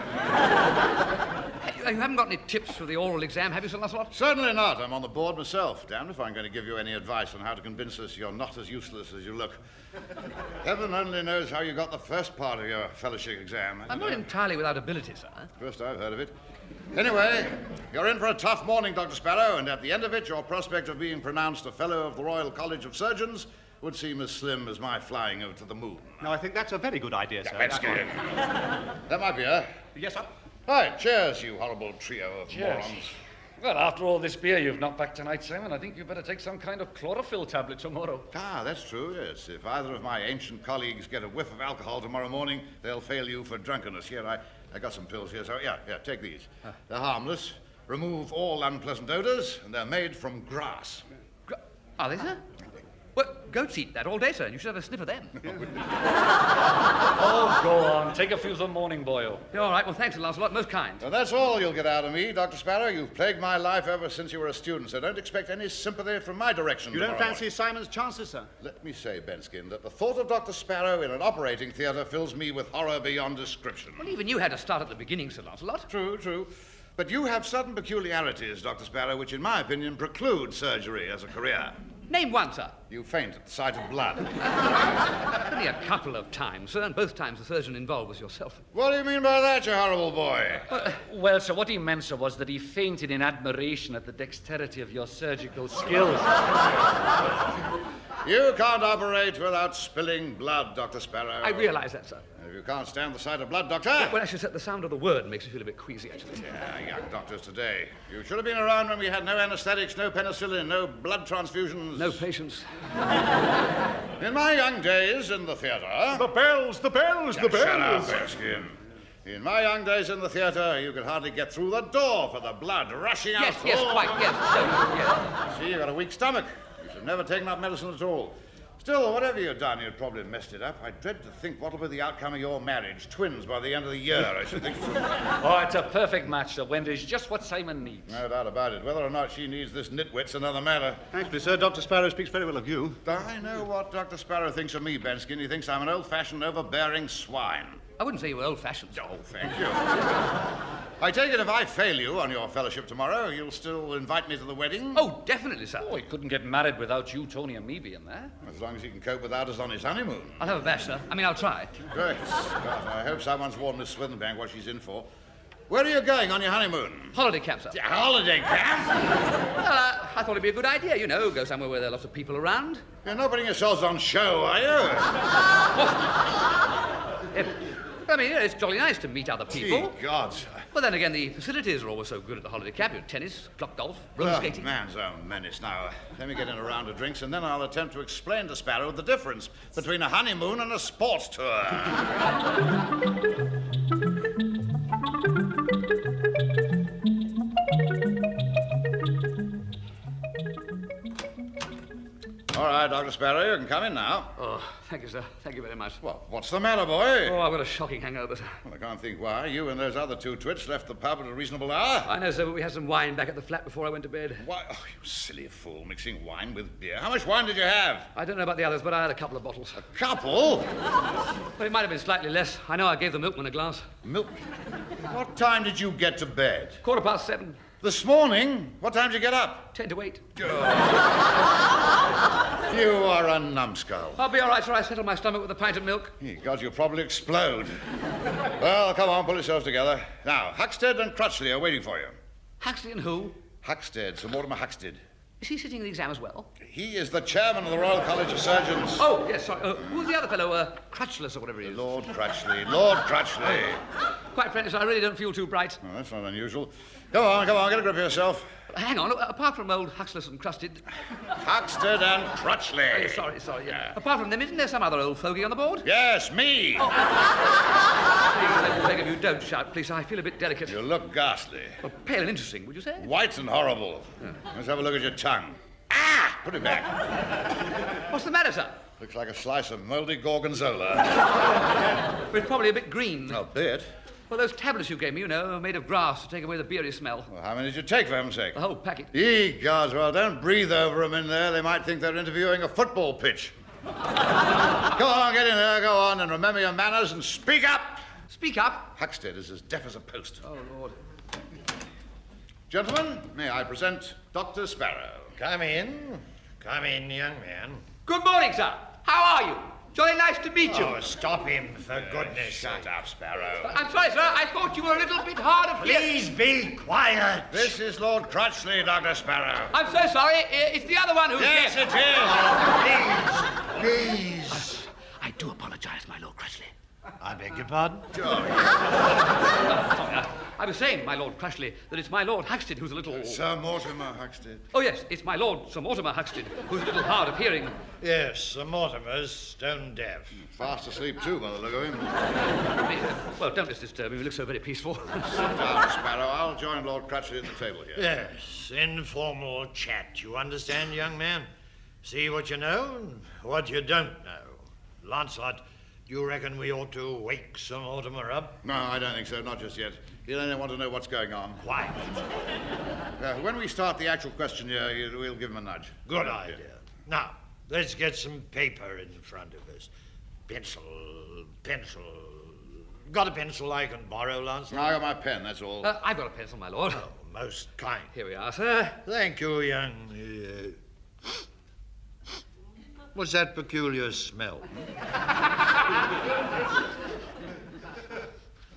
You haven't got any tips for the oral exam, have you, Sir Lancelot? Certainly not. I'm on the board myself. Damned if I'm going to give you any advice on how to convince us you're not as useless as you look. Heaven only knows how you got the first part of your fellowship exam. I'm not entirely without ability, sir. First I've heard of it. Anyway, you're in for a tough morning, Dr. Sparrow, and at the end of it, your prospect of being pronounced a Fellow of the Royal College of Surgeons would seem as slim as my flying over to the moon. No, I think that's a very good idea, sir. That's good. That might be her. Yes, sir. Right, cheers, you horrible trio of Cheers. morons. Well, after all this beer you've knocked back tonight, Simon, I think you better take some kind of chlorophyll tablet tomorrow. That's true, yes. If either of my ancient colleagues get a whiff of alcohol tomorrow morning, they'll fail you for drunkenness. Here, I got some pills here, so yeah, take these. They're harmless, remove all unpleasant odors, and they're made from grass. Are they, sir? Well, goats eat that all day, sir, and you should have a sniff of them. Oh, go on. Take a few of the morning boil. All right, well, thanks, Sir Lancelot. Most kind. Well, that's all you'll get out of me, Dr. Sparrow. You've plagued my life ever since you were a student, so don't expect any sympathy from my direction. You don't fancy Simon's chances, sir? Let me say, Benskin, that the thought of Dr. Sparrow in an operating theatre fills me with horror beyond description. Well, even you had to start at the beginning, Sir Lancelot. True. But you have certain peculiarities, Dr. Sparrow, which, in my opinion, preclude surgery as a career. Name one, sir. You faint at the sight of blood. Only a couple of times, sir, and both times the surgeon involved was yourself. What do you mean by that, you horrible boy? Well, sir, what he meant, sir, was that he fainted in admiration at the dexterity of your surgical skills. You can't operate without spilling blood, Dr. Sparrow. I realise that, sir. If you can't stand the sight of blood, Doctor... Well, actually, the sound of the word makes me feel a bit queasy, actually. Yeah, young doctors today. You should have been around when we had no anesthetics, no penicillin, no blood transfusions. No patients. In my young days in the theatre... The bells! Shut up, Erskine. In my young days in the theatre, you could hardly get through the door for the blood rushing out. Yes, quite, yes. See, you've got a weak stomach. You should have never taken up medicine at all. Still, whatever you've done, you'd probably messed it up. I dread to think what'll be the outcome of your marriage. Twins by the end of the year, I should think. Oh, it's a perfect match, sir. Wendy's just what Simon needs. No doubt about it. Whether or not she needs this nitwit's another matter. Actually, sir, Dr. Sparrow speaks very well of you. I know what Dr. Sparrow thinks of me, Benskin. He thinks I'm an old-fashioned, overbearing swine. I wouldn't say you were old-fashioned. Oh, thank you. I take it if I fail you on your fellowship tomorrow, you'll still invite me to the wedding? Oh, definitely, sir. Oh, he couldn't get married without you, Tony, and me being there. As long as he can cope without us on his honeymoon. I'll have a bash, sir. I mean, I'll try. Great. God, I hope someone's warned Miss Swithenbank what she's in for. Where are you going on your honeymoon? Holiday camp, sir. Holiday camp? Well, I thought it'd be a good idea, you know, go somewhere where there are lots of people around. You're not putting yourselves on show, are you? I mean, it's jolly nice to meet other people. Gee, gods. But then again, the facilities are always so good at the holiday camp. You know, tennis, clock golf, roller skating. Man's own menace. Now, let me get in a round of drinks, and then I'll attempt to explain to Sparrow the difference between a honeymoon and a sports tour. All right, Dr. Sparrow, you can come in now. Oh, thank you, sir. Thank you very much. Well, what's the matter, boy? Oh, I've got a shocking hangover, sir. Well, I can't think why. You and those other two twits left the pub at a reasonable hour. I know, sir, but we had some wine back at the flat before I went to bed. Why? Oh, you silly fool, mixing wine with beer. How much wine did you have? I don't know about the others, but I had a couple of bottles. A couple? Well, it might have been slightly less. I know I gave the milkman a glass. Milk? What time did you get to bed? 7:15. This morning? What time did you get up? 10 to 8. You are a numbskull. I'll be all right, sir. I settled my stomach with a pint of milk. God, you'll probably explode. Well, come on, pull yourselves together. Now, Huxted and Crutchley are waiting for you. Huxley and who? Huxted, Sir Mortimer Huxted. Is he sitting the exam as well? He is the chairman of the Royal College of Surgeons. Oh, yes, sorry. Who's the other fellow? Crutchless or whatever he is? Lord Crutchley. Lord Crutchley. Quite frankly, sir, I really don't feel too bright. Oh, that's not unusual. Come on, get a grip of yourself. Hang on, apart from old Huxless and Crusted... Huxted and Crutchley. Oh, sorry, yeah. Apart from them, isn't there some other old fogey on the board? Yes, me. Oh. Please, I beg of you, don't shout, please. I feel a bit delicate. You look ghastly. Well, pale and interesting, would you say? White and horrible. Yeah. Let's have a look at your tongue. Ah! Put it back. What's the matter, sir? Looks like a slice of mouldy gorgonzola. Well, it's probably a bit green. A bit? Well, those tablets you gave me, you know, are made of grass to take away the beery smell. Well, how many did you take, for heaven's sake? The whole packet. Ye gods, well, don't breathe over them in there. They might think they're interviewing a football pitch. Go on, get in there, go on, and remember your manners and speak up. Speak up? Huxted is as deaf as a post. Oh, Lord. Gentlemen, may I present Dr. Sparrow. Come in. Come in, young man. Good morning, sir. How are you? Jolly nice to meet you. Oh, stop him, for goodness sake. Shut up, Sparrow. I'm sorry, sir. I thought you were a little bit hard of hearing. Please be quiet. This is Lord Crutchley, Dr. Sparrow. I'm so sorry. It's the other one who's Yes, deaf. it is. Please. I do apologize, my Lord Crutchley. I beg your pardon? Sorry, I was saying, my Lord Crutchley, that it's my Lord Huxted who's a little... Sir Mortimer Huxted. Oh, yes, it's my Lord Sir Mortimer Huxted who's a little hard of hearing. Yes, Sir Mortimer's stone deaf. Fast asleep, too, by the look of him. Well, don't let's disturb him. He looks so very peaceful. Sit down, Sparrow. I'll join Lord Crutchley at the table here. Yes, informal chat, you understand, young man? See what you know and what you don't know. Lancelot, do you reckon we ought to wake Sir Mortimer up? No, I don't think so, not just yet. He'll only want to know what's going on. Quiet. When we start the actual questionnaire, we'll give him a nudge. Good idea. Now, let's get some paper in front of us. Pencil. Got a pencil I can borrow, Lancelot? I got my pen, that's all. I've got a pencil, my lord. Oh, most kind. Here we are, sir. Thank you, young... What's that peculiar smell?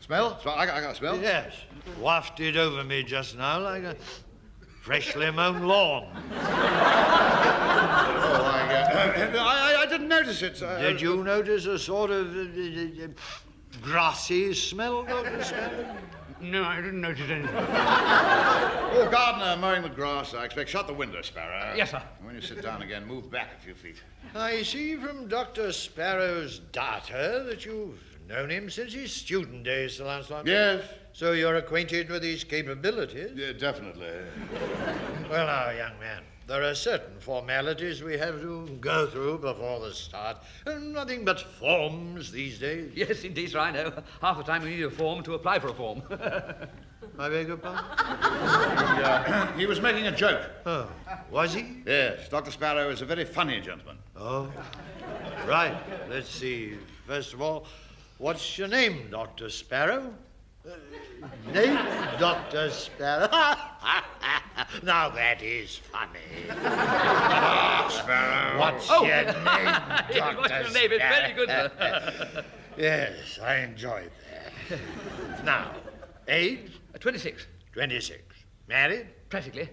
Smell? I got a smell? Yes. Wafted over me just now like a freshly mown lawn. I didn't notice it. Did you notice a sort of grassy smell, Dr. Sparrow? No, I didn't notice anything. Oh, gardener mowing the grass, I expect. Shut the window, Sparrow. Yes, sir. When you sit down again, move back a few feet. I see from Dr. Sparrow's data that you've known him since his student days, Sir Lancelot. Yes. So you're acquainted with his capabilities? Yeah, definitely. Well, now, young man, there are certain formalities we have to go through before the start. Nothing but forms these days. Yes, indeed, sir, I know. Half the time we need a form to apply for a form. I beg your pardon? He was making a joke. Oh, was he? Yes, Dr. Sparrow is a very funny gentleman. Oh, right. Let's see. First of all, what's your name, Dr. Sparrow? Name, Dr. Sparrow? Now that is funny. Sparrow. What's your name, Dr. What's your name? It's very good, sir. Yes, I enjoyed that. Now, age? 26. 26. Married? Practically.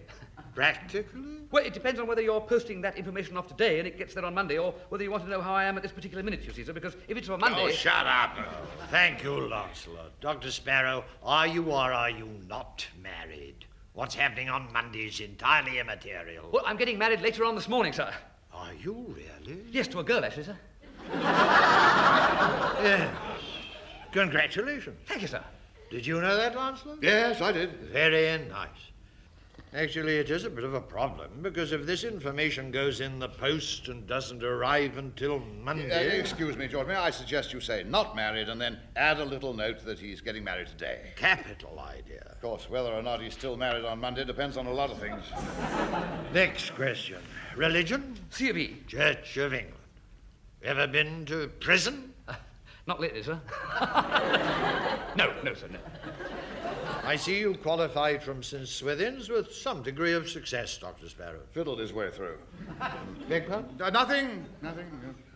Practically? Well, it depends on whether you're posting that information off today and it gets there on Monday, or whether you want to know how I am at this particular minute, you see, sir, because if it's for Monday... Oh, shut up. Thank you, Lancelot. Dr. Sparrow, are you or are you not married? What's happening on Monday is entirely immaterial. Well, I'm getting married later on this morning, sir. Are you really? Yes, to a girl, actually, sir. Yes. Congratulations. Thank you, sir. Did you know that, Lancelot? Yes, I did. Very nice. Actually, it is a bit of a problem, because if this information goes in the post and doesn't arrive until Monday... Excuse me, George, may I suggest you say not married and then add a little note that he's getting married today? Capital idea. Of course, whether or not he's still married on Monday depends on a lot of things. Next question. Religion? C of E. Church of England. Ever been to prison? Not lately, sir. No, sir, no. I see you qualified from St. Swithin's with some degree of success, Dr. Sparrow. Fiddled his way through. Beg pardon? Nothing.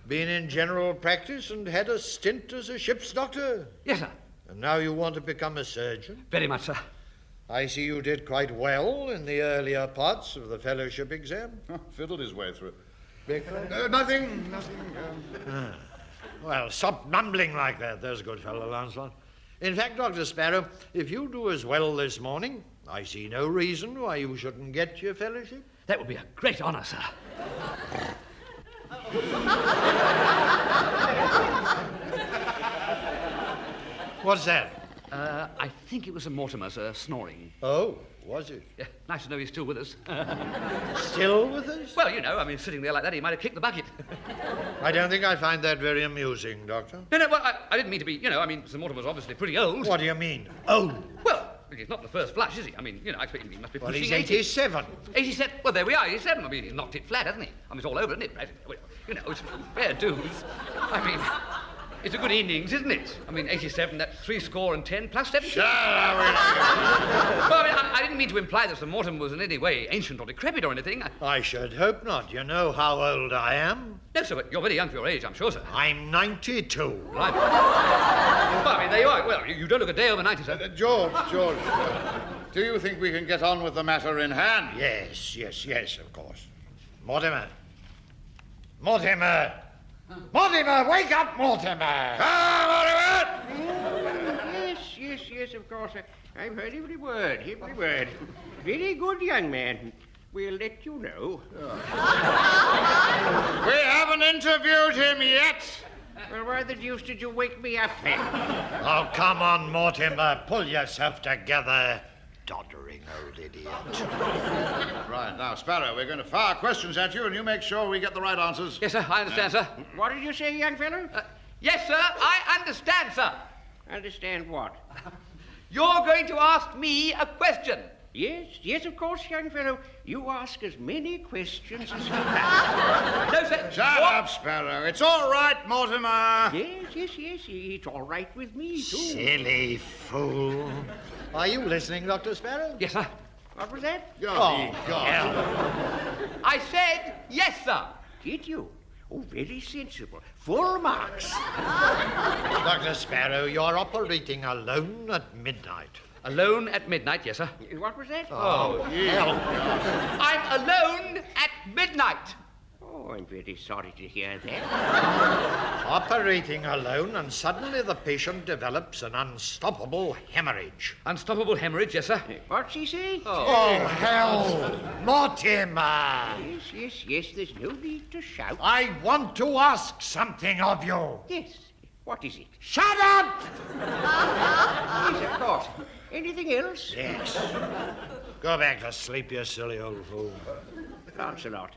Been in general practice and had a stint as a ship's doctor? Yes, sir. And now you want to become a surgeon? Very much, sir. I see you did quite well in the earlier parts of the fellowship exam. Fiddled his way through. Beg pardon? Nothing. Well, stop mumbling like that. There's a good fellow, Lancelot. In fact, Dr. Sparrow, if you do as well this morning, I see no reason why you shouldn't get your fellowship. That would be a great honour, sir. What's that? I think it was a Mortimer, sir, snoring. Oh, was it? Yeah, nice to know he's still with us. Still with us? Well, you know, I mean, sitting there like that, he might have kicked the bucket. I don't think I find that very amusing, Doctor. No, well, I didn't mean to be, you know, I mean, Sir Mortimer's obviously pretty old. What do you mean, old? Well, he's not the first flush, is he? I mean, you know, I expect he must be Well, pushing he's 80. 87. 87? Well, there we are, 87. I mean, he's knocked it flat, hasn't he? I mean, it's all over, isn't it? Well, you know, it's fair dues. I mean... It's a good innings, isn't it? I mean, 87, that's 10 plus 70. Shut up! Well, I mean, I didn't mean to imply that Sir Mortimer was in any way ancient or decrepit or anything. I should hope not. You know how old I am? No, sir, but you're very young for your age, I'm sure, sir. I'm 92. Right. Well, I mean, there you are. Well, you don't look a day over 90, sir. George, do you think we can get on with the matter in hand? Yes, of course. Mortimer! Mortimer, wake up, Mortimer! Ah, Mortimer! Yes, of course. I've heard every word. Very good, young man. We'll let you know. We haven't interviewed him yet. Well, why the deuce did you wake me up then? Oh, come on, Mortimer. Pull yourself together. Doddering old idiot. Right, now, Sparrow, we're going to fire questions at you, and you make sure we get the right answers. Yes, sir, I understand, sir. What did you say, young fellow? Yes, sir, I understand, sir. Understand what? You're going to ask me a question. Yes, of course, young fellow. You ask as many questions as you like. No, sir. Shut up, Sparrow. It's all right, Mortimer. Yes. It's all right with me, too. Silly fool. Are you listening, Dr. Sparrow? Yes, sir. What was that? God. I said yes, sir. Did you? Oh, very sensible. Full marks. Dr. Sparrow, you're operating alone at midnight. Alone at midnight, yes, sir. What was that? Oh, hell. I'm alone at midnight. Oh, I'm very sorry to hear that. Operating alone, and suddenly the patient develops an unstoppable hemorrhage. Unstoppable hemorrhage, yes, sir. What's he say? Oh, hell! Mortimer! Yes, there's no need to shout. I want to ask something of you. Yes. What is it? Shut up! Yes, of course. Anything else? Yes. Go back to sleep, you silly old fool. Lancelot,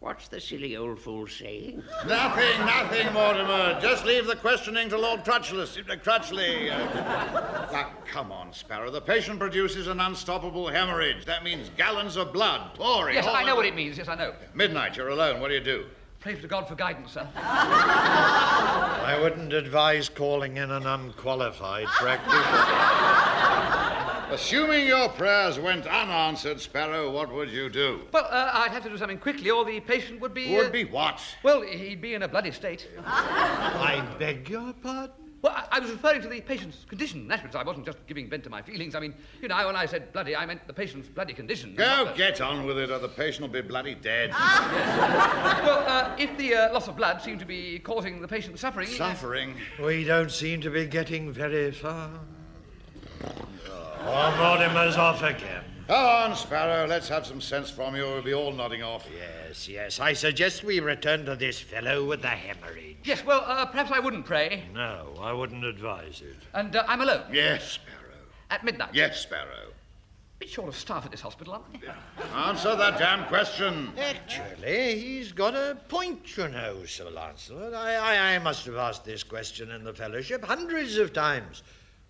what's the silly old fool saying? Nothing, Mortimer. Just leave the questioning to Lord Crutchley. Now, come on, Sparrow. The patient produces an unstoppable hemorrhage. That means gallons of blood pouring. Yes, I know what it means. Yes, I know. Midnight, you're alone. What do? Pray to God for guidance, sir. I wouldn't advise calling in an unqualified practitioner. Assuming your prayers went unanswered, Sparrow, what would you do? Well, I'd have to do something quickly, or the patient would be... Would be what? Well, he'd be in a bloody state. I beg your pardon? Well, I was referring to the patient's condition. Naturally, I wasn't just giving vent to my feelings. I mean, you know, when I said bloody, I meant the patient's bloody condition. Go get on with it, or the patient will be bloody dead. Well, if the loss of blood seemed to be causing the patient suffering... Suffering? We don't seem to be getting very far. Oh, Mortimer's off again. Go on, Sparrow. Let's have some sense from you, or we'll be all nodding off. Yes. I suggest we return to this fellow with the hemorrhage. Yes, well, perhaps I wouldn't pray. No, I wouldn't advise it. And I'm alone. Yes, Sparrow. At midnight. Yes, Sparrow. Bit short of staff at this hospital, aren't they? Answer that damn question. Actually, he's got a point, you know, Sir Lancelot. I must have asked this question in the fellowship hundreds of times.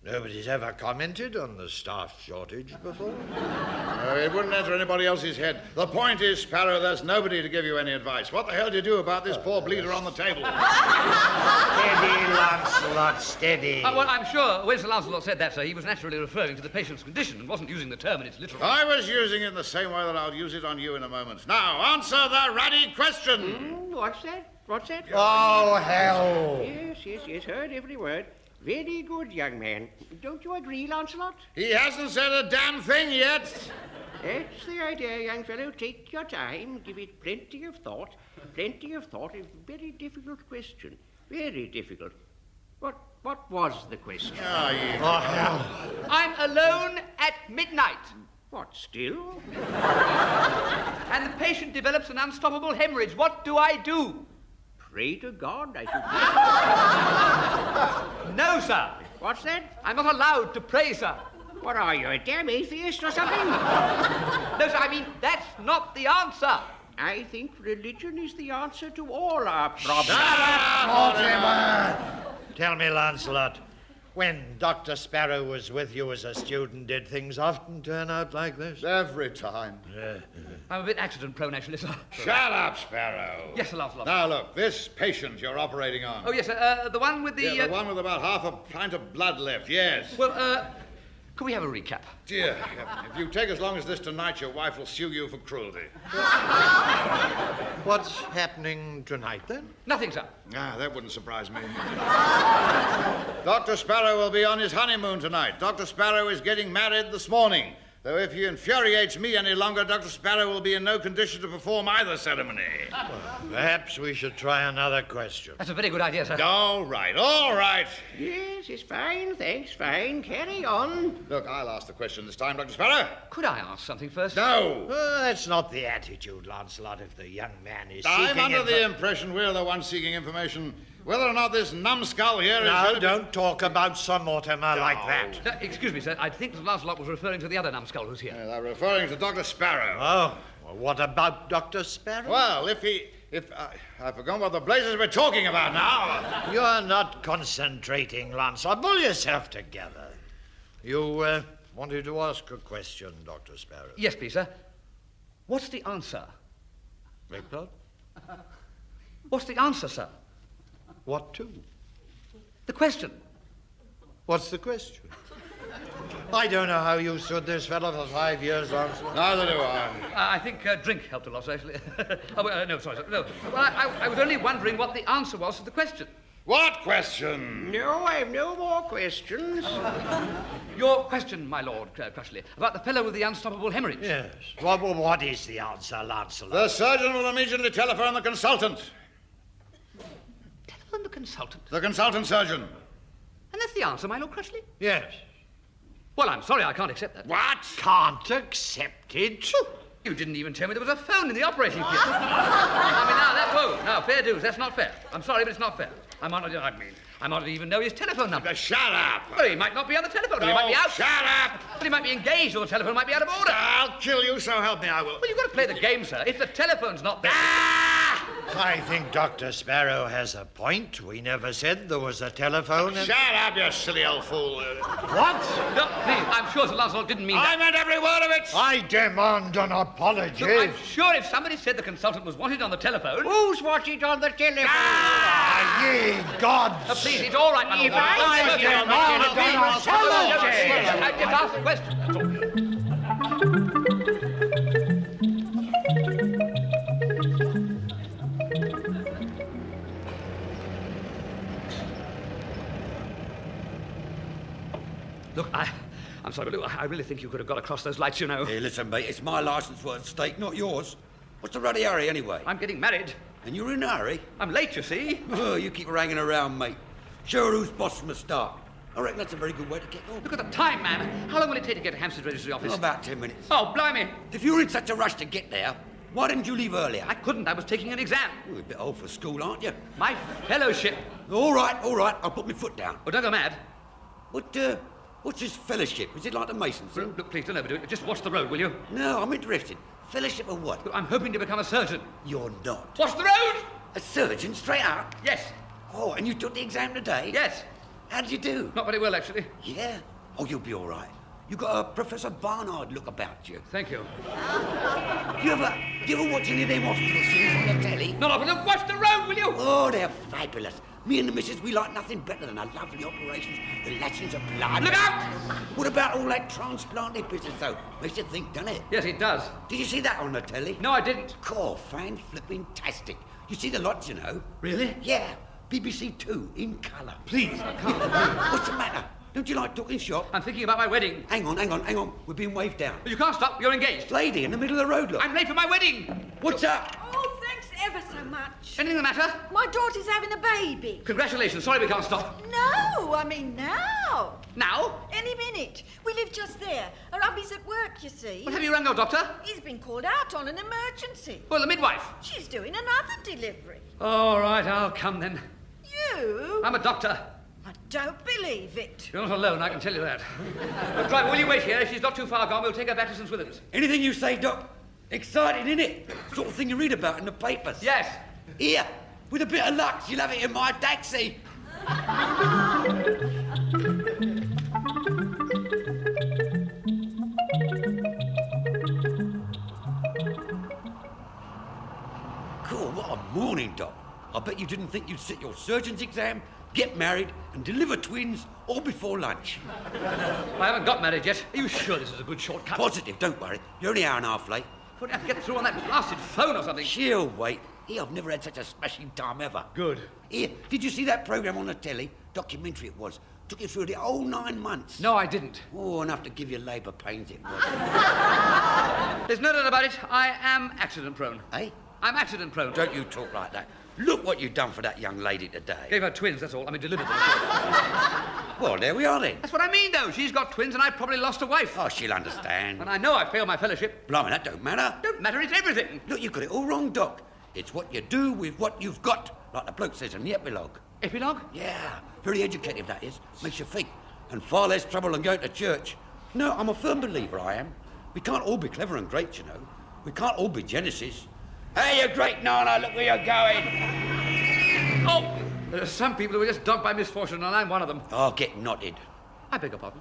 Nobody's ever commented on the staff shortage before. No, it wouldn't enter anybody else's head. The point is, Sparrow, there's nobody to give you any advice. What the hell do you do about this poor bleeder on the table? Steady, Lancelot, steady. Well, I'm sure when Sir Lancelot said that, sir, he was naturally referring to the patient's condition and wasn't using the term in its literal... I was using it in the same way that I'll use it on you in a moment. Now, answer the ratty question. What's that? What's that? Oh, hell. Yes, heard every word. Very good, young man. Don't you agree, Lancelot? He hasn't said a damn thing yet. That's the idea, young fellow. Take your time. Give it plenty of thought. Plenty of thought. A very difficult question. Very difficult. What was the question? Oh, hell. I'm alone at midnight. What, still? And the patient develops an unstoppable hemorrhage. What do I do? Pray to God, I should... No, sir. What's that? I'm not allowed to pray, sir. What are you, a damn atheist or something? No, sir, I mean, that's not the answer. I think religion is the answer to all our problems. Shut up, Mortimer! Tell me, Lancelot, when Dr. Sparrow was with you as a student, did things often turn out like this? Every time. I'm a bit accident-prone, actually, sir. Shut up, Sparrow. Yes, Sir Lancelot. Now, look, this patient you're operating on. Oh, yes, sir. The one with the... Yeah, the one with about half a pint of blood left, yes. Well, could we have a recap? Dear, if you take as long as this tonight, your wife will sue you for cruelty. What's happening tonight, then? Nothing, sir. Ah, that wouldn't surprise me. Dr. Sparrow will be on his honeymoon tonight. Dr. Sparrow is getting married this morning. Though if he infuriates me any longer, Dr. Sparrow will be in no condition to perform either ceremony. Well, perhaps we should try another question. That's a very good idea, sir. All right. Yes, it's fine, thanks, fine. Carry on. Look, I'll ask the question this time, Dr. Sparrow. Could I ask something first? No. That's not the attitude, Lancelot, if the young man is I'm seeking... under the impression we're the ones seeking information. Whether or not this numbskull here is... Now, don't talk about Sir Mortimer like that. Excuse me, sir. I think Sir Lancelot was referring to the other numbskull who's here. They're referring to Dr. Sparrow. Oh, well, what about Dr. Sparrow? Well, I've forgotten what the blazes we're talking about now. You're not concentrating, Lancelot. Pull yourself together. You wanted to ask a question, Dr. Sparrow. Yes, please, sir. What's the answer? Victor? What's the answer, sir? What to? The question. What's the question? I don't know how you stood this fellow for 5 years, Lancelot. Neither do I. I think drink helped a lot, actually. No, sorry, sir. No. Well, I was only wondering what the answer was to the question. What question? No, I have no more questions. Your question, my lord, Crushley, about the fellow with the unstoppable hemorrhage. Yes. What is the answer, Lancelot? The surgeon will immediately telephone the consultant. Telephone the consultant? The consultant surgeon. And that's the answer, my lord Crushley? Yes. Well, I'm sorry, I can't accept that. What? Can't accept it? You didn't even tell me there was a phone in the operating theatre. I mean, now, that phone. Now, fair dues, that's not fair. I'm sorry, but it's not fair. I might not even know his telephone number. Shut up. Well, he might not be on the telephone. He might be out. Shut up. But he might be engaged, or the telephone might be out of order. I'll kill you, so help me, I will. Well, you've got to play the game, sir. If the telephone's not there... I think Dr. Sparrow has a point. We never said there was a telephone. Shut up, you silly old fool. What? No, please, I'm sure Sir Lancelot didn't mean that. I meant every word of it. I demand an apology. Look, I'm sure if somebody said the consultant was wanted on the telephone... Who's wanted on the telephone? Ye gods! Please, it's all right, my lord. I demand an apology. I just asked a question, that's all. Look, I'm sorry, but look, I really think you could have got across those lights, you know. Hey, listen, mate, it's my licence what's at stake, not yours. What's the ruddy hurry, anyway? I'm getting married. And you're in a hurry? I'm late, you see. Oh, you keep hanging around, mate. Show her who's boss from the start. I reckon that's a very good way to get on. Look at the time, man. How long will it take to get to Hampstead Registry Office? Oh, about 10 minutes. Oh, blimey. If you're in such a rush to get there, why didn't you leave earlier? I couldn't. I was taking an exam. You're a bit old for school, aren't you? My fellowship. All right. I'll put my foot down. Well, don't go mad. What's this fellowship? Is it like the Masons thing? Look, please, don't overdo it. Just watch the road, will you? No, I'm interested. Fellowship of what? Look, I'm hoping to become a surgeon. You're not. Watch the road! A surgeon, straight up? Yes. Oh, and you took the exam today? Yes. How did you do? Not very well, actually. Yeah? Oh, you'll be all right. You got a Professor Barnard look about you. Thank you. Do you ever watch any of them hospital scenes on the telly? Not often. Look, watch the road, will you? Oh, they're fabulous. Me and the missus, we like nothing better than our lovely operations, the lashings of blood. Look out! What about all that transplanted business, though? Makes you think, doesn't it? Yes, it does. Did you see that on the telly? No, I didn't. Cool, fan-flipping-tastic. You see the lots, you know? Really? Yeah. BBC 2, in colour. Please, I can't. What's the matter? Don't you like talking shop? I'm thinking about my wedding. Hang on. We're being waved down. But you can't stop. You're engaged. Lady, in the middle of the road, look. I'm late for my wedding. What's up? Oh, thanks ever so much. Anything the matter? My daughter's having a baby. Congratulations. Sorry we can't stop. No, I mean now. Now? Any minute. We live just there. Her hubby's at work, you see. Well, have you rung your doctor? He's been called out on an emergency. Well, the midwife. She's doing another delivery. All right, I'll come then. You? I'm a doctor. I don't believe it. You're not alone, I can tell you that. Look, driver, will you wait here? If she's not too far gone, we'll take her back to St. Swithin's. Anything you say, Doc. Exciting, innit? Sort of thing you read about in the papers. Yes. Here, with a bit of luck, she'll have it in my taxi. Cool, what a morning, Doc. I bet you didn't think you'd sit your surgeon's exam, get married, and deliver twins all before lunch. I haven't got married yet. Are you sure this is a good shortcut? Positive, don't worry. You're only an hour and a half late. Couldn't have to get through on that blasted phone or something. She'll wait. Here, I've never had such a smashing time ever. Good. Here, did you see that programme on the telly? Documentary it was. Took you through the whole 9 months. No, I didn't. Oh, enough to give you labour pains it was. There's no doubt about it. I am accident-prone. Eh? I'm accident-prone. Don't you talk like that. Look what you've done for that young lady today. Gave her twins, that's all. I mean, delivered them. Well, there we are then. That's what I mean, though. She's got twins and I probably lost a wife. Oh, she'll understand. And I know I failed my fellowship. Blimey, that don't matter. Don't matter, it's everything. Look, you got it all wrong, Doc. It's what you do with what you've got, like the bloke says in the epilogue. Epilogue? Yeah, very educative, that is. Makes you think. And far less trouble than going to church. No, I'm a firm believer, I am. We can't all be clever and great, you know. We can't all be Genesis. Hey, you great Nana, look where you're going. Oh! There are some people who are just dogged by misfortune, and I'm one of them. Oh, get knotted. I beg your pardon.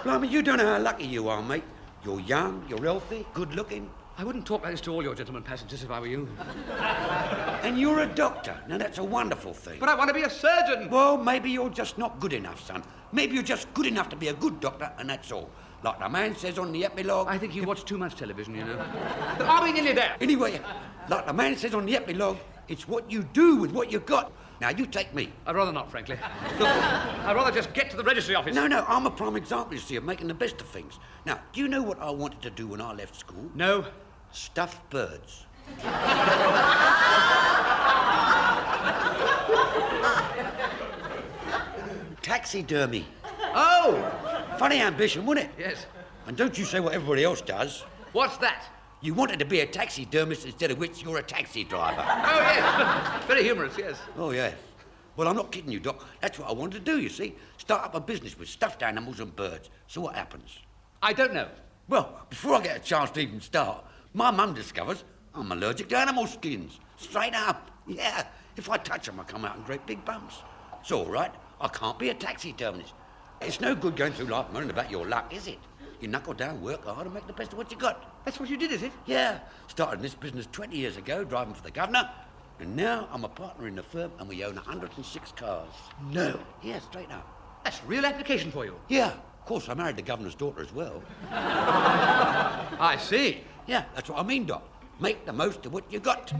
Blimey, you don't know how lucky you are, mate. You're young, you're healthy, good-looking. I wouldn't talk like this to all your gentlemen passengers if I were you. And you're a doctor. Now, that's a wonderful thing. But I want to be a surgeon. Well, maybe you're just not good enough, son. Maybe you're just good enough to be a good doctor, and that's all. Like the man says on the epilogue... I think you watch too much television, you know. But are we nearly there? Anyway, like the man says on the epilogue, it's what you do with what you got. Now, you take me. I'd rather not, frankly. Look, I'd rather just get to the registry office. No, I'm a prime example, you see, of making the best of things. Now, do you know what I wanted to do when I left school? No. Stuff birds. Taxidermy. Oh! Funny ambition, wasn't it? Yes. And don't you say what everybody else does. What's that? You wanted to be a taxidermist, instead of which you're a taxi driver. Oh, yes. Very humorous, yes. Oh, yes. Well, I'm not kidding you, Doc. That's what I wanted to do, you see. Start up a business with stuffed animals and birds. So what happens? I don't know. Well, before I get a chance to even start, my mum discovers I'm allergic to animal skins. Straight up. Yeah. If I touch them, I come out in great big bumps. It's all right. I can't be a taxidermist. It's no good going through life moaning about your luck, is it? You knuckle down, work hard, and make the best of what you got. That's what you did, is it? Yeah. Started in this business 20 years ago, driving for the governor. And now I'm a partner in the firm, and we own 106 cars. No. Yeah, straight up. That's real application for you. Yeah. Of course, I married the governor's daughter as well. I see. Yeah, that's what I mean, Doc. Make the most of what you got.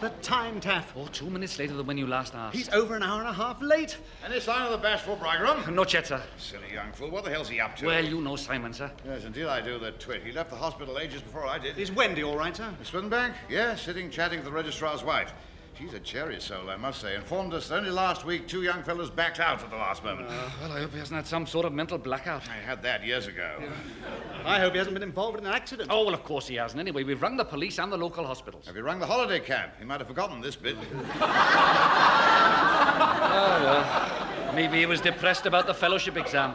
the time, Taff? Oh, 2 minutes later than when you last asked. He's over an hour and a half late. Any sign of the bashful bridegroom? Not yet, sir. Silly young fool. What the hell's he up to? Well, you know Simon, sir. Yes, indeed I do, the twit. He left the hospital ages before I did. Is Wendy all right, sir? Miss Swinbank? Yes, sitting chatting to the registrar's wife. She's a cherry soul, I must say. Informed us that only last week 2 young fellows backed out at the last moment. Well, I hope he hasn't had some sort of mental blackout. I had that years ago. Yeah. I hope he hasn't been involved in an accident. Oh, well, of course he hasn't. Anyway, we've rung the police and the local hospitals. Have you rung the holiday camp? He might have forgotten this bit. Oh, well. Maybe he was depressed about the fellowship exam.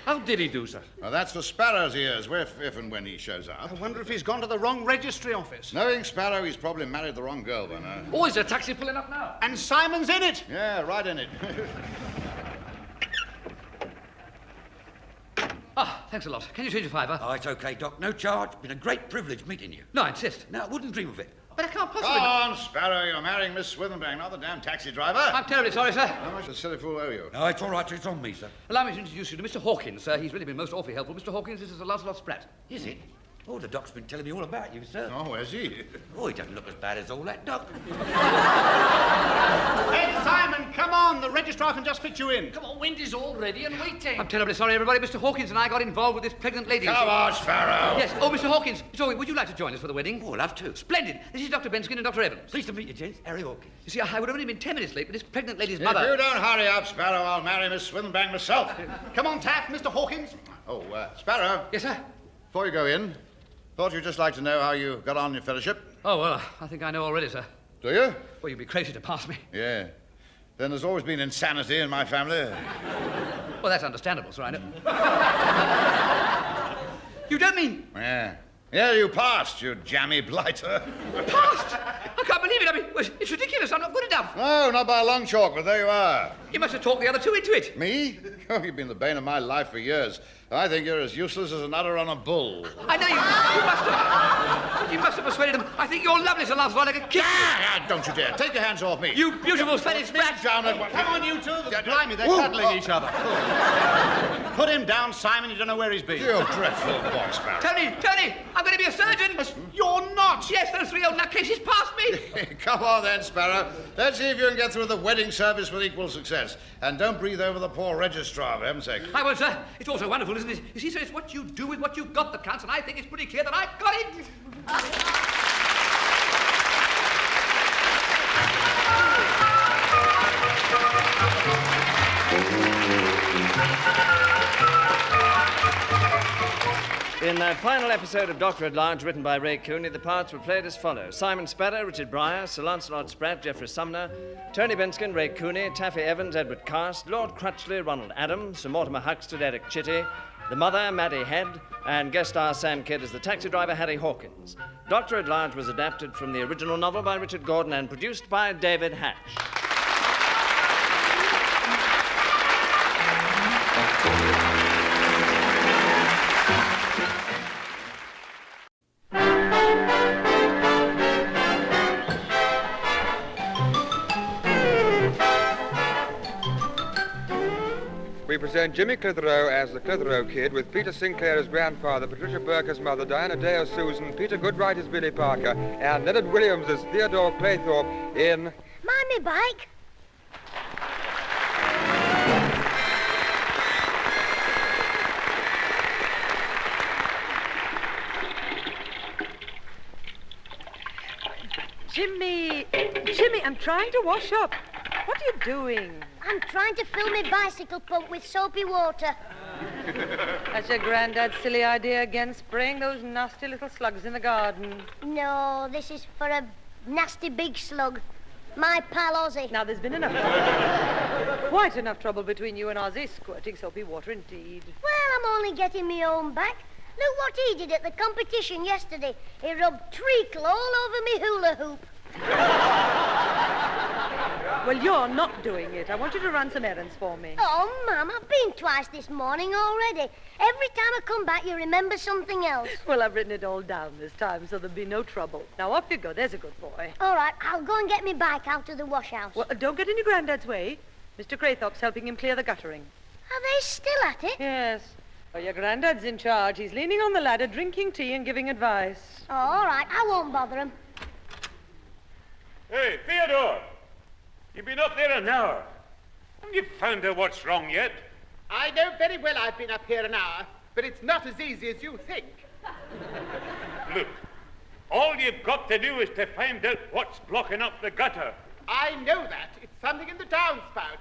How did he do, sir? Well, that's for Sparrow's ears, if and when he shows up. I wonder if he's gone to the wrong registry office. Knowing Sparrow, he's probably married the wrong girl by now. Oh, is there a taxi pulling up now? And Simon's in it! Yeah, right in it. Thanks a lot. Can you change a fiver? Oh, it's okay, Doc. No charge. Been a great privilege meeting you. No, I insist. No, I wouldn't dream of it. But I can't possibly... Go on, Sparrow. You're marrying Miss Swithenbank, not the damn taxi driver. I'm terribly sorry, sir. How much does silly fool owe you? No, it's all right. It's on me, sir. Allow me to introduce you to Mr. Hawkins, sir. He's really been most awfully helpful. Mr. Hawkins, this is Sir Lancelot Spratt. Is it? Oh, the doc's been telling me all about you, sir. Oh, has he? Oh, he doesn't look as bad as all that, Doc. Hey, Simon, come on. The registrar can just fit you in. Come on, Wendy's all ready and waiting. I'm terribly sorry, everybody. Mr. Hawkins and I got involved with this pregnant lady. Come on, Sparrow. Yes. Oh, Mr. Hawkins. Sorry, would you like to join us for the wedding? Oh, I'd love to. Splendid. This is Dr. Benskin and Dr. Evans. Pleased to meet you, gents. Harry Hawkins. You see, I would have only been 10 minutes late, but this pregnant lady's If mother... you don't hurry up, Sparrow, I'll marry Miss Swithenbank myself. Come on, Taff, Mr. Hawkins. Oh, Sparrow. Yes, sir? Before you go in, thought you'd just like to know how you got on in your fellowship. Oh, well, I think I know already, sir. Do you? Well, you'd be crazy to pass me. Yeah. Then there's always been insanity in my family. Well, that's understandable, sir, I know. You don't mean... Yeah. Yeah, you passed, you jammy blighter. Passed? I can't believe it. I mean, it's ridiculous. I'm not good enough. No, not by a long chalk, but there you are. You must have talked the other two into it. Me? Oh, you've been the bane of my life for years. I think you're as useless as an udder on a bull. I know you must have persuaded him. I think you're lovely, Sir Lancelot. I could kiss you. Don't you dare. Take your hands off me. You beautiful Spanish brat. Down and... Come on, you two. Blimey, they're cuddling each other. Put him down, Simon. You don't know where he's been. You dreadful boy, Sparrow. Tony, I'm going to be a surgeon. You're not. Yes, those 3 old nutcases passed me. Come on then, Sparrow. Let's see if you can get through the wedding service with equal success. And don't breathe over the poor registrar, for heaven's sake. I won't, sir. It's all so wonderful, isn't it? You see, sir, it's what you do with what you've got that counts, and I think it's pretty clear that I've got it. In that final episode of Dr. at Large, written by Ray Cooney, the parts were played as follows. Simon Sparrow, Richard Briar, Sir Lancelot Spratt, Geoffrey Sumner, Tony Benskin, Ray Cooney, Taffy Evans, Edward Cast, Lord Crutchley, Ronald Adams, Sir Mortimer Huxted, Eric Chitty, the mother, Maddie Head, and guest star Sam Kidd as the taxi driver, Harry Hawkins. Dr. at Large was adapted from the original novel by Richard Gordon and produced by David Hatch. We present Jimmy Clitheroe as the Clitheroe Kid, with Peter Sinclair as grandfather, Patricia Burke as mother, Diana Day as Susan, Peter Goodright as Billy Parker, and Leonard Williams as Theodore Claythorpe in... Mind me bike? Jimmy, I'm trying to wash up. What are you doing? I'm trying to fill my bicycle pump with soapy water. That's your granddad's silly idea again, spraying those nasty little slugs in the garden. No, this is for a nasty big slug. My pal Ozzy. Now, there's been enough trouble. Quite enough trouble between you and Ozzy, squirting soapy water indeed. Well, I'm only getting my own back. Look what he did at the competition yesterday. He rubbed treacle all over me hula hoop. Well, you're not doing it. I want you to run some errands for me. Oh, Mum, I've been twice this morning already. Every time I come back, you remember something else. Well, I've written it all down this time, so there'll be no trouble. Now, off you go. There's a good boy. All right, I'll go and get my bike out of the wash house. Well, don't get in your granddad's way. Mr. Craythorpe's helping him clear the guttering. Are they still at it? Yes. Oh, your granddad's in charge. He's leaning on the ladder, drinking tea and giving advice. Oh, all right. I won't bother him. Hey, Theodore! You've been up there an hour. Haven't you found out what's wrong yet? I know very well I've been up here an hour, but it's not as easy as you think. Look, all you've got to do is to find out what's blocking up the gutter. I know that. It's something in the downspout.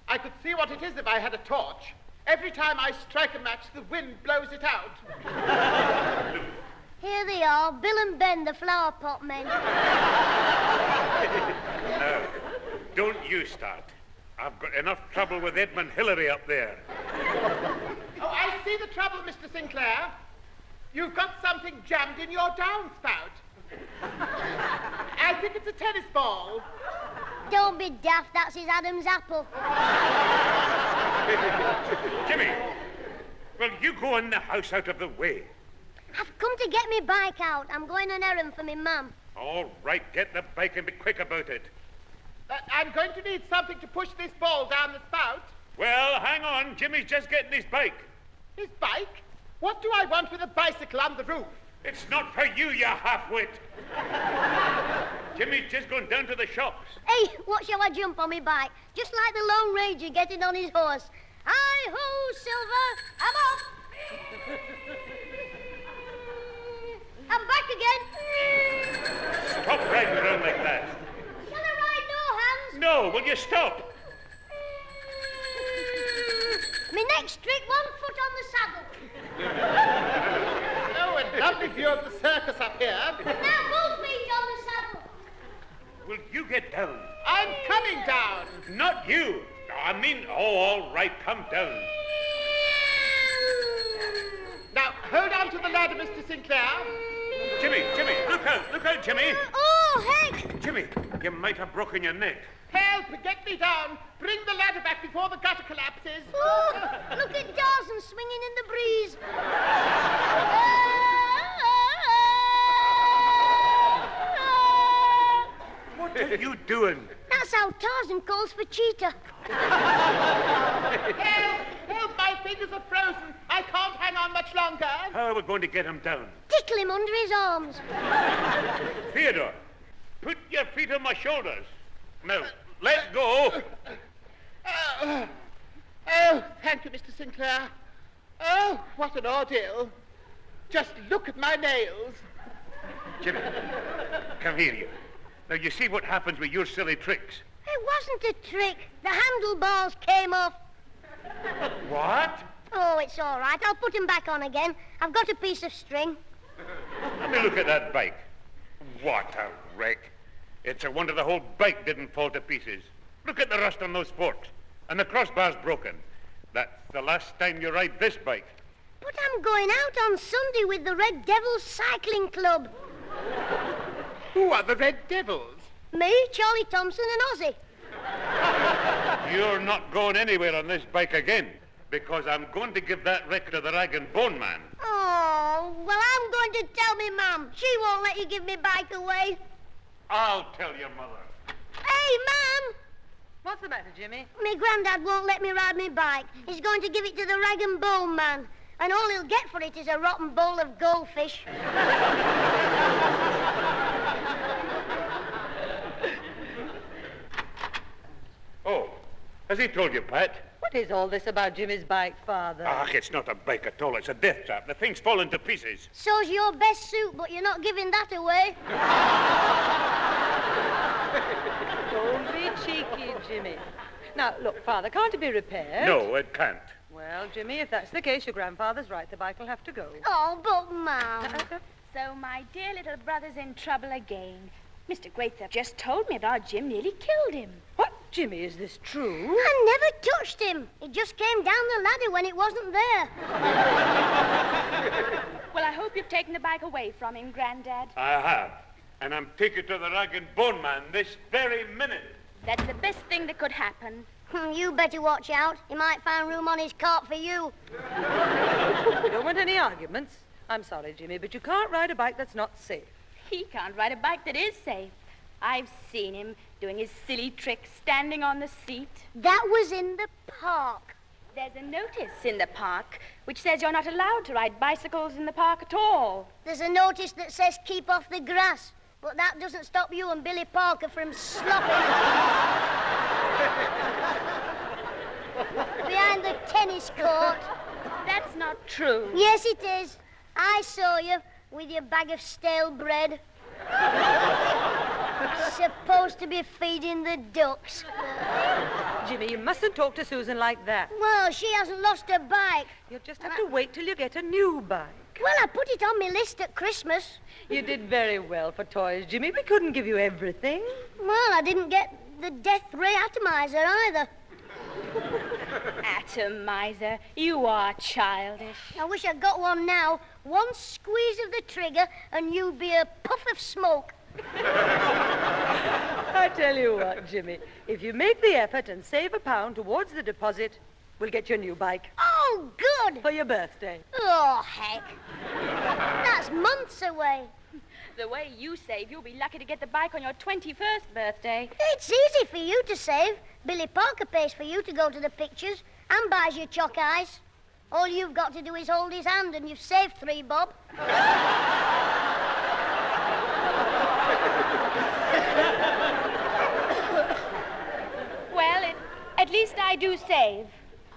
I could see what it is if I had a torch. Every time I strike a match, the wind blows it out. Here they are, Bill and Ben, the flower pot men. No, don't you start. I've got enough trouble with Edmund Hillary up there. Oh, I see the trouble, Mr. Sinclair. You've got something jammed in your downspout. I think it's a tennis ball. Don't be daft, that's his Adam's apple. Jimmy, well, you go in the house out of the way. I've come to get me bike out. I'm going an errand for me mum. All right, get the bike and be quick about it. I'm going to need something to push this ball down the spout. Well, hang on. Jimmy's just getting his bike. His bike? What do I want with a bicycle on the roof? It's not for you, you half-wit. Jimmy's just gone down to the shops. Hey, what shall I jump on me bike? Just like the Lone Ranger getting on his horse. Hi-ho, Silver, I'm off. I'm back again. Stop riding around like that. Shall I ride no hands? No, will you stop? Me next trick, 1 foot on the saddle. Oh, a lovely view of the circus up here. Now both feet on the saddle. Will you get down? I'm coming down. Not you. I mean, all right, come down. Now, hold on to the ladder, Mr. Sinclair. Jimmy, look out, Jimmy. Oh, heck. Jimmy, you might have broken your neck. Help, get me down. Bring the ladder back before the gutter collapses. Oh, look at Dawson swinging in the breeze. What are you doing? That's how Tarzan calls for cheetah. Help, my fingers are frozen. I can't hang on much longer. How are we going to get him down? Tickle him under his arms. Theodore, put your feet on my shoulders. Now, let go. Oh, thank you, Mr. Sinclair. Oh, what an ordeal. Just look at my nails. Jimmy, come here, you. Now, you see what happens with your silly tricks. It wasn't a trick. The handlebars came off. What? Oh, it's all right. I'll put him back on again. I've got a piece of string. Let me look at that bike. What a wreck. It's a wonder the whole bike didn't fall to pieces. Look at the rust on those forks. And the crossbar's broken. That's the last time you ride this bike. But I'm going out on Sunday with the Red Devils Cycling Club. Who are the Red Devils? Me, Charlie Thompson, and Ozzy. You're not going anywhere on this bike again, because I'm going to give that wreck to the Rag and Bone Man. Oh, well, I'm going to tell me Mum. She won't let you give me bike away. I'll tell your mother. Hey, Mum! What's the matter, Jimmy? Me granddad won't let me ride me bike. He's going to give it to the Rag and Bone Man. And all he'll get for it is a rotten bowl of goldfish. Oh, has he told you, Pat? What is all this about Jimmy's bike, Father? Ah, it's not a bike at all. It's a death trap. The thing's fallen to pieces. So's your best suit, but you're not giving that away. Don't be cheeky, Jimmy. Now, look, Father, can't it be repaired? No, it can't. Well, Jimmy, if that's the case, your grandfather's right. The bike will have to go. Oh, but, Mum. So my dear little brother's in trouble again. Mr. Greathoff just told me that our Jim nearly killed him. What? Jimmy, is this true? I never touched him. He just came down the ladder when it wasn't there. Well, I hope you've taken the bike away from him, Grandad. I have. And I'm taking to the Rag and Bone Man this very minute. That's the best thing that could happen. You better watch out. He might find room on his cart for you. We don't want any arguments. I'm sorry, Jimmy, but you can't ride a bike that's not safe. He can't ride a bike that is safe. I've seen him doing his silly trick, standing on the seat. That was in the park. There's a notice in the park which says you're not allowed to ride bicycles in the park at all. There's a notice that says keep off the grass. But that doesn't stop you and Billy Parker from slopping behind the tennis court. That's not true. Yes, it is. I saw you with your bag of stale bread. Supposed to be feeding the ducks. Jimmy, you mustn't talk to Susan like that. Well, she hasn't lost her bike. You'll just have to wait till you get a new bike. Well, I put it on my list at Christmas. You did very well for toys, Jimmy. We couldn't give you everything. Well, I didn't get the death ray atomizer either. Atomizer, you are childish. I wish I'd got one now. One squeeze of the trigger and you'd be a puff of smoke. I tell you what, Jimmy, if you make the effort and save £1 towards the deposit, we'll get you a new bike. Oh, good! For your birthday. Oh, heck. That's months away. The way you save, you'll be lucky to get the bike on your 21st birthday. It's easy for you to save. Billy Parker pays for you to go to the pictures and buys you chalk eyes. All you've got to do is hold his hand and you've saved 3 bob. Well, at least I do save.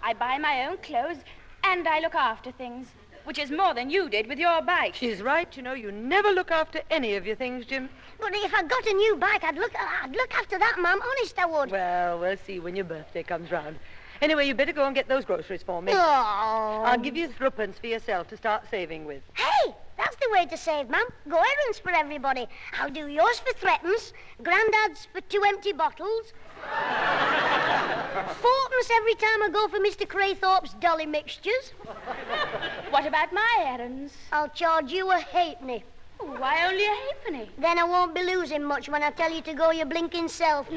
I buy my own clothes and I look after things, which is more than you did with your bike. She's right, you know. You never look after any of your things, Jim. But if I got a new bike, I'd look after that, Mum. Honest, I would. Well, we'll see when your birthday comes round. Anyway, you better go and get those groceries for me. Oh. I'll give you 3p for yourself to start saving with. Hey, that's the way to save, Mum. Go errands for everybody. I'll do yours for 3p, Grandad's for 2 empty bottles, 4p every time I go for Mr. Craythorpe's dolly mixtures. What about my errands? I'll charge you a halfpenny. Why only a halfpenny? Then I won't be losing much when I tell you to go your blinking self.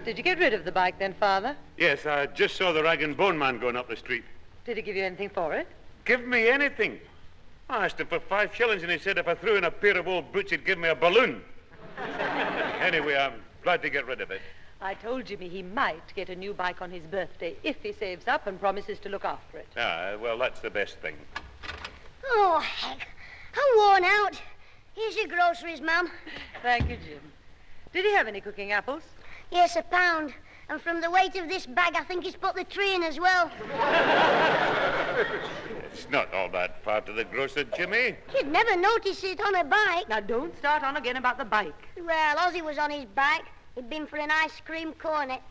Did you get rid of the bike then, Father? Yes, I just saw the rag and bone man going up the street. Did he give you anything for it? Give me anything. I asked him for 5 shillings and he said if I threw in a pair of old boots, he'd give me a balloon. Anyway, I'm glad to get rid of it. I told Jimmy he might get a new bike on his birthday if he saves up and promises to look after it. Well, that's the best thing. Oh, heck. I'm worn out. Here's your groceries, Mum. Thank you, Jim. Did he have any cooking apples? Yes, £1. And from the weight of this bag, I think he's put the tree in as well. It's not all that far to the grocer, Jimmy. You'd never notice it on a bike. Now, don't start on again about the bike. Well, Ozzy was on his bike. He'd been for an ice cream cornet.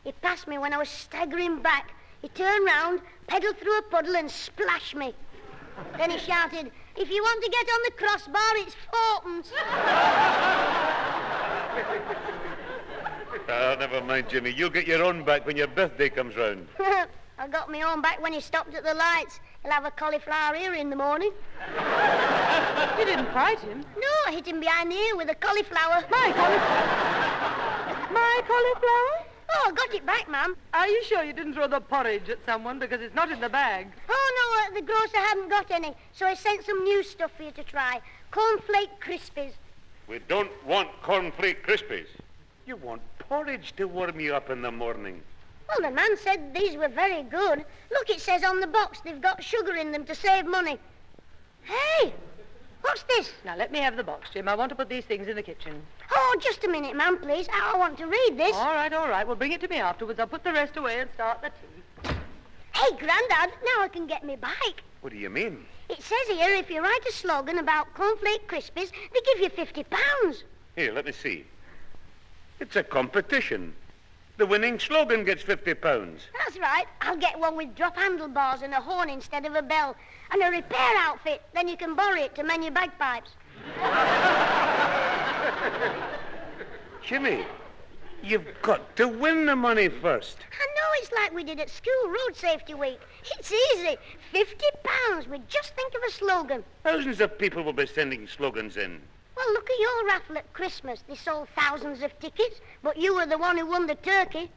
He passed me when I was staggering back. He turned round, pedalled through a puddle and splashed me. Then he shouted, "If you want to get on the crossbar, it's 4p." Never mind, Jimmy. You'll get your own back when your birthday comes round. I got my own back when he stopped at the lights. He'll have a cauliflower ear in the morning. You didn't fight him? No, I hit him behind the ear with a cauliflower. My cauliflower? My cauliflower? Oh, I got it back, Ma'am. Are you sure you didn't throw the porridge at someone because it's not in the bag? Oh, no, the grocer hadn't got any, so I sent some new stuff for you to try. Cornflake Crispies. We don't want cornflake crispies. You want porridge to warm you up in the morning. Well, the man said these were very good. Look, it says on the box they've got sugar in them to save money. Hey, what's this? Now, let me have the box, Jim. I want to put these things in the kitchen. Oh, just a minute, ma'am, please. I want to read this. All right. Well, bring it to me afterwards. I'll put the rest away and start the tea. Hey, Grandad, now I can get me bike. What do you mean? It says here if you write a slogan about Cornflake Crispies, they give you £50. Here, let me see. It's a competition. The winning slogan gets £50. That's right. I'll get one with drop handlebars and a horn instead of a bell. And a repair outfit. Then you can borrow it to mend your bagpipes. Jimmy, you've got to win the money first. I know, it's like we did at school, Road Safety Week. It's easy. £50. We just think of a slogan. Thousands of people will be sending slogans in. Well, look at your raffle at Christmas. They sold thousands of tickets, but you were the one who won the turkey.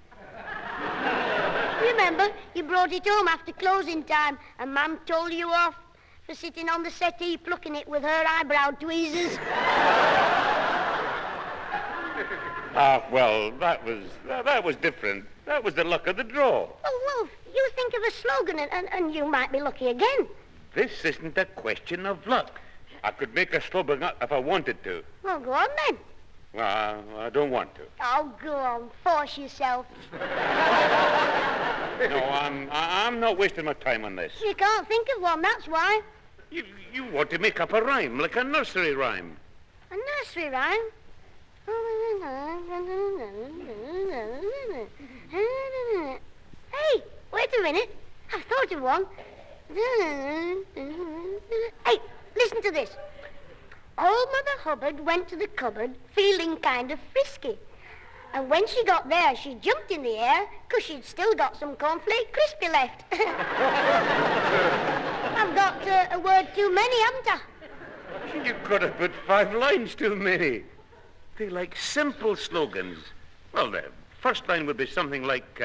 Remember, you brought it home after closing time, and Mum told you off for sitting on the settee plucking it with her eyebrow tweezers. Well, that was different. That was the luck of the draw. Oh, Wolf, you think of a slogan and you might be lucky again. This isn't a question of luck. I could make a slogan up if I wanted to. Well, go on then. Well, I don't want to. Oh, go on. Force yourself. No, I'm not wasting my time on this. You can't think of one, that's why. You want to make up a rhyme, like a nursery rhyme. A nursery rhyme? Hey, wait a minute. I've thought of one. Hey, listen to this. Old Mother Hubbard went to the cupboard feeling kind of frisky. And when she got there, she jumped in the air because she'd still got some cornflake crispy left. I've got a word too many, haven't I? You've got to put 5 lines too many. They're like simple slogans. Well, the first line would be something like,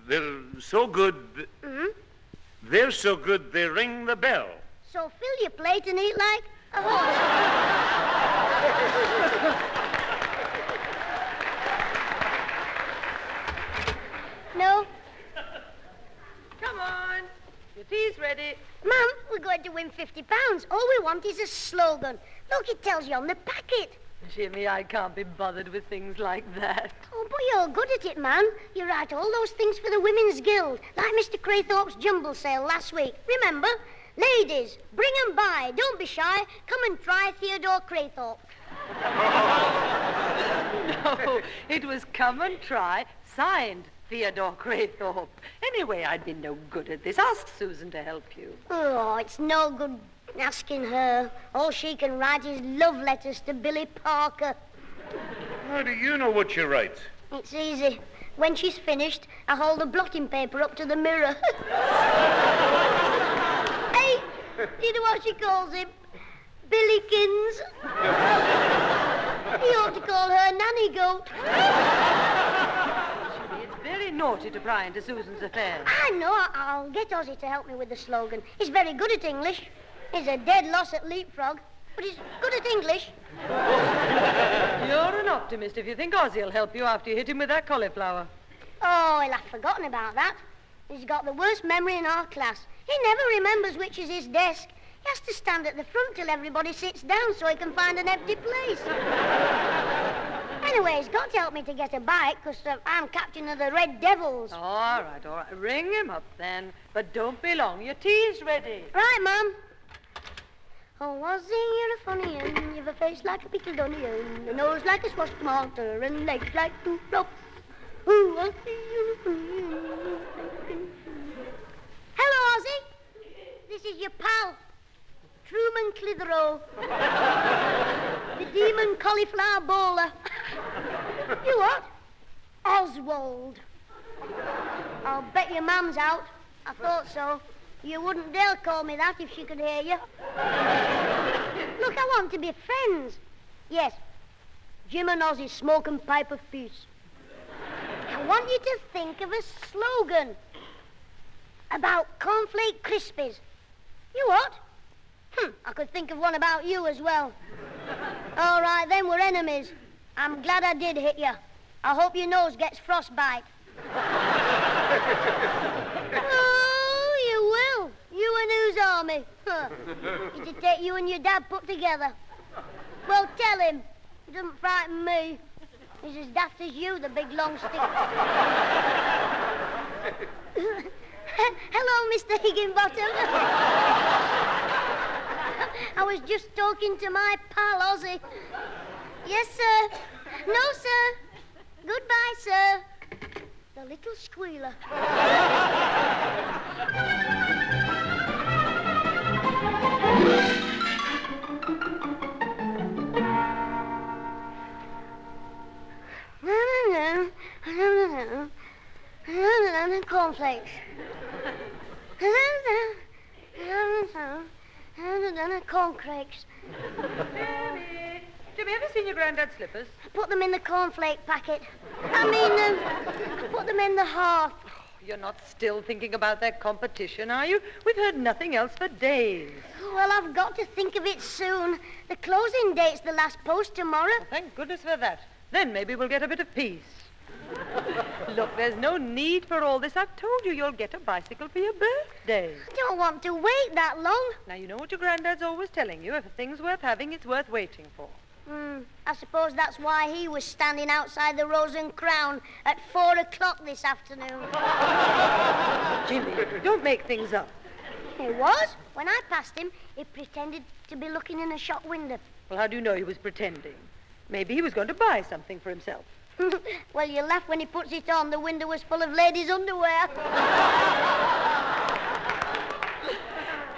they're so good... They're so good they ring the bell. So fill your plate and eat like a horse. No? Come on. Your tea's ready. Mum, we're going to win £50. All we want is a slogan. Look, it tells you on the packet. Jimmy, I can't be bothered with things like that. Oh, but you're good at it, man. You write all those things for the Women's Guild, like Mr. Craythorpe's jumble sale last week. Remember? Ladies, bring 'em by. Don't be shy. Come and try Theodore Craythorpe. No, it was come and try, signed Theodore Craythorpe. Anyway, I'd be no good at this. Ask Susan to help you. Oh, it's no good asking her. All she can write is love letters to Billy Parker. How do you know what she writes? It's easy. When she's finished, I hold the blotting paper up to the mirror. Hey, do you know what she calls him? Billykins. You ought to call her Nanny Goat. It's very naughty to pry into Susan's affairs. I know. I'll get Ozzy to help me with the slogan. He's very good at English. He's a dead loss at leapfrog, but he's good at English. You're an optimist if you think Ozzy'll help you after you hit him with that cauliflower. Oh, he'll have forgotten about that. He's got the worst memory in our class. He never remembers which is his desk. He has to stand at the front till everybody sits down so he can find an empty place. Anyway, he's got to help me to get a bike because I'm captain of the Red Devils. All right. Ring him up then. But don't be long. Your tea's ready. Right, Mum. Oh, Ozzy, you're a funny un. You've a face like a pickled onion, a nose like a squash tomato, and legs like 2 flops. Oh, Ozzy, you're a funny un. Hello, Ozzy. This is your pal, Truman Clitheroe, the demon cauliflower bowler. You what? Oswald. I'll bet your mum's out. I thought so. You wouldn't dare call me that if she could hear you. Look, I want to be friends. Yes, Jim and Ozzy smoke and pipe of peace. I want you to think of a slogan about cornflake crispies. You what? I could think of one about you as well. All right, then we're enemies. I'm glad I did hit you. I hope your nose gets frostbite. Oh, you will. You and whose army? It'd take you and your dad put together. Well, tell him. It doesn't frighten me. He's as daft as you, the big long stick. Hello, Mr. Higginbottom. I was just talking to my pal, Ozzy. Yes, sir. No, sir. Goodbye, sir. The little squealer. Cornflakes. Corncrakes. Jimmy, have you seen your granddad's slippers? I put them in the cornflake packet. I put them in the hearth. You're not still thinking about that competition, are you? We've heard nothing else for days. Well, I've got to think of it soon. The closing date's the last post tomorrow. Well, thank goodness for that. Then maybe we'll get a bit of peace. Look, there's no need for all this. I've told you you'll get a bicycle for your birthday. I don't want to wait that long. Now, you know what your granddad's always telling you. If a thing's worth having, it's worth waiting for. I suppose that's why he was standing outside the Rose and Crown at 4 o'clock this afternoon. Jimmy, don't make things up. He was. When I passed him, he pretended to be looking in a shop window. Well, how do you know he was pretending? Maybe he was going to buy something for himself. Well, you laugh when he puts it on. The window was full of ladies' underwear.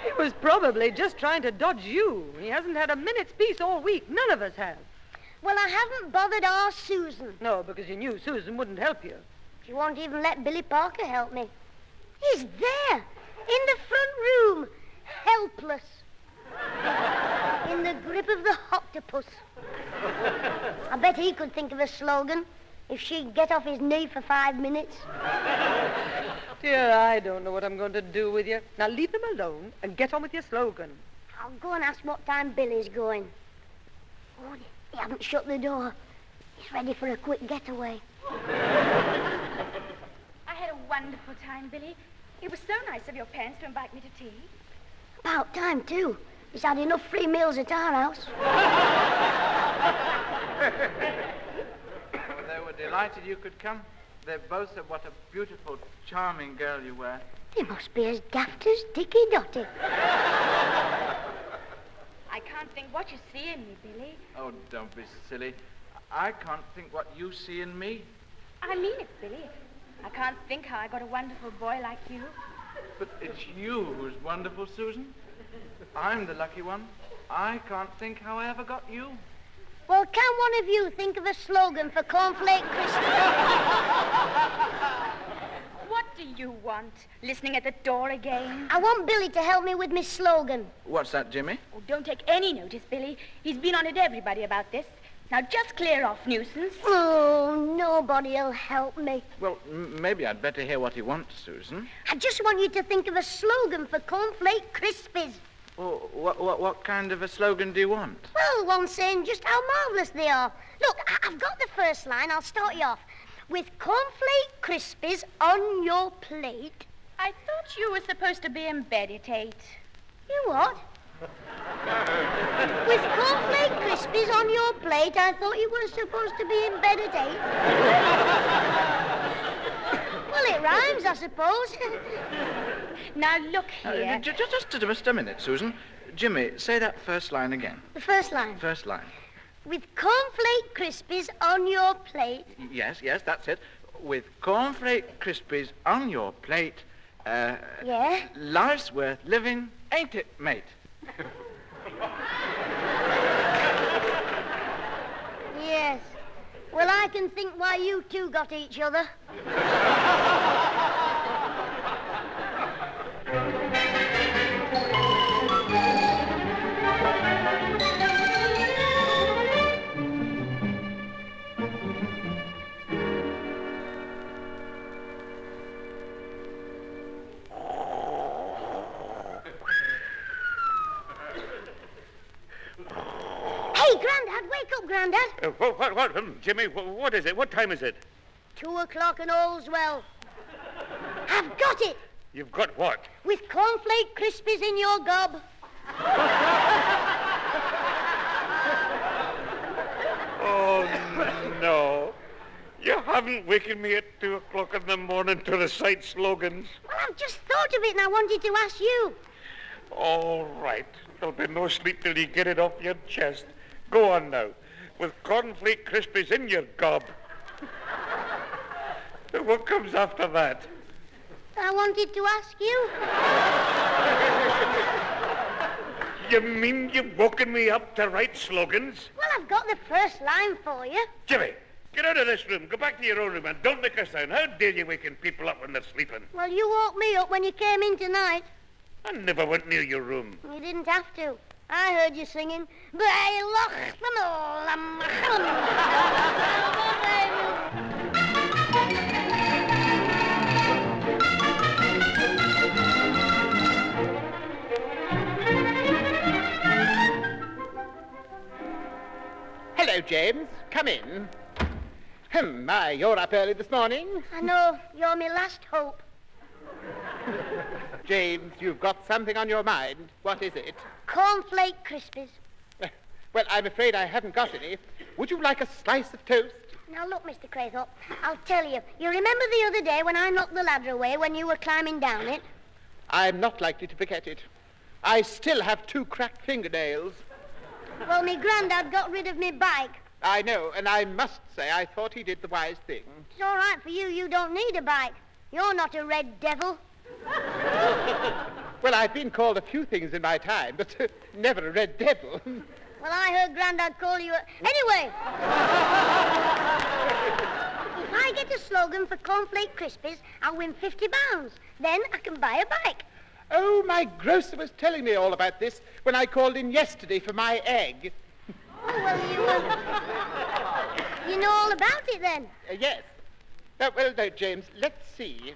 He was probably just trying to dodge you. He hasn't had a minute's peace all week. None of us have. Well, I haven't bothered our Susan. No, because you knew Susan wouldn't help you. She won't even let Billy Parker help me. He's there, in the front room, helpless. In the grip of the octopus. I bet he could think of a slogan if she'd get off his knee for 5 minutes. Dear, I don't know what I'm going to do with you. Now leave them alone and get on with your slogan. I'll go and ask what time Billy's going. Oh, he hasn't shut the door. He's ready for a quick getaway. I had a wonderful time, Billy. It was so nice of your parents to invite me to tea. About time, too. He's had enough free meals at our house. They were delighted you could come. They both said what a beautiful, charming girl you were. He must be as daft as Dicky Dotty. I can't think what you see in me, Billy. Oh, don't be silly. I can't think what you see in me. I mean it, Billy. I can't think how I got a wonderful boy like you. But it's you who's wonderful, Susan. I'm the lucky one. I can't think how I ever got you. Well, can one of you think of a slogan for Cornflake Christmas? What do you want? Listening at the door again? I want Billy to help me with my slogan. What's that, Jimmy? Oh, don't take any notice, Billy. He's been on at everybody about this. Now just clear off, nuisance. Oh, nobody'll help me. Well, maybe I'd better hear what he wants, Susan. I just want you to think of a slogan for Cornflake Crispies. Oh, what kind of a slogan do you want? Well, one saying just how marvellous they are. Look, I've got the first line. I'll start you off. With Cornflake Crispies on your plate. I thought you were supposed to be in meditate. You what? With Cornflake Crispies on your plate, I thought you were supposed to be in meditate. Well, it rhymes, I suppose. Now, look here. Just a minute, Susan. Jimmy, say that first line again. The first line. First line. With Cornflake Crispies on your plate. Yes, that's it. With Cornflake Crispies on your plate. Yeah? Life's worth living, ain't it, mate? Yes. Well, I can think why you two got each other. Wake up, Grandad. What? Jimmy, what is it? What time is it? 2 o'clock and all's well. I've got it. You've got what? With Cornflake Crispies in your gob. Oh, no. You haven't wakened me at 2 o'clock in the morning to recite slogans. Well, I've just thought of it and I wanted to ask you. All right. There'll be no sleep till you get it off your chest. Go on now. With Cornflake Crispies in your gob. What comes after that? I wanted to ask you. You mean you've woken me up to write slogans? Well, I've got the first line for you. Jimmy, get out of this room. Go back to your own room and don't make a sound. How dare you waking people up when they're sleeping? Well, you woke me up when you came in tonight. I never went near your room. You didn't have to. I heard you singing. Hello, James. Come in. My, you're up early this morning. I know. You're my last hope. James, you've got something on your mind. What is it? Cornflake Crispies. Well, I'm afraid I haven't got any. Would you like a slice of toast? Now, look, Mr. Craythorpe, I'll tell you. You remember the other day when I knocked the ladder away when you were climbing down it? I'm not likely to forget it. I still have 2 cracked fingernails. Well, me granddad got rid of me bike. I know, and I must say I thought he did the wise thing. It's all right for you. You don't need a bike. You're not a red devil. Well, I've been called a few things in my time, but never a red devil. Well, I heard Grandad call you a... Anyway! If I get a slogan for Cornflake Crispies, I'll win £50. Then I can buy a bike. Oh, my grocer was telling me all about this when I called in yesterday for my egg. Oh, well, you know all about it, then? Yes. Well, no, James, let's see.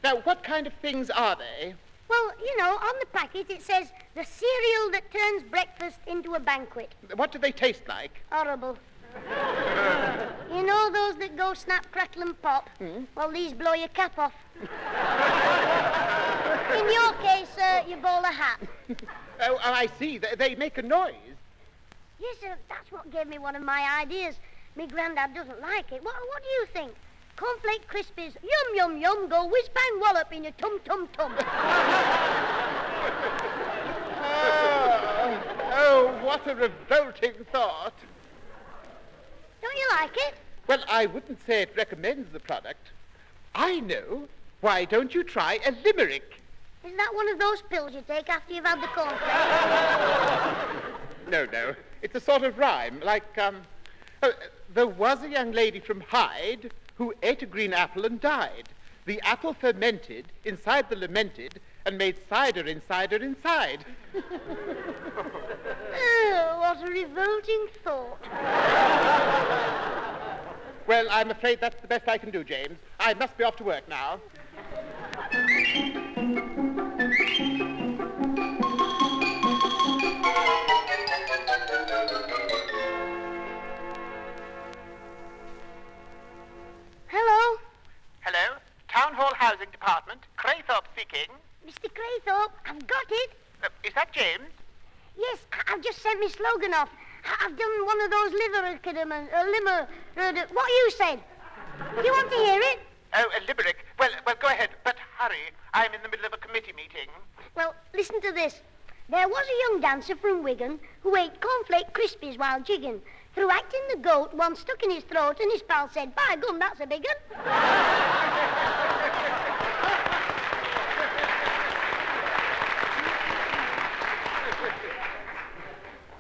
Now, what kind of things are they? Well, on the packet it says, the cereal that turns breakfast into a banquet. What do they taste like? Horrible. You know those that go snap, crackle and pop? Well, these blow your cap off. In your case, you bowl a hat. Oh, I see. They make a noise. Yes, sir, that's what gave me one of my ideas. Me granddad doesn't like it. What do you think? Cornflake Crispies, yum, yum, yum, go whiz-bang wallop in your tum-tum-tum. Oh, what a revolting thought. Don't you like it? Well, I wouldn't say it recommends the product. I know. Why don't you try a limerick? Is that one of those pills you take after you've had the cornflakes? No. It's a sort of rhyme, like, there was a young lady from Hyde who ate a green apple and died. The apple fermented inside the lamented and made cider inside her inside. Oh, what a revolting thought. Well, I'm afraid that's the best I can do, James. I must be off to work now. Hello? Hello? Town Hall Housing Department. Craythorpe speaking. Mr. Craythorpe, I've got it. Is that James? Yes, I've just sent me slogan off. I've done one of those what you said. Do you want to hear it? Oh, a limerick. Well, go ahead, but hurry. I'm in the middle of a committee meeting. Well, listen to this. There was a young dancer from Wigan who ate cornflake crispies while jigging. Through acting the goat, one stuck in his throat, and his pal said, "By gum, that's a big un."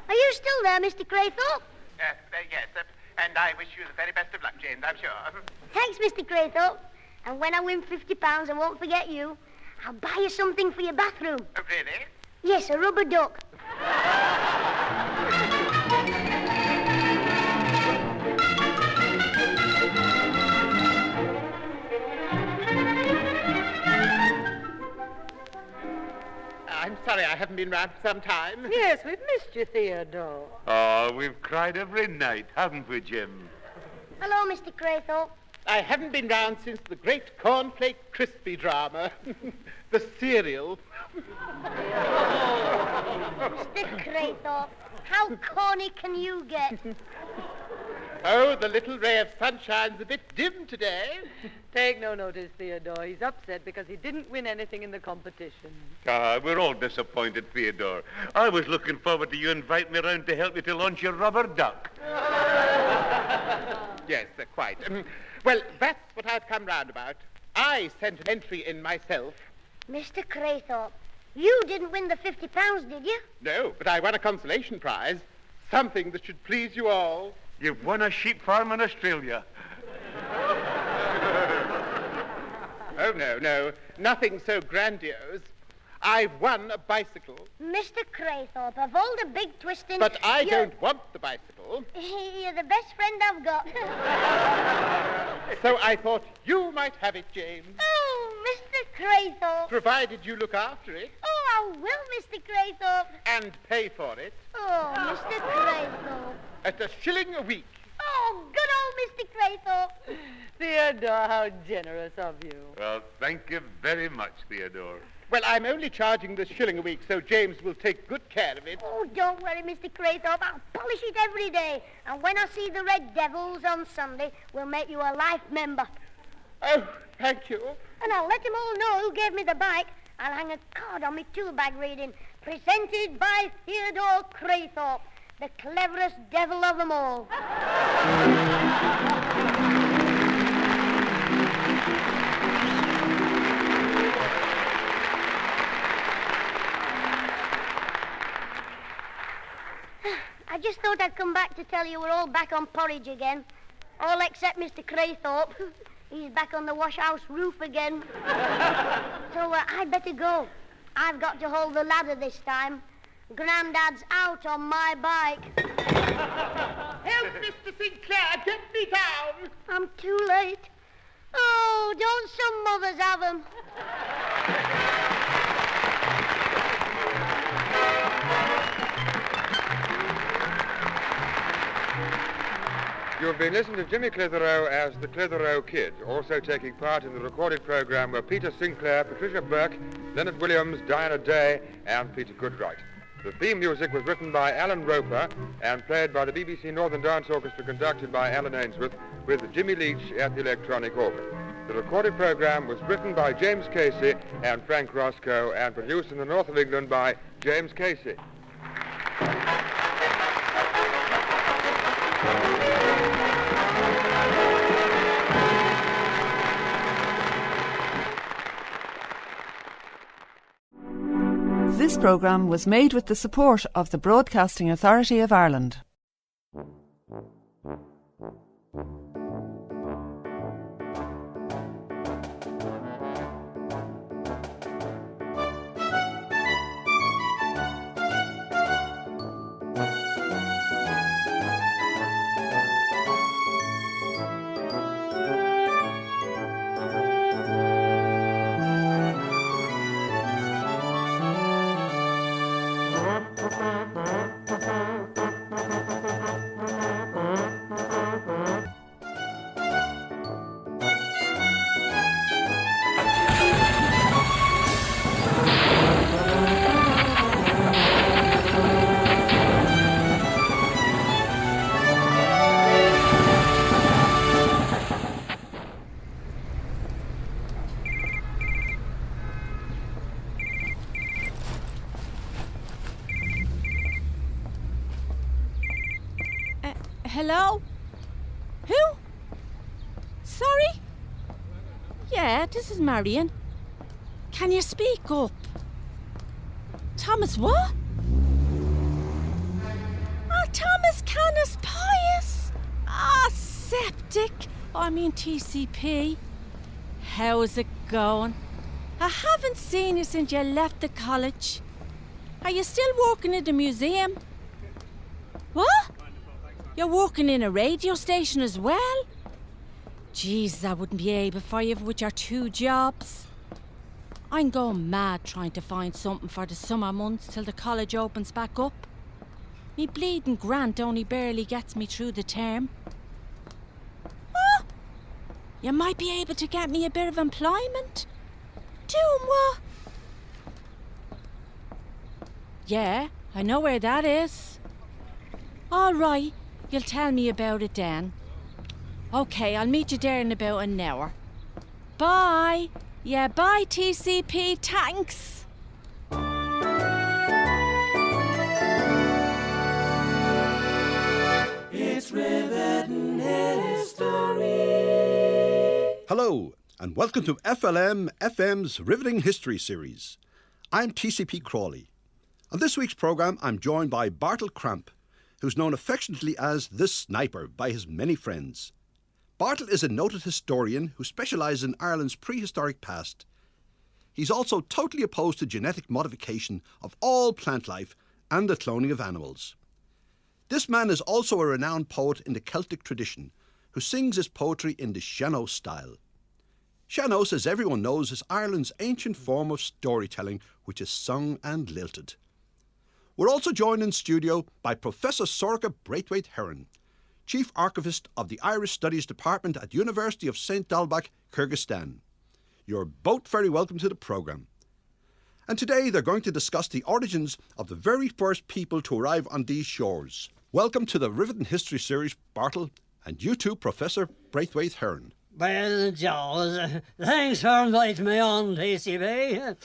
Are you still there, Mr. Craythorpe? Yes, and I wish you the very best of luck, James, I'm sure. Thanks, Mr. Craythorpe. And when I win £50, I won't forget you. I'll buy you something for your bathroom. Oh, really? Yes, a rubber duck. I'm sorry I haven't been round for some time. Yes, we've missed you, Theodore. Oh, we've cried every night, haven't we, Jim? Hello, Mr. Craythorpe. I haven't been round since the great cornflake crispy drama. The cereal. Mr. Craythorpe, how corny can you get? Oh, the little ray of sunshine's a bit dim today. Take no notice, Theodore. He's upset because he didn't win anything in the competition. We're all disappointed, Theodore. I was looking forward to you inviting me around to help you to launch your rubber duck. Yes, quite. Well, that's what I've come round about. I sent an entry in myself. Mr. Craythorpe, you didn't win the £50, did you? No, but I won a consolation prize. Something that should please you all. You've won a sheep farm in Australia. Oh, no. Nothing so grandiose. I've won a bicycle. Mr. Craythorpe, of all the big twisting... But I don't want the bicycle. You're the best friend I've got. So I thought you might have it, James. Oh, Mr. Craythorpe. Provided you look after it. Oh, I will, Mr. Craythorpe. And pay for it. Oh, Mr. Craythorpe. At £1 a week. Oh, good old Mr. Craythorpe. Craythorpe. Theodore, how generous of you. Well, thank you very much, Theodore. Well, I'm only charging this shilling a week, so James will take good care of it. Oh, don't worry, Mr. Craythorpe. I'll polish it every day. And when I see the Red Devils on Sunday, we'll make you a life member. Oh, thank you. And I'll let them all know who gave me the bike. I'll hang a card on my tool bag reading, presented by Theodore Craythorpe, the cleverest devil of them all. I just thought I'd come back to tell you we're all back on porridge again. All except Mr. Craythorpe. He's back on the wash-house roof again. So I'd better go. I've got to hold the ladder this time. Grandad's out on my bike. Help, Mr. Sinclair, get me down. I'm too late. Oh, don't some mothers have 'em? You have been listening to Jimmy Clitheroe as the Clitheroe Kid. Also taking part in the recorded program were Peter Sinclair, Patricia Burke, Leonard Williams, Diana Day, and Peter Goodright. The theme music was written by Alan Roper and played by the BBC Northern Dance Orchestra, conducted by Alan Ainsworth, with Jimmy Leach at the electronic organ. The recorded program was written by James Casey and Frank Roscoe and produced in the north of England by James Casey. This programme was made with the support of the Broadcasting Authority of Ireland. Hello? Who? Sorry? Yeah, this is Marion. Can you speak up? Thomas what? Oh, Thomas Canis Pius. Ah, septic. I mean TCP. How's it going? I haven't seen you since you left the college. Are you still working at the museum? What? You're working in a radio station as well? Jeez, I wouldn't be able for you with your 2 jobs. I'm going mad trying to find something for the summer months till the college opens back up. Me bleeding grant only barely gets me through the term. Oh, you might be able to get me a bit of employment. Doing what? Yeah, I know where that is. All right. You'll tell me about it then. OK, I'll meet you there in about an hour. Bye. Yeah, bye, TCP. Thanks. It's Riveting History. Hello, and welcome to FLM FM's Riveting History series. I'm TCP Crawley. On this week's programme, I'm joined by Bartle Cramp, who's known affectionately as the Sniper by his many friends. Bartle is a noted historian who specialises in Ireland's prehistoric past. He's also totally opposed to genetic modification of all plant life and the cloning of animals. This man is also a renowned poet in the Celtic tradition, who sings his poetry in the Sean-nós style. Sean-nós, as everyone knows, is Ireland's ancient form of storytelling, which is sung and lilted. We're also joined in studio by Professor Sorcha Braithwaite Heron. Chief Archivist of the Irish Studies Department at University of St. Dalbach, Kyrgyzstan. You're both very welcome to the programme. And today they're going to discuss the origins of the very first people to arrive on these shores. Welcome to the Riveting History series, Bartle, and you too, Professor Braithwaite Heron. Well, Jaws, thanks for inviting me on, TCP.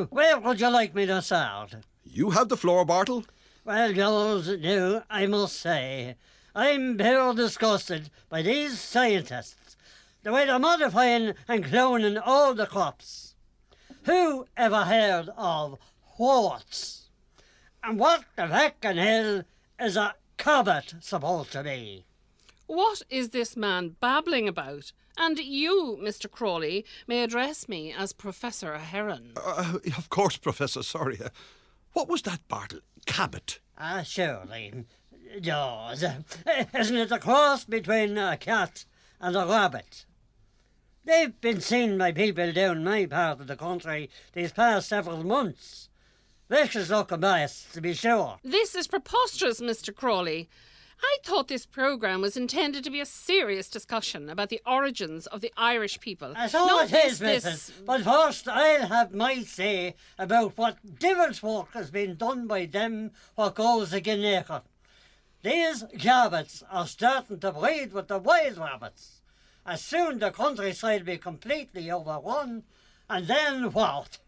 Where would you like me to start? You have the floor, Bartle. Well, Jaws, now, I must say, I'm very disgusted by these scientists, the way they're modifying and cloning all the crops. Who ever heard of whoats? And what the feckin' hell is a cobbit supposed to be? What is this man babbling about? And you, Mr. Crawley, may address me as Professor Heron. Of course, Professor, sorry. What was that, Bartle? Cabot? Surely. Jaws, isn't it a cross between a cat and a rabbit? They've been seen by people down my part of the country these past several months. Vicious looking bias, to be sure. This is preposterous, Mr. Crawley. I thought this programme was intended to be a serious discussion about the origins of the Irish people. So it is, Mrs. But first I'll have my say about what devil's work has been done by them what goes again naked. These gabbets are starting to breed with the wild rabbits. As soon the countryside will be completely overrun, and then what?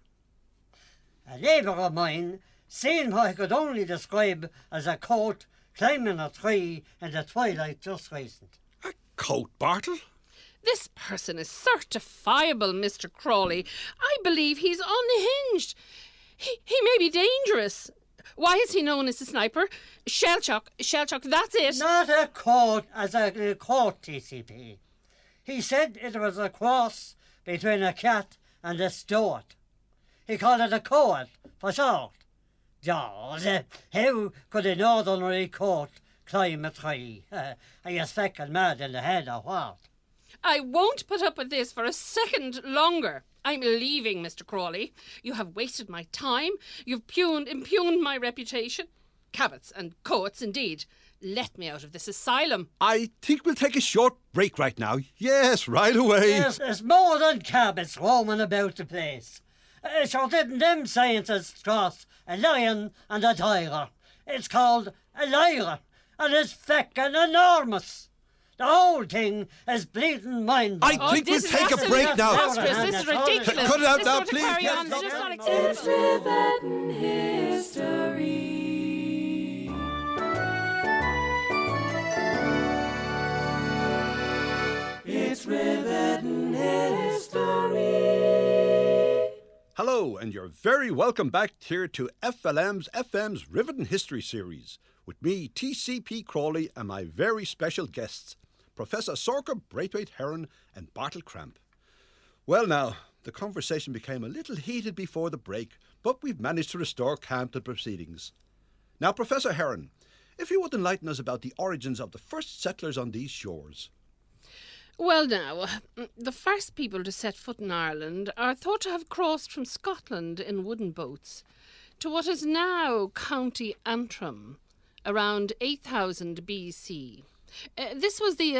A neighbour of mine seen what I could only describe as a coat climbing a tree in the twilight just recent. A coat, Bartle? This person is certifiable, Mr. Crawley. I believe he's unhinged. He may be dangerous. Why is he known as the sniper? Shellshock, that's it. Not a coat as a coat, TCP. He said it was a cross between a cat and a stoat. He called it a coat for short. Jaws, how could an ordinary coat climb a tree? Are you feckin' mad in the head or what? I won't put up with this for a second longer. I'm leaving, Mr. Crawley. You have wasted my time. You've impugned my reputation. Cabots and coats, indeed. Let me out of this asylum. I think we'll take a short break right now. Yes, right away. Yes, there's more than cabots roaming about the place. Sure didn't them scientists cross a lion and a tiger? It's called a lyre, and it's feckin' enormous. The whole thing is bleeding mind-blowing. I think we'll take a break now. This is ridiculous. Cut it out now, This please. sort of carry on is just not acceptable. It's Riveting History. It's Riveting History. Hello, and you're very welcome back here to FM's Riveting History series with me, TCP Crawley, and my very special guests, Professor Sorka Braithwaite Heron and Bartle Cramp. Well now, the conversation became a little heated before the break, but we've managed to restore calm to proceedings. Now, Professor Heron, if you would enlighten us about the origins of the first settlers on these shores. Well now, the first people to set foot in Ireland are thought to have crossed from Scotland in wooden boats to what is now County Antrim, around 8000 BC. This was the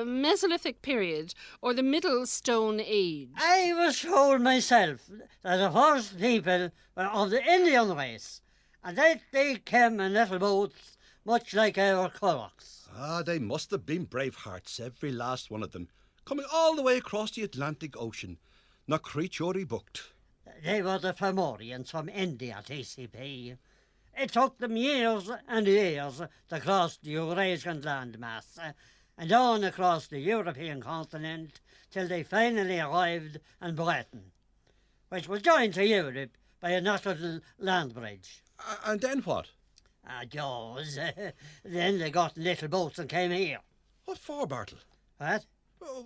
Mesolithic period, or the Middle Stone Age. I was told myself that the first people were of the Indian race, and that they came in little boats, much like our currachs. Ah, they must have been brave hearts, every last one of them, coming all the way across the Atlantic Ocean. Not creaturey booked. They were the Fomorians from India, TCP. It took them years and years to cross the Eurasian landmass and on across the European continent till they finally arrived in Britain, which was joined to Europe by a natural land bridge. And then what? Jaws. Then they got little boats and came here. What for, Bartle? What?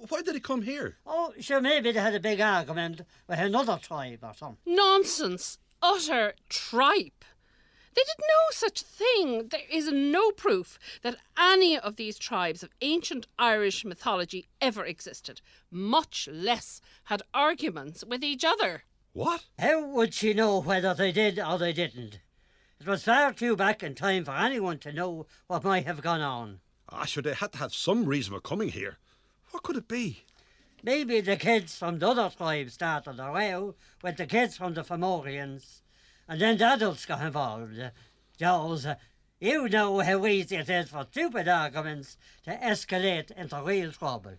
Why did he come here? Oh, sure, maybe they had a big argument with another tribe or something. Nonsense! Utter tripe! They did no such thing. There is no proof that any of these tribes of ancient Irish mythology ever existed, much less had arguments with each other. What? How would she know whether they did or they didn't? It was far too back in time for anyone to know what might have gone on. Sure, they had to have some reason for coming here. What could it be? Maybe the kids from the other tribes started a row with the kids from the Fomorians, and then the adults got involved. Jaws, you know how easy it is for stupid arguments to escalate into real trouble.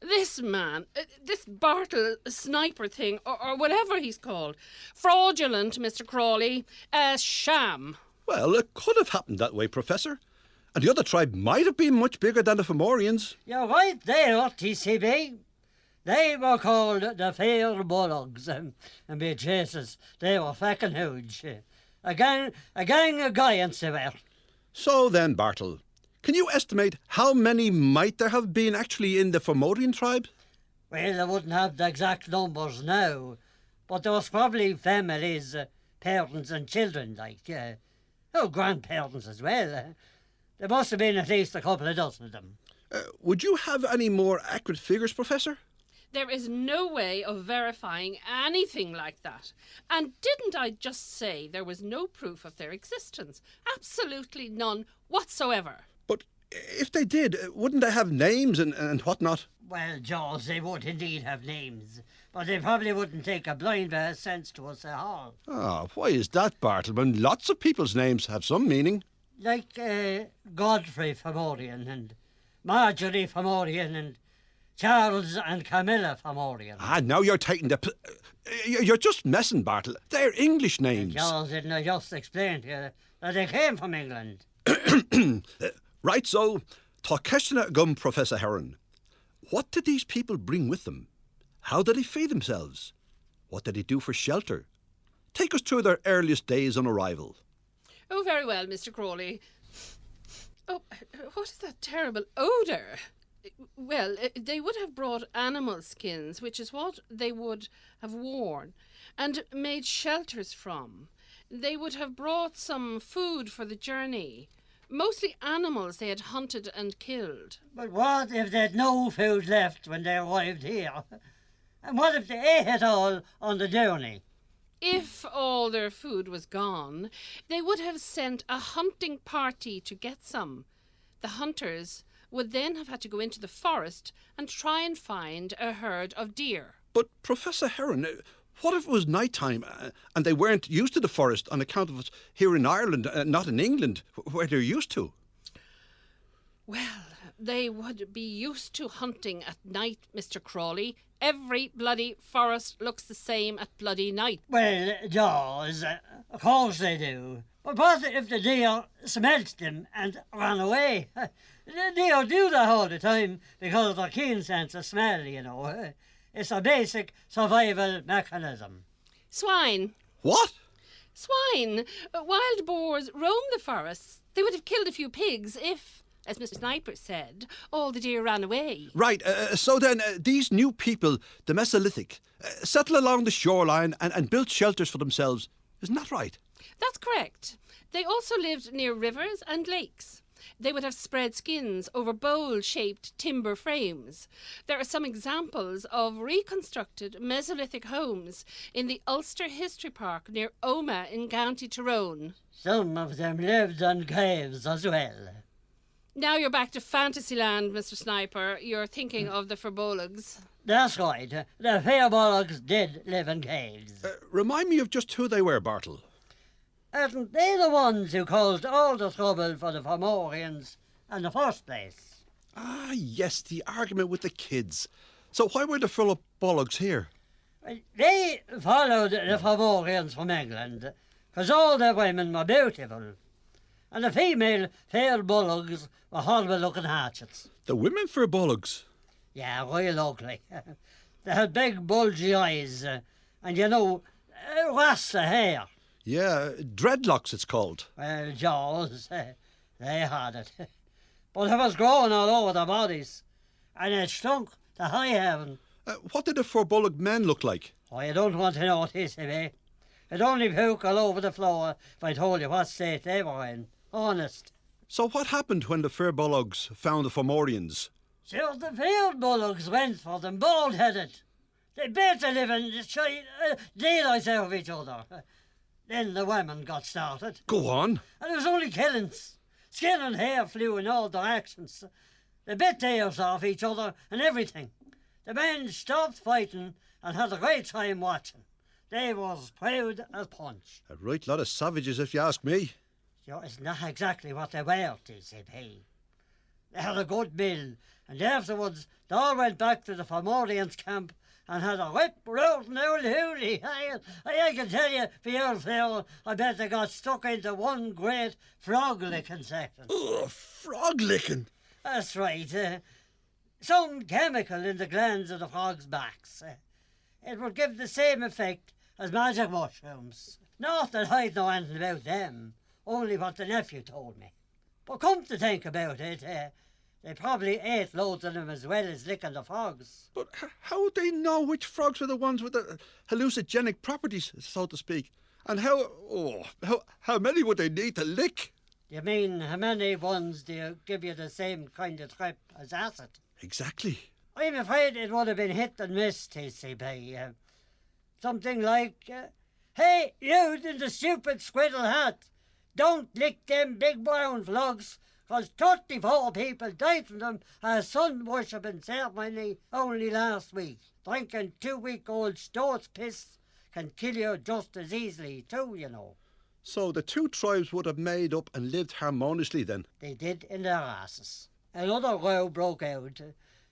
This man, this Bartle sniper thing, or whatever he's called, fraudulent, Mr. Crawley, a sham. Well, it could have happened that way, Professor. And the other tribe might have been much bigger than the Fomorians. You're right there, TCB. They were called the Fair Bullocks, and be Jesus, they were fucking huge. A gang of giants they were. So then, Bartle, can you estimate how many might there have been actually in the Fomorian tribe? Well, I wouldn't have the exact numbers now, but there was probably families, parents and children, grandparents as well. There must have been at least a couple of dozen of them. Would you have any more accurate figures, Professor? There is no way of verifying anything like that. And didn't I just say there was no proof of their existence? Absolutely none whatsoever. But if they did, wouldn't they have names and whatnot? Well, Jaws, they would indeed have names, but they probably wouldn't take a blind bear's sense to us at all. Why is that, Bartle, when lots of people's names have some meaning? Like Godfrey Fomorian and Marjorie Fomorian and Charles and Camilla Fomorian. Now you're taking you're just messing, Bartle. They're English names. Charles, didn't I just explain to you that they came from England? Right, so, tá question gum, Professor Heron. What did these people bring with them? How did they feed themselves? What did they do for shelter? Take us through their earliest days on arrival. Oh, very well, Mr. Crawley. Oh, what is that terrible odour? Well, they would have brought animal skins, which is what they would have worn, and made shelters from. They would have brought some food for the journey. Mostly animals they had hunted and killed. But what if they had no food left when they arrived here? And what if they ate it all on the journey? If all their food was gone, they would have sent a hunting party to get some. The hunters would then have had to go into the forest and try and find a herd of deer. But, Professor Heron, what if it was night time and they weren't used to the forest on account of us here in Ireland, not in England, where they're used to? Well, they would be used to hunting at night, Mr. Crawley. Every bloody forest looks the same at bloody night. Well, Jaws, of course they do. But what if the deer smelt them and ran away? The deer do that all the time because of their keen sense of smell, you know. It's a basic survival mechanism. Swine. What? Swine. Wild boars roam the forests. They would have killed a few pigs if, as Mr. Sniper said, all the deer ran away. Right, so then these new people, the Mesolithic, settle along the shoreline and built shelters for themselves. Isn't that right? That's correct. They also lived near rivers and lakes. They would have spread skins over bowl-shaped timber frames. There are some examples of reconstructed Mesolithic homes in the Ulster History Park near Omagh in County Tyrone. Some of them lived in caves as well. Now you're back to Fantasyland, Mr. Sniper. You're thinking of the Furbolgs. That's right. The Furbolgs did live in caves. Remind me of just who they were, Bartle. Aren't they the ones who caused all the trouble for the Fomorians in the first place? Ah, yes, the argument with the kids. So why were the Furbolgs here? They followed the Fomorians from England because all the women were beautiful. And the female Furbolgs were horrible-looking hatchets. The women Furbolgs? Yeah, real ugly. They had big bulgy eyes and, rasta hair. Yeah, dreadlocks it's called. Well, Jaws, they had it. But it was growing all over their bodies, and it stunk to high heaven. What did the Furbolg men look like? Oh, you don't want to know, TCB. It'd only puke all over the floor if I told you what state they were in. Honest. So what happened when the Furbolgs found the Fomorians? So the Furbolgs went for them bald-headed. They bit the living daylights out of each other. Then the women got started. Go on. And it was only killings. Skin and hair flew in all directions. They bit the ears off each other and everything. The men stopped fighting and had a great time watching. They was proud as punch. A right lot of savages, if you ask me. Sure, it's not exactly what they were, TCP. They had a good meal, and afterwards they all went back to the Fomorians' camp and had a rip roaring old hoolie. I can tell you, for your feel, I bet they got stuck into one great frog-licking session. Oh, frog-licking? That's right. Some chemical in the glands of the frogs' backs. It would give the same effect as magic mushrooms. Not that I'd know anything about them, only what the nephew told me. But come to think about it, they probably ate loads of them as well as licking the frogs. But how would they know which frogs were the ones with the hallucinogenic properties, so to speak? And how many would they need to lick? You mean, how many ones do you give you the same kind of trip as acid? Exactly. I'm afraid it would have been hit and miss, TCP. Something like, hey, you in the stupid squiddle hat, don't lick them big brown frogs, 'cause 34 people died from them at a sun-worshipping ceremony only last week. Drinking 2-week-old stoat's piss can kill you just as easily too, you know. So the two tribes would have made up and lived harmoniously then? They did in their asses. Another row broke out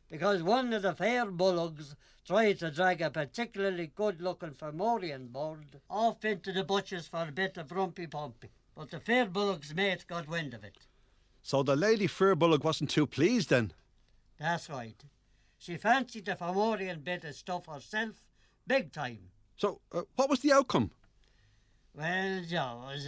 because one of the fair bullocks tried to drag a particularly good-looking Fomorian bird off into the bushes for a bit of rumpy-pumpy. But the fair bullock's mate got wind of it. So the lady fir bullock wasn't too pleased then? That's right. She fancied the Fomorian bit of stuff herself, big time. So what was the outcome? Well, Jaws,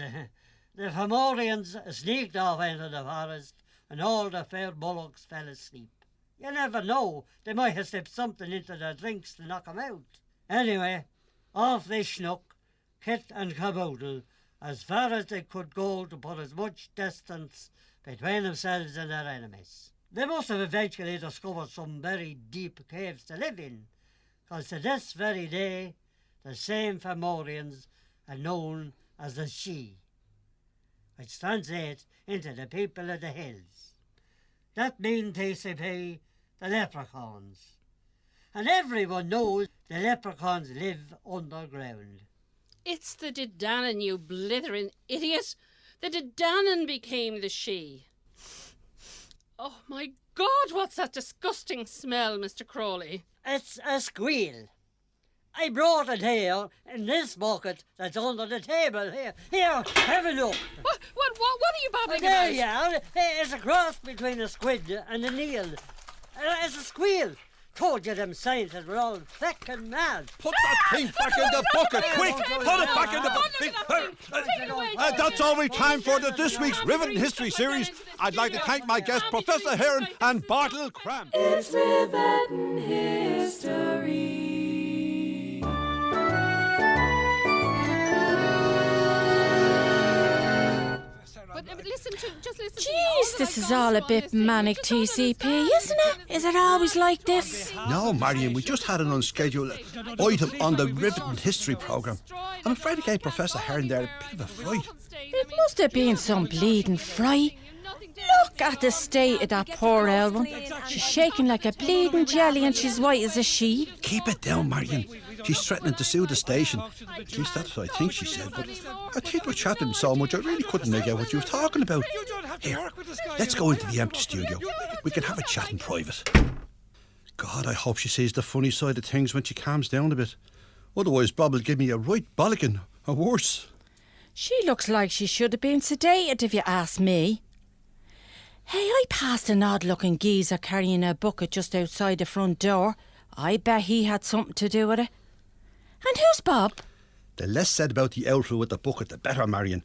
the Fomorians sneaked off into the forest and all the fair bullocks fell asleep. You never know, they might have slipped something into their drinks to knock 'em out. Anyway, off they snuck, kit and caboodle, as far as they could go to put as much distance between themselves and their enemies. They must have eventually discovered some very deep caves to live in, 'cause to this very day, the same Fomorians are known as the She, which translates into the people of the hills. That means, TCP, the leprechauns. And everyone knows the leprechauns live underground. It's the Didanan, you blithering idiot. The Didanan became the She. Oh, my God, what's that disgusting smell, Mr. Crawley? It's a squeal. I brought it here in this bucket that's under the table. Here, have a look. What are you babbling there about? You are. It's a cross between a squid and a Neil. It's a squeal. Told you them scientists were all fucking mad. Put that thing back in the bucket, quick! Put it back in the bucket! That's all we've time for this week's Riveting History series. I'd like to thank my guests, Professor Heron and Bartle Cramp. It's Riveting History. But listen to Jeez, this is all a bit manic, TCP, isn't it? Is it always like this? No, Marion, we just had an unscheduled item on the Riveting History programme. I'm afraid I gave Professor Heron there a bit of a fright. It must have been some bleeding fright. Look at the state of that poor old one. She's shaking like a bleeding jelly and she's white as a sheet. Keep it down, Marion. She's threatening to sue the station. At least that's what I think she said, but I think we're chatting so much I really couldn't make out what you were talking about. Here, let's go into the empty studio. We can have a chat in private. God, I hope she sees the funny side of things when she calms down a bit. Otherwise, Bob will give me a right bollocking, or worse. She looks like she should have been sedated, if you ask me. Hey, I passed an odd-looking geezer carrying a bucket just outside the front door. I bet he had something to do with it. And who's Bob? The less said about the outfit with the bucket, the better, Marion.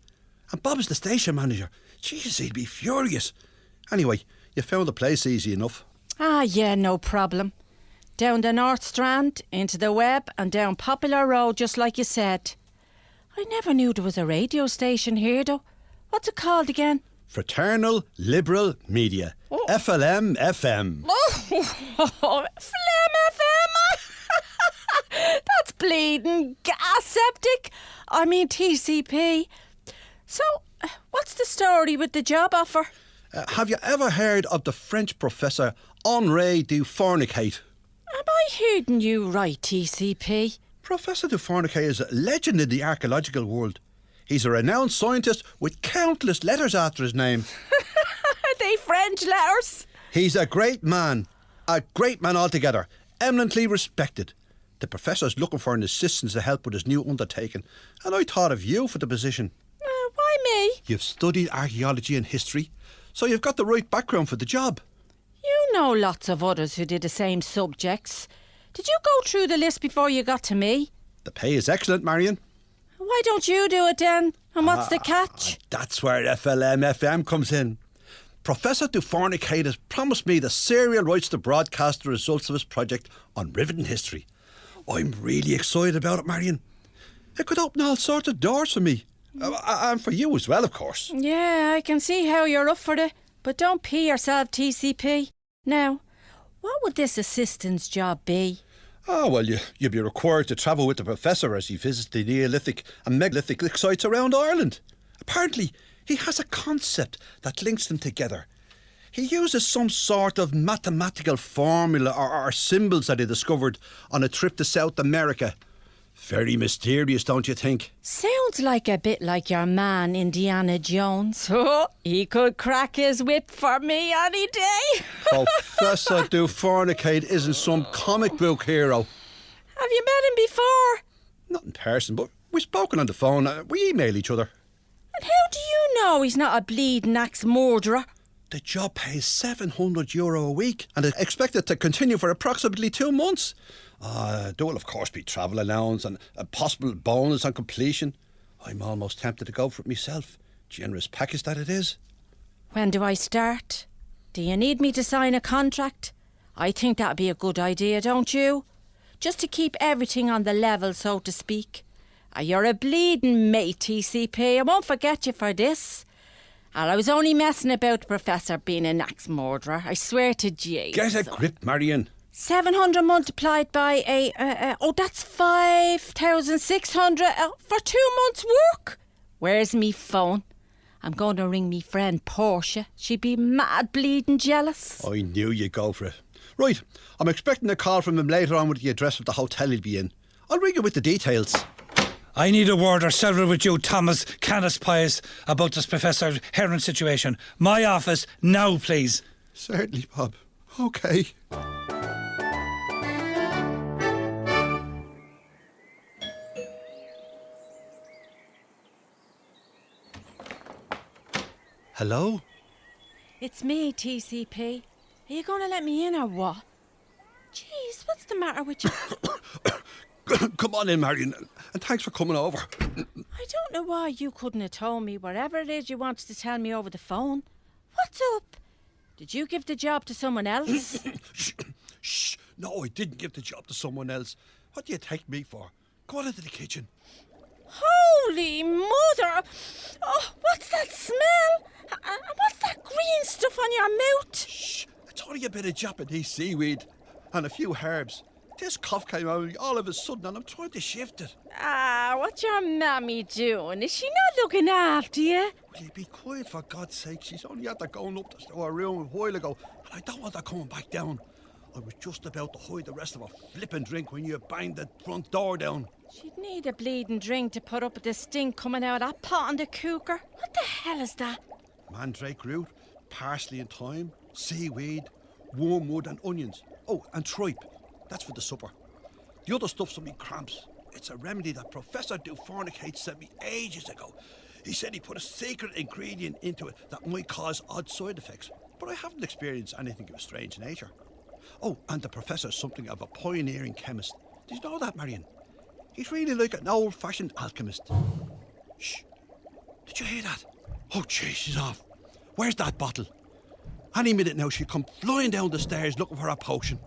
And Bob is the station manager. Jesus, he'd be furious. Anyway, you found the place easy enough. Ah, yeah, no problem. Down the North Strand, into the Web, and down Popular Road, just like you said. I never knew there was a radio station here, though. What's it called again? Fraternal Liberal Media. Oh. FLM FM. Oh, Flem FM! That's bleeding gas septic. I mean TCP. So, what's the story with the job offer? Have you ever heard of the French professor Henri du Fornicate? Am I hearing you right, TCP? Professor du Fornicate is a legend in the archaeological world. He's a renowned scientist with countless letters after his name. Are they French letters? He's a great man altogether, eminently respected. The professor's looking for an assistant to help with his new undertaking, and I thought of you for the position. Why me? You've studied archaeology and history, so you've got the right background for the job. You know lots of others who did the same subjects. Did you go through the list before you got to me? The pay is excellent, Marion. Why don't you do it then? And what's the catch? That's where FLM FM comes in. Professor du Fornicate has promised me the serial rights to broadcast the results of his project on Riveting History. I'm really excited about it, Marion. It could open all sorts of doors for me. And for you as well, of course. Yeah, I can see how you're up for it. But don't pee yourself, TCP. Now, what would this assistant's job be? Oh, well, you'd be required to travel with the professor as he visits the Neolithic and megalithic sites around Ireland. Apparently, he has a concept that links them together. He uses some sort of mathematical formula or symbols that he discovered on a trip to South America. Very mysterious, don't you think? Sounds like a bit like your man, Indiana Jones. Oh, he could crack his whip for me any day. Professor du Fornicate isn't some comic book hero. Have you met him before? Not in person, but we've spoken on the phone. We email each other. And how do you know he's not a bleeding axe murderer? The job pays €700 a week and is expected to continue for approximately 2 months. There will of course be travel allowance and a possible bonus on completion. I'm almost tempted to go for it myself. Generous package that it is. When do I start? Do you need me to sign a contract? I think that'd be a good idea, don't you? Just to keep everything on the level, so to speak. You're a bleeding mate, TCP. I won't forget you for this. And I was only messing about the professor being an axe murderer. I swear to Jesus. Get a grip, Marion. 700 multiplied by that's 5,600 for 2 months' work. Where's me phone? I'm going to ring me friend Portia. She'd be mad bleeding jealous. I knew you'd go for it. Right, I'm expecting a call from him later on with the address of the hotel he'll be in. I'll ring you with the details. I need a word or several with you, Thomas Canis Pius, about this Professor Heron situation. My office, now, please. Certainly, Bob. OK. Hello? It's me, TCP. Are you going to let me in or what? Jeez, what's the matter with you? Come on in, Marion, and thanks for coming over. I don't know why you couldn't have told me whatever it is you wanted to tell me over the phone. What's up? Did you give the job to someone else? Shh. No, I didn't give the job to someone else. What do you take me for? Go on into the kitchen. Holy mother! Oh, what's that smell? And what's that green stuff on your mouth? Shh. It's only a bit of Japanese seaweed and a few herbs. This cough came out all of a sudden and I'm trying to shift it. What's your mammy doing? Is she not looking after you? Will you be quiet, for God's sake? She's only after going up to her room a while ago and I don't want her coming back down. I was just about to hide the rest of her flipping drink when you banged the front door down. She'd need a bleeding drink to put up with the stink coming out of that pot in the cooker. What the hell is that? Mandrake root, parsley and thyme, seaweed, wormwood and onions. Oh, and tripe. That's for the supper. The other stuff's for me cramps. It's a remedy that Professor du Fornicate sent me ages ago. He said he put a secret ingredient into it that might cause odd side effects, but I haven't experienced anything of a strange nature. Oh, and the professor's something of a pioneering chemist. Did you know that, Marion? He's really like an old-fashioned alchemist. Shh. Did you hear that? Oh, jeez, she's off. Where's that bottle? Any minute now she'll come flying down the stairs looking for a potion.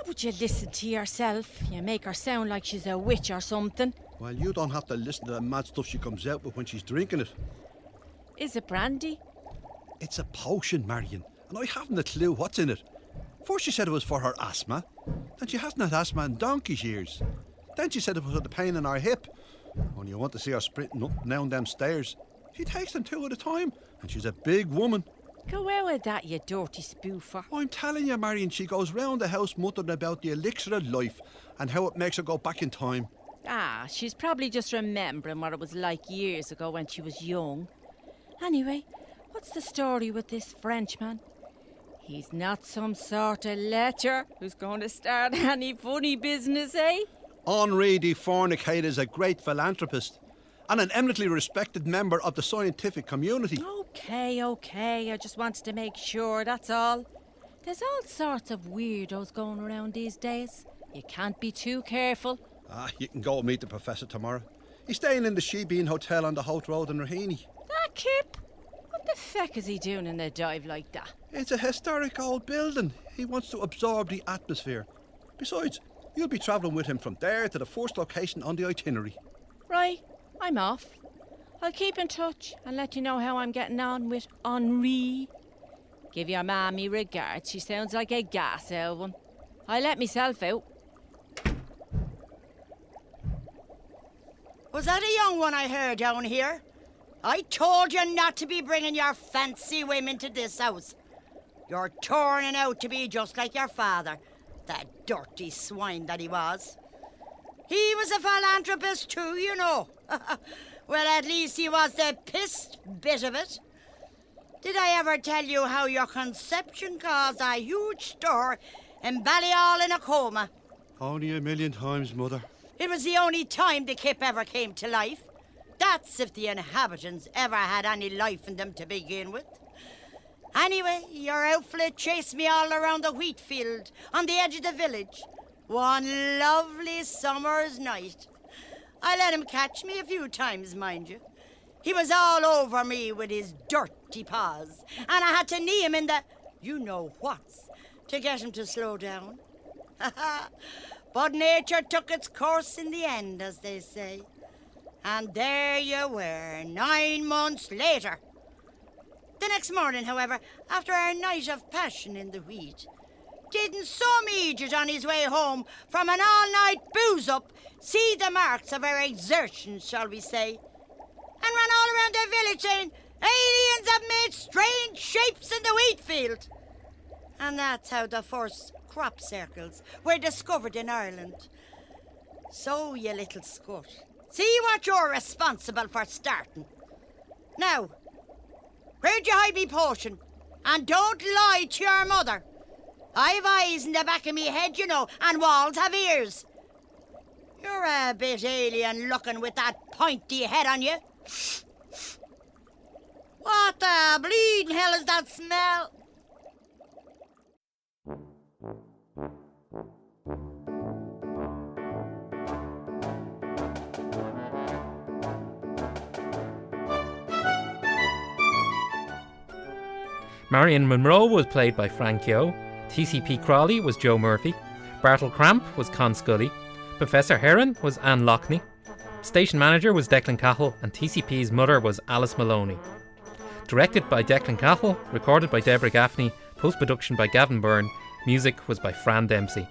Would you listen to yourself? You make her sound like she's a witch or something. Well, you don't have to listen to the mad stuff she comes out with when she's drinking it. Is it brandy? It's a potion, Marion, and I haven't a clue what's in it. First she said it was for her asthma, then she hasn't had asthma in donkey's years. Then she said it was for the pain in her hip. Only you want to see her sprinting up and down them stairs. She takes them 2 at a time, and she's a big woman. Go out with that, you dirty spoofer. I'm telling you, Marion, she goes round the house muttering about the elixir of life and how it makes her go back in time. Ah, she's probably just remembering what it was like years ago when she was young. Anyway, what's the story with this Frenchman? He's not some sort of lecher who's going to start any funny business, eh? Henri de Fornicate is a great philanthropist and an eminently respected member of the scientific community. Okay, I just wanted to make sure, that's all. There's all sorts of weirdos going around these days. You can't be too careful. You can go and meet the professor tomorrow. He's staying in the Shebean Hotel on the Holt Road in Raheny. That Kip? What the feck is he doing in a dive like that? It's a historic old building. He wants to absorb the atmosphere. Besides, you'll be travelling with him from there to the first location on the itinerary. Right, I'm off. I'll keep in touch and let you know how I'm getting on with Henri. Give your mammy regards. She sounds like a gas elven. I let myself out. Was that a young one I heard down here? I told you not to be bringing your fancy women to this house. You're turning out to be just like your father, that dirty swine that he was. He was a philanthropist too, you know. Well, at least he was the pissed bit of it. Did I ever tell you how your conception caused a huge stir in Balliol in a coma? Only 1,000,000 times, Mother. It was the only time the Kip ever came to life. That's if the inhabitants ever had any life in them to begin with. Anyway, your outfit chased me all around the wheat field on the edge of the village. One lovely summer's night. I let him catch me a few times, mind you. He was all over me with his dirty paws, and I had to knee him in the you-know-whats to get him to slow down. But nature took its course in the end, as they say. And there you were, 9 months later. The next morning, however, after our night of passion in the wheat, didn't some idiot on his way home from an all-night booze-up see the marks of our exertions, shall we say, and ran all around the village saying, aliens have made strange shapes in the wheat field. And that's how the first crop circles were discovered in Ireland. So, you little scut, see what you're responsible for starting. Now, where'd you hide me potion? And don't lie to your mother. I've eyes in the back of me head, you know, and walls have ears. You're a bit alien looking with that pointy head on you. What the bleeding hell is that smell? Marion Monroe was played by Frank Yo, TCP Crawley was Joe Murphy, Bartle Cramp was Con Scully, Professor Heron was Anne Lockney, Station Manager was Declan Cahill, and TCP's mother was Alice Maloney. Directed by Declan Cahill, recorded by Deborah Gaffney, post-production by Gavin Byrne, music was by Fran Dempsey.